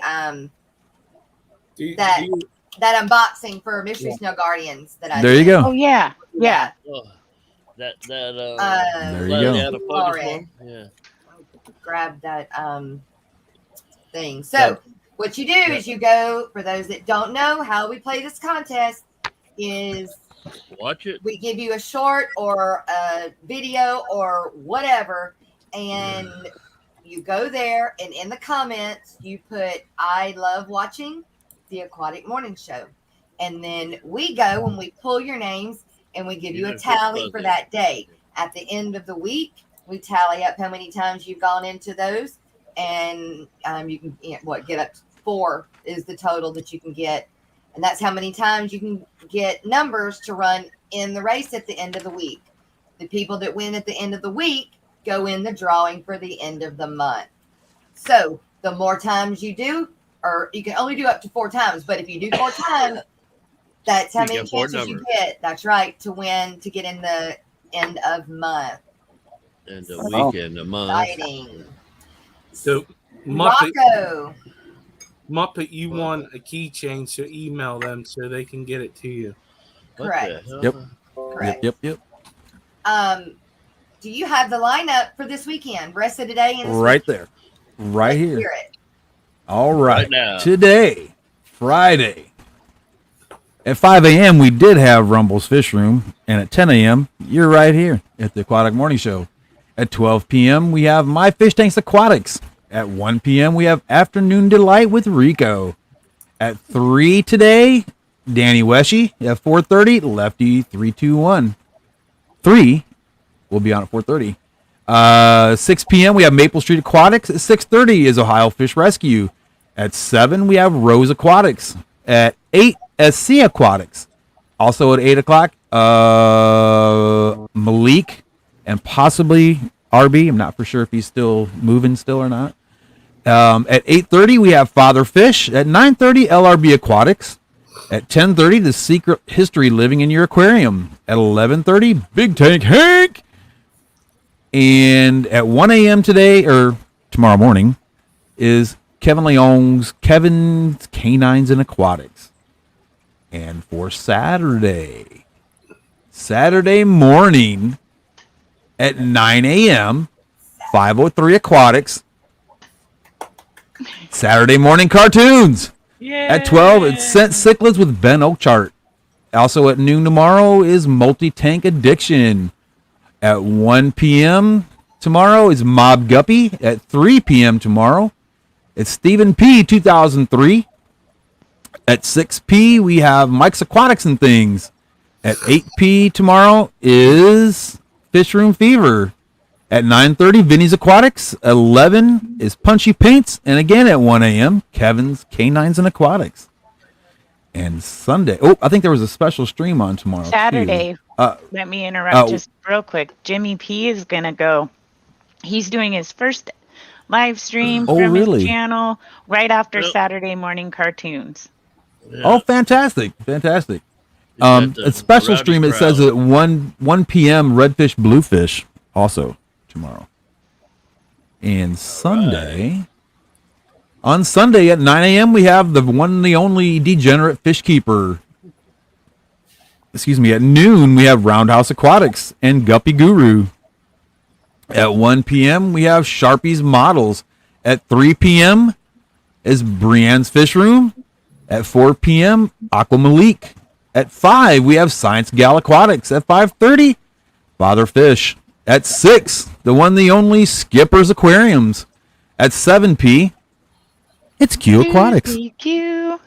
that unboxing for Mystery Snow Guardians that I There you did. go. Oh yeah, yeah. Oh, that There you let go. it out of focus Lauren. for? Yeah. Grab that thing. So what you do is you go, for those that don't know how we play this contest, is Watch it. we give you a short or a video or whatever, and you go there, and in the comments you put I love watching the Aquatic Morning Show, and then we go and we pull your names and we give you a tally for that day. At the end of the week, we tally up how many times you've gone into those, and you can get up to 4 is the total that you can get, and that's how many times you can get numbers to run in the race at the end of the week. The people that win at the end of the week go in the drawing for the end of the month. So the more times you do, or you can only do up to 4 times, but if you do 4 times, that's how You many get 4 chances you numbers. get. That's right, to win, to get in the end of month. And a weekend, a month. Exciting. So, Muppet, Rocko. you want a keychain, so email them so they can get it to you. What Correct. the hell? Yep. Correct. Yep. Do you have the lineup for this weekend? Rest of today and this Right weekend? there. Right Let's here. hear it. All right. Right now. Today, Friday, at 5 a.m., we did have Rumble's Fish Room. And at 10 a.m., you're right here at the Aquatic Morning Show. At 12 p.m., we have My Fish Tanks Aquatics. At 1 p.m., we have Afternoon Delight with Rocko. At 3 today, Danny Weshy. At 4:30, Lefty 321. 3 will be on at 4:30. 6 p.m. we have Maple Street Aquatics. At 6:30 is Ohio Fish Rescue. At 7 we have Rose Aquatics. At 8 SC Aquatics. Also at 8 o'clock, Malik and possibly RB. I'm not for sure if he's still moving still or not. At 8:30 we have Father Fish. At 9:30 LRB Aquatics. At 10:30 The Secret History Living in Your Aquarium. At 11:30 Big Tank Hank. And at 1 a.m. today, or tomorrow morning, is Kevin Leong's Kevin's Canines and Aquatics. And for Saturday morning at 9 a.m., 503 Aquatics. Saturday morning cartoons. Yeah. At 12, it's Scent Cichlids with Ben Oakchart. Also at noon tomorrow is Multi-Tank Addiction. At 1 p.m. tomorrow is Mob Guppy. At 3 p.m. tomorrow, it's Stephen P. 2003. At 6 p. we have Mike's Aquatics and Things. At 8 p. tomorrow is Fish Room Fever. At 9:30, Vinny's Aquatics. 11 is Punchy Paints. And again at 1 a.m., Kevin's Canines and Aquatics. And Sunday. Oh, I think there was a special stream on tomorrow. Saturday. Too. Let me interrupt just real quick. Jimmy P is going to go. He's doing his first live stream from his channel right after Saturday morning cartoons. Yeah. Oh, fantastic. A special stream, it says at 1 p.m. Redfish Bluefish also tomorrow. And Sunday, on Sunday at 9 a.m. we have the one and the only Degenerate Fish Keeper. Excuse me, at noon we have Roundhouse Aquatics and Guppy Guru. At 1 p.m. we have Sharpie's Models. At 3 p.m. is Brienne's Fish Room. At 4 p.m. Aqua Malik. At 5 we have Science Gal Aquatics. At 5:30 Father Fish. At 6 the one the only Skipper's Aquariums. At 7 p. it's Q Aquatics. Q.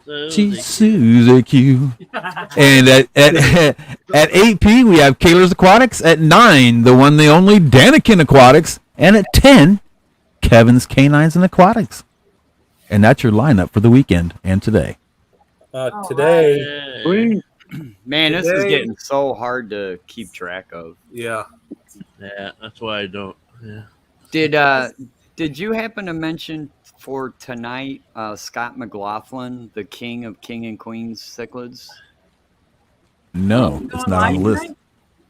Suzy Q. And at 8 p. we have Kaler's Aquatics. At 9 the one the only Danikin Aquatics. And at 10 Kevin's Canines and Aquatics. And that's your lineup for the weekend and today. Today, man, this is getting so hard to keep track of. Yeah, that's why I don't. Yeah. Did you happen to mention for tonight Scott McLaughlin, the king of King and Queens cichlids? No, it's not on the list.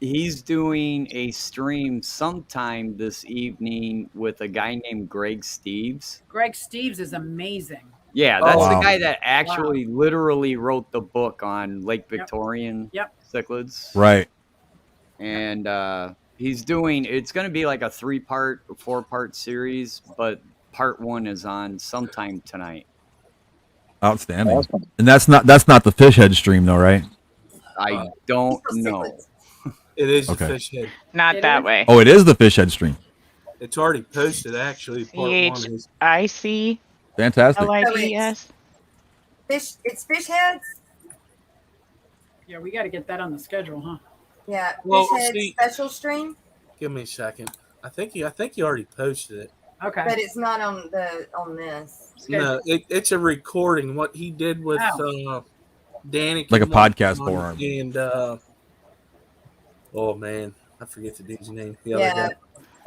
He's doing a stream sometime this evening with a guy named Greg Steves. Greg Steves is amazing. Yeah, that's the guy that actually literally wrote the book on Lake Victorian cichlids. Right. And he's doing, it's going to be like a 3-part, 4-part series, but part 1 is on sometime tonight. Outstanding. Awesome. And that's not the fish head stream though, right? I don't know. It is the fish head. Not that way. Oh, it is the fish head stream. It's already posted, actually. CHIC. Fantastic. LIDS. It's fish heads. Yeah, we got to get that on the schedule, huh? Yeah, Well, fish head special stream. Give me a second. I think you already posted it. Okay. But it's not on this. No, it's a recording. What he did with Danny, like a podcast forum. And oh man, I forget the dude's name. The Yeah. other guy.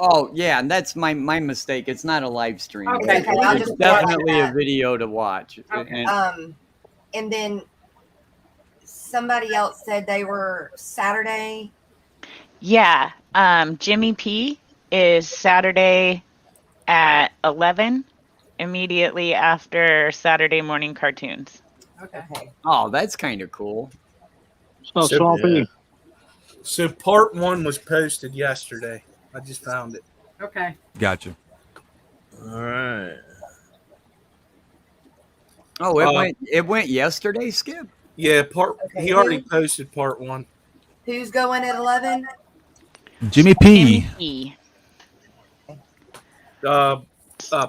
Oh yeah, and that's my mistake. It's not a live stream. Okay, Okay, I'll It's just definitely a watch video to watch. Okay. And and then somebody else said they were Saturday. Yeah. Jimmy P is Saturday at 11, immediately after Saturday morning cartoons. Okay. oh, that's kind of cool. So So- Swampy. So part 1 was posted yesterday. I just found it. Okay. Gotcha. All right. Oh, it went yesterday, Skip. Yeah, Okay, he already posted part 1. Who's going at 11? Jimmy P. P.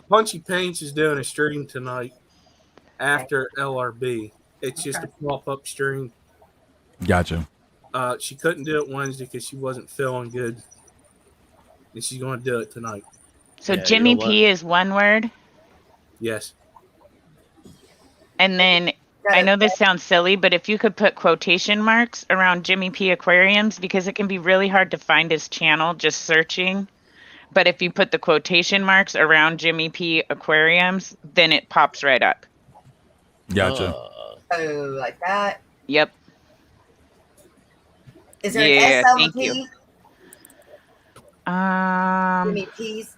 Punchy Paints is doing a stream tonight after LRB. It's just a pop-up stream. Gotcha. She couldn't do it Wednesday because she wasn't feeling good, and she's going to do it tonight. So Yeah, Jimmy you know what? P is one word. Yes. And then I know this sounds silly, but if you could put quotation marks around Jimmy P Aquariums, because it can be really hard to find his channel just searching. But if you put the quotation marks around Jimmy P Aquariums, then it pops right up. Gotcha. Oh, like that. Yep. Is there Yeah, an S on thank the you. P? Um, Jimmy P's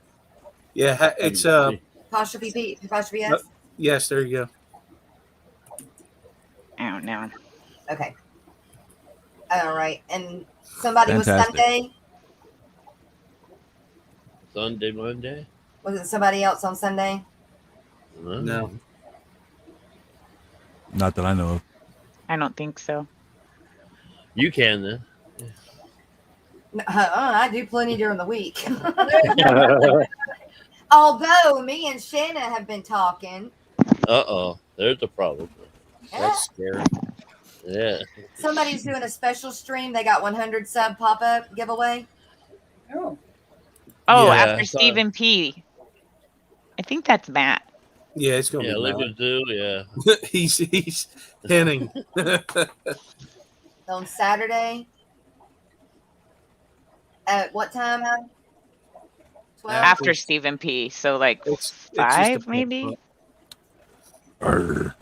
Yeah, it's apostrophe P apostrophe S. yes, there you go. I don't know. Okay. All right, and somebody Fantastic. was Sunday. Sunday, Monday? Was it somebody else on Sunday? No. Not that I know of. I don't think so. You can then. No, I do plenty during the week. Although me and Shanna have been talking. Uh-oh. There's a problem. That's scary. Yeah. Somebody's doing a special stream. They got 100 sub pop up giveaway. Oh. Oh, Yeah, after I saw- Stephen P. I think that's Matt. Yeah, it's going Yeah, to be Liquid Zoo, yeah. bad. He's hinting. On Saturday. At what time? 12? After Stephen P. So like It's just a 5 pop-up. maybe? Arr.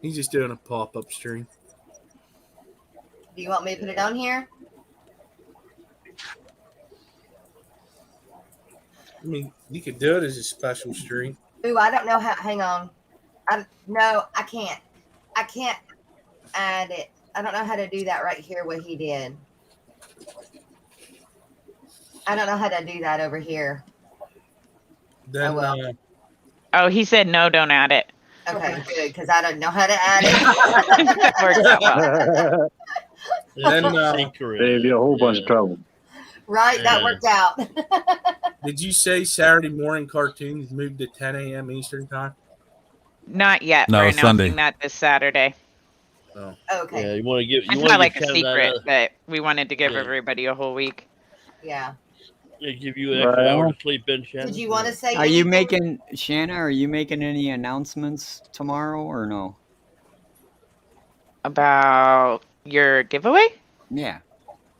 He's just doing a pop-up stream. Do you want me to put it on here? I mean, you could do it as a special stream. Ooh, I don't know how. Hang on. No, I can't. I can't add it. I don't know how to do that right here. What he did. I don't know how to do that over here. Then Oh, well. Oh, he said no, don't add it. Okay, good, because I don't know how to add it. That works out well. Then Secret. Save you a whole bunch of trouble. Right, that Yeah. worked out. did you say Saturday morning cartoons moved to 10 a.m. Eastern time? Not yet. No, We're it's Sunday. announcing that this Saturday. Oh, Okay, Yeah, you want to give. You It's want not to like give a Ken that, secret, but we wanted to give Yeah. everybody a whole week. yeah. They give you an extra Right. hour to sleep in, Shannon. Did you want to say? Are you anything? making Shanna? Are you making any announcements tomorrow or no? About your giveaway? Yeah.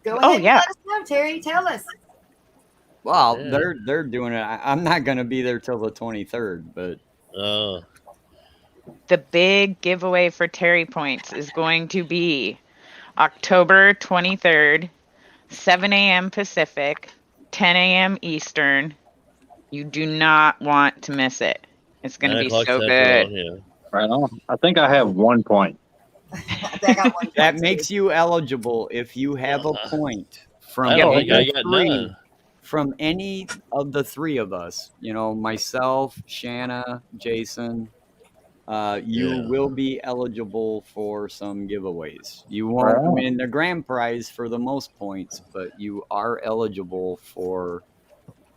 Go Oh, ahead. And yeah. let us know, Terry. Tell us. Well, Yeah. they're doing it. I'm not gonna be there till the 23rd, but The big giveaway for Terry Points is going to be October 23rd, 7 a.m. Pacific, 10 a.m. Eastern. You do not want to miss it. It's going to 9 be o'clock so Central, good. Yeah. Right on. I think I have 1 point. I think I got one. that makes you eligible if you have a point from I don't think I any got three, none. from any of the three of us. You know, myself, Shanna, Jason. You Yeah. will be eligible for some giveaways. You won't Wow. win the grand prize for the most points, but you are eligible for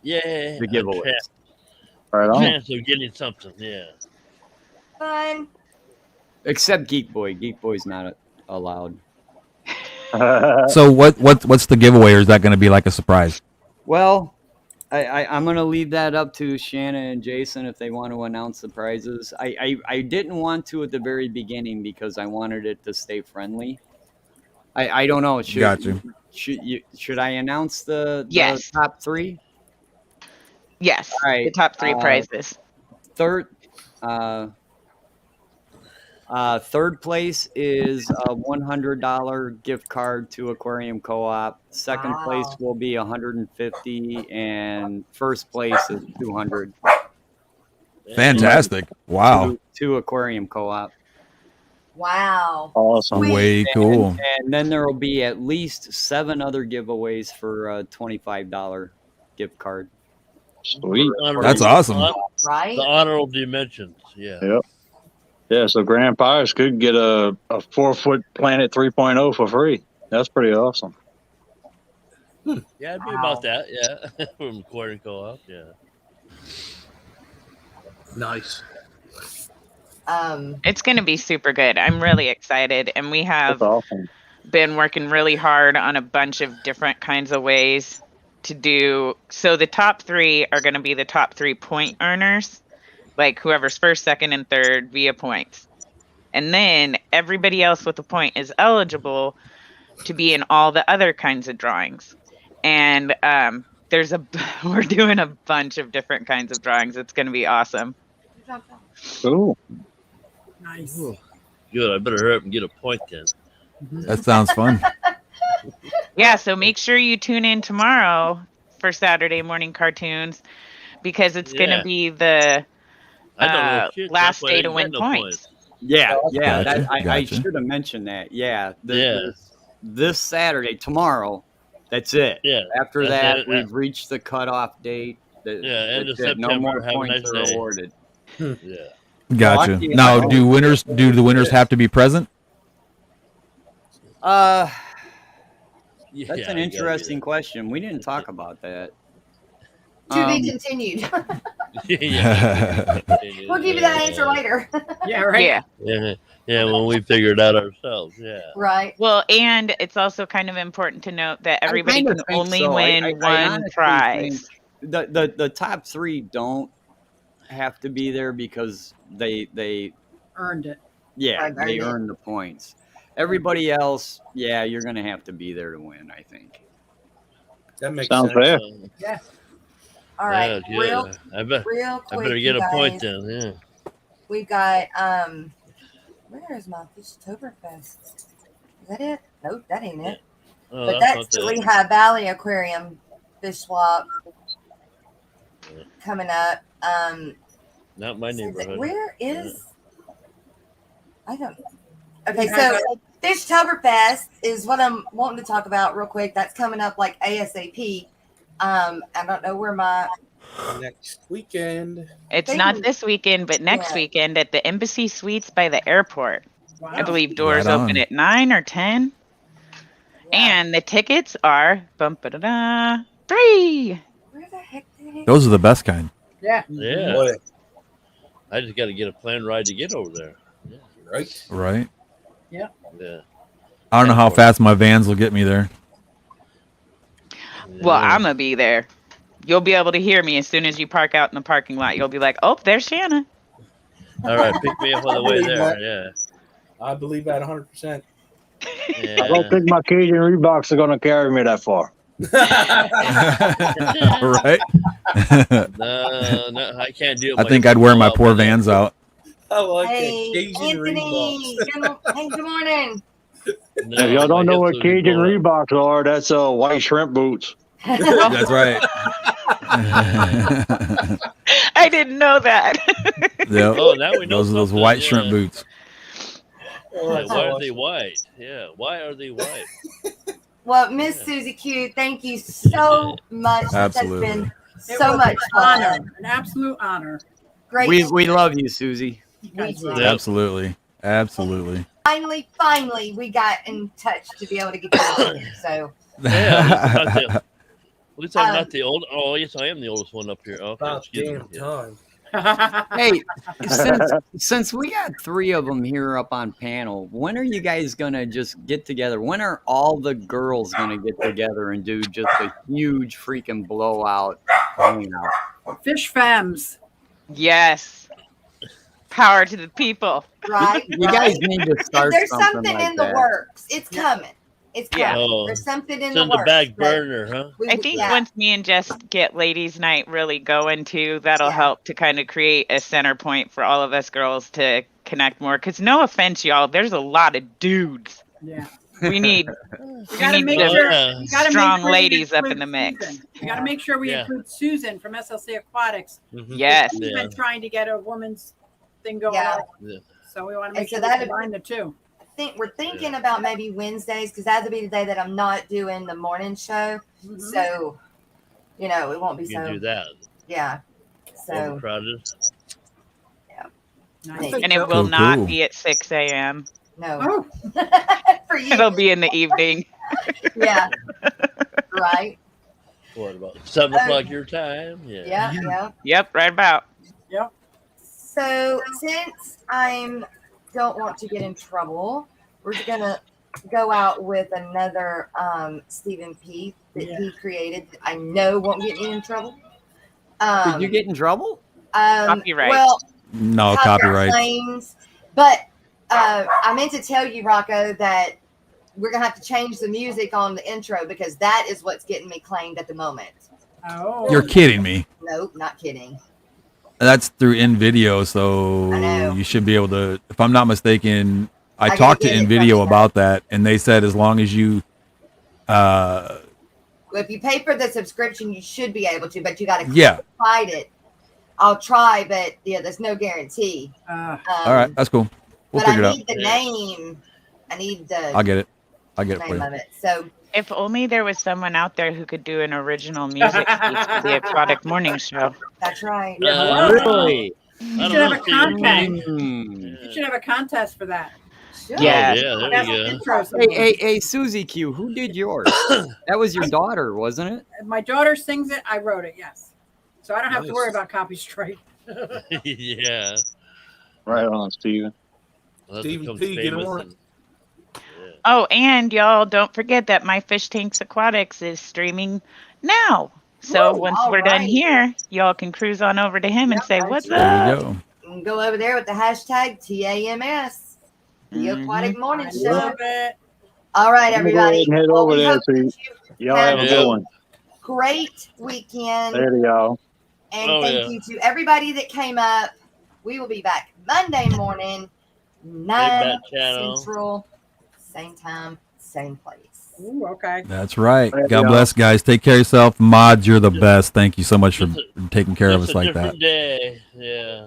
Yeah. the giveaways. Right A on. chance of getting something. Yeah. Fun. Except Geek Boy. Geek Boy's not allowed. So what's the giveaway, or is that going to be like a surprise? Well, I'm going to leave that up to Shanna and Jason if they want to announce the prizes. I didn't want to at the very beginning because I wanted it to stay friendly. I don't know. Got you. Should I announce the Yes. top three? Yes. All right. The top three prizes. Third place is a $100 gift card to Aquarium Co-op. Second place will be $150, and first place is $200. Fantastic. Wow. To Aquarium Co-op. Wow. Awesome. Way cool. And then there will be at least 7 other giveaways for a $25 gift card. Sweet. That's awesome. Right? The honorable dimensions. Yeah. Yep. Yeah, so grand prize could get a 4-foot Planet 3.0 for free. That's pretty awesome. Yeah, it'd be about that. Yeah. From Aquarium Co-op. Yeah. Nice. It's going to be super good. I'm really excited. And we have That's awesome. been working really hard on a bunch of different kinds of ways to do. So the top 3 are going to be the top 3 point earners, like whoever's first, second, and third via points. And then everybody else with a point is eligible to be in all the other kinds of drawings. And we're doing a bunch of different kinds of drawings. It's going to be awesome. Cool. Nice. Good. I better hurry up and get a point then. That sounds fun. Yeah, so make sure you tune in tomorrow for Saturday morning cartoons, because it's going to be the last day to win points. Yeah, Gotcha, I gotcha. should have mentioned that. Yeah, this Saturday, tomorrow, that's it. Yeah. After That's that, it. we've reached the cutoff date. End of That's it. No September. more Have a points nice are day. awarded. Yeah. Gotcha. Lucky. Now, do the winners have to be present? That's Yeah, an you gotta interesting question. We didn't talk about that. To be continued. Yeah. We'll give you that answer later. Yeah, right. Yeah. Yeah, when we figure it out ourselves. Yeah. Right. Well, and it's also kind of important to note that everybody kinda can think only so. win I one honestly prize. think the top 3 don't have to be there because they Earned it. yeah, Earned they it. earn the points. Everybody else, yeah, you're gonna have to be there to win, I think. That makes Sounds sense. fair. Yeah. All right. Yeah, Real I quick, better get you a point guys. then. Yeah. We got where is my Fishtoberfest? Is that it? Nope, that ain't it. Oh, But that's that's not that. Lehigh Valley Aquarium fish swap Yeah. coming up. Not my neighborhood. Where is I don't okay, so Fishtoberfest is what I'm wanting to talk about real quick. That's coming up like ASAP. I don't know where my Next weekend. It's They not can- this weekend, but next Yeah. weekend at the Embassy Suites by the airport. Wow. I believe doors Right open on. at 9 or 10. And the tickets are free. where the heck did it? Those are the best kind. Yeah. Yeah. Boy, I just got to get a plane ride to get over there. Yeah. right? Right. Yeah. I don't know how fast my vans will get me there. Well, I'm going to be there. You'll be able to hear me as soon as you park out in the parking lot. You'll be like, oh, there's Shanna. All right, pick me up on the way there. Yeah. I believe that 100%. Yeah. I don't think my Cajun Reeboks are going to carry me that far. Right? No, I can't do it. I think I'd wear my poor vans out. I like Hey, it. Cajun Anthony. Reeboks. Hey, good morning. No, If y'all don't know what my hips would Cajun blow up. Reeboks are, that's white shrimp boots. That's right. I didn't know that. Yep. Oh, now we know Those are those something, white yeah. shrimp boots. Oh, Yeah, that's why are they awesome. white? Yeah, why are they white? Well, Miss Susie Q, thank you so much. This has Absolutely. been It so was much an fun. honor, an absolute honor. Great. We love you, Susie. You guys too. rock. Yeah. Absolutely. Absolutely. Finally, we got in touch to be able to get you here. So, Yeah, at least I'm Um, not the old. Oh, yes, I am the oldest one up here. Okay, About excuse damn me. Yeah. time. Hey, since we got 3 of them here up on panel, when are you guys gonna just get together? When are all the girls gonna get together and do just a huge freaking blowout hangout? Fish femmes. Yes. Power to the people. right? You guys need to start There's something something like in the that. works. It's coming. It's Yeah. coming. Oh, There's something in it's the in the works. back but burner, huh? we- I think yeah. once me and Jess get ladies' night really going too, that'll Yeah. help to kind of create a center point for all of us girls to connect more. Because no offense, y'all, there's a lot of dudes. Yeah. We need We got to make Oh, sure. yeah. We gotta strong make sure we ladies up in include the mix. Susan. We got to make sure we Yeah. include Susan from SLC Aquatics. Yes. She's Yeah. been trying to get a woman's thing going Yeah. on. Yeah. So we want to And make so sure we that'd- combine the two. We're thinking about maybe Wednesdays because that'll be the day that I'm not doing the morning show. Mhm. So, it won't be You can do so. that. Yeah. So, Overcrowded. Nice. And it will Cool, not cool. be at 6 a.m. no. Oh, For you. It'll be in the evening. Yeah. Right. What about 7 o'clock your time? Yeah. Yeah. Yeah. Yep, right about. yep. So since I don't want to get in trouble, we're gonna go out with another Stephen P that he created that I know won't get me in trouble. Did you get in trouble? Copyright. Well, No copyright. claims, but I meant to tell you, Rocco, that we're gonna have to change the music on the intro because that is what's getting me claimed at the moment. Oh. You're kidding me. Nope, not kidding. That's through InVideo, so I know. you should be able to. If I'm not mistaken, I gotta talked to get it from InVideo you. about that, and they said as long as you, Well, if you pay for the subscription, you should be able to, but you got to Yeah. fight it. I'll try, but there's no guarantee. Uh, all right, that's cool. We'll but figure it I out. need the name. I need the I'll get it. I'll get it for name you. of it. So If only there was someone out there who could do an original music piece for the Aquatic Morning Show. that's right. Really? you I should have a don't know, Stephen. contest. Hmm. You should have a contest for that. Sure. Yeah. Yeah, there Best you go. intro song. Hey, Susie Q, who did yours? That was your daughter, wasn't it? My daughter sings it. I wrote it. Yes. So I don't have to Nice. worry about copyright. Yeah. Right on, Steven. Well, that Stevie becomes P, get famous on it. and- yeah. Oh, and y'all don't forget that My Fish Tanks Aquatics is streaming now. So Woo, once all we're done right. here, y'all can cruise on over to him and say, that's "What's right. There up?" you go. You can go over there with the hashtag TAMS, the Mhm. Aquatic Morning I Show. love it. All right, I'm gonna go everybody. ahead and head Well, over we there hope so that you y'all have a Yeah. good one. great weekend. Later, y'all. And Oh, thank yeah. you to everybody that came up. We will be back Monday morning, 9 Bat channel. Central, same time, same place. Ooh, okay. That's right. Later, God y'all. bless, guys. Take care of yourself. Mods, you're the best. Thank you so much for It's taking care of It's us a like that. different day. Yeah.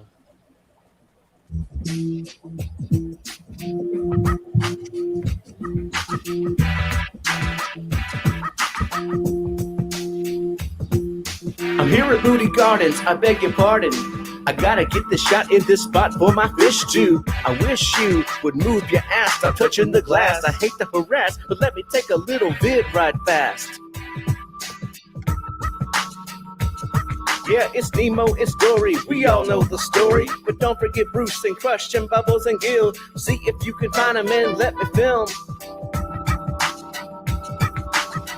I'm here at Moody Gardens, I beg your pardon. I gotta get this shot in this spot for my fish too. I wish you would move your ass, stop touching the glass. I hate to harass, but let me take a little vid right fast. Yeah, it's Nemo, it's Dory, we all know the story. But don't forget Bruce and Crush and Bubbles and Gil. See if you can find them and let me film.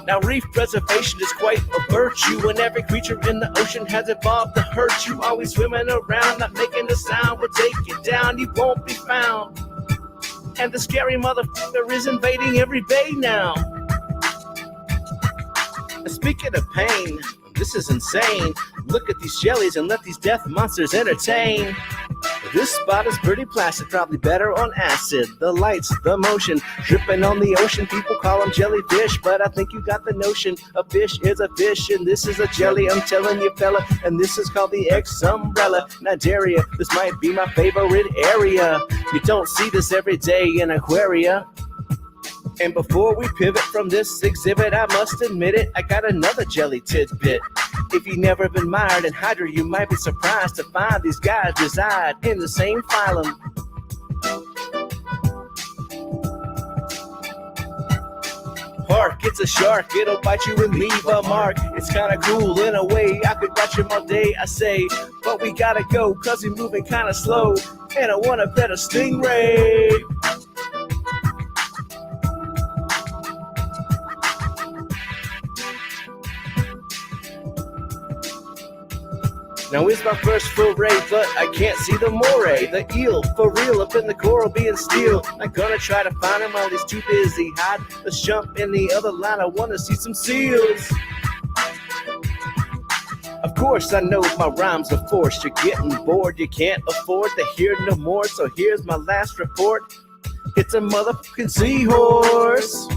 Now reef preservation is quite a virtue, and every creature in the ocean has evolved to hurt you. Always swimming around, not making a sound, will take you down, you won't be found. And the scary motherfucker is invading every bay now. And speaking of pain, this is insane. Look at these jellies and let these death monsters entertain. This spot is pretty placid, probably better on acid. The lights, the motion, dripping on the ocean. People call them jellyfish, but I think you got the notion. A fish is a fish, and this is a jelly, I'm telling you, fella. And this is called the X-Umbrella. Nigeria, this might be my favorite area. You don't see this every day in Aquaria. And before we pivot from this exhibit, I must admit it, I got another jelly tidbit. If you've never been mired in Hydra, you might be surprised to find these guys reside in the same phylum. Hark, it's a shark, it'll bite you and leave a mark. It's kinda cool in a way, I could watch him all day, I say. But we gotta go, cause we're moving kinda slow. And I wanna pet a stingray. Now it's my first foray, but I can't see the moray. The eel, for real, up in the coral being steel. I'm gonna try to find him while he's too busy hide. Let's jump in the other line, I wanna see some seals. Of course I know my rhymes are forced. You're getting bored, you can't afford to hear no more. So here's my last report. It's a motherfucking seahorse.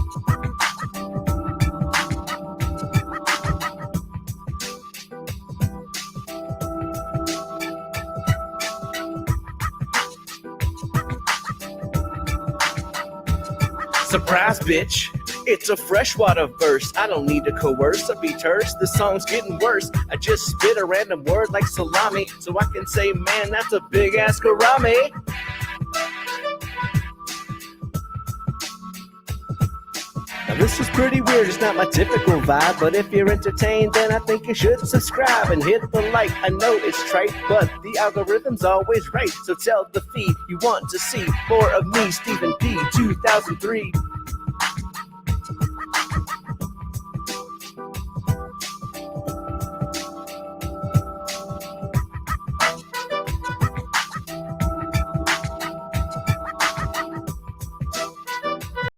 Surprise, bitch. It's a freshwater verse. I don't need to coerce or be terse. The song's getting worse. I just spit a random word like salami, so I can say, man, that's a big ass gourami. Now this is pretty weird, it's not my typical vibe, but if you're entertained, then I think you should subscribe and hit the like. I know it's trite, but the algorithm's always right, so tell the feed you want to see more of me, Stephen P. 2003.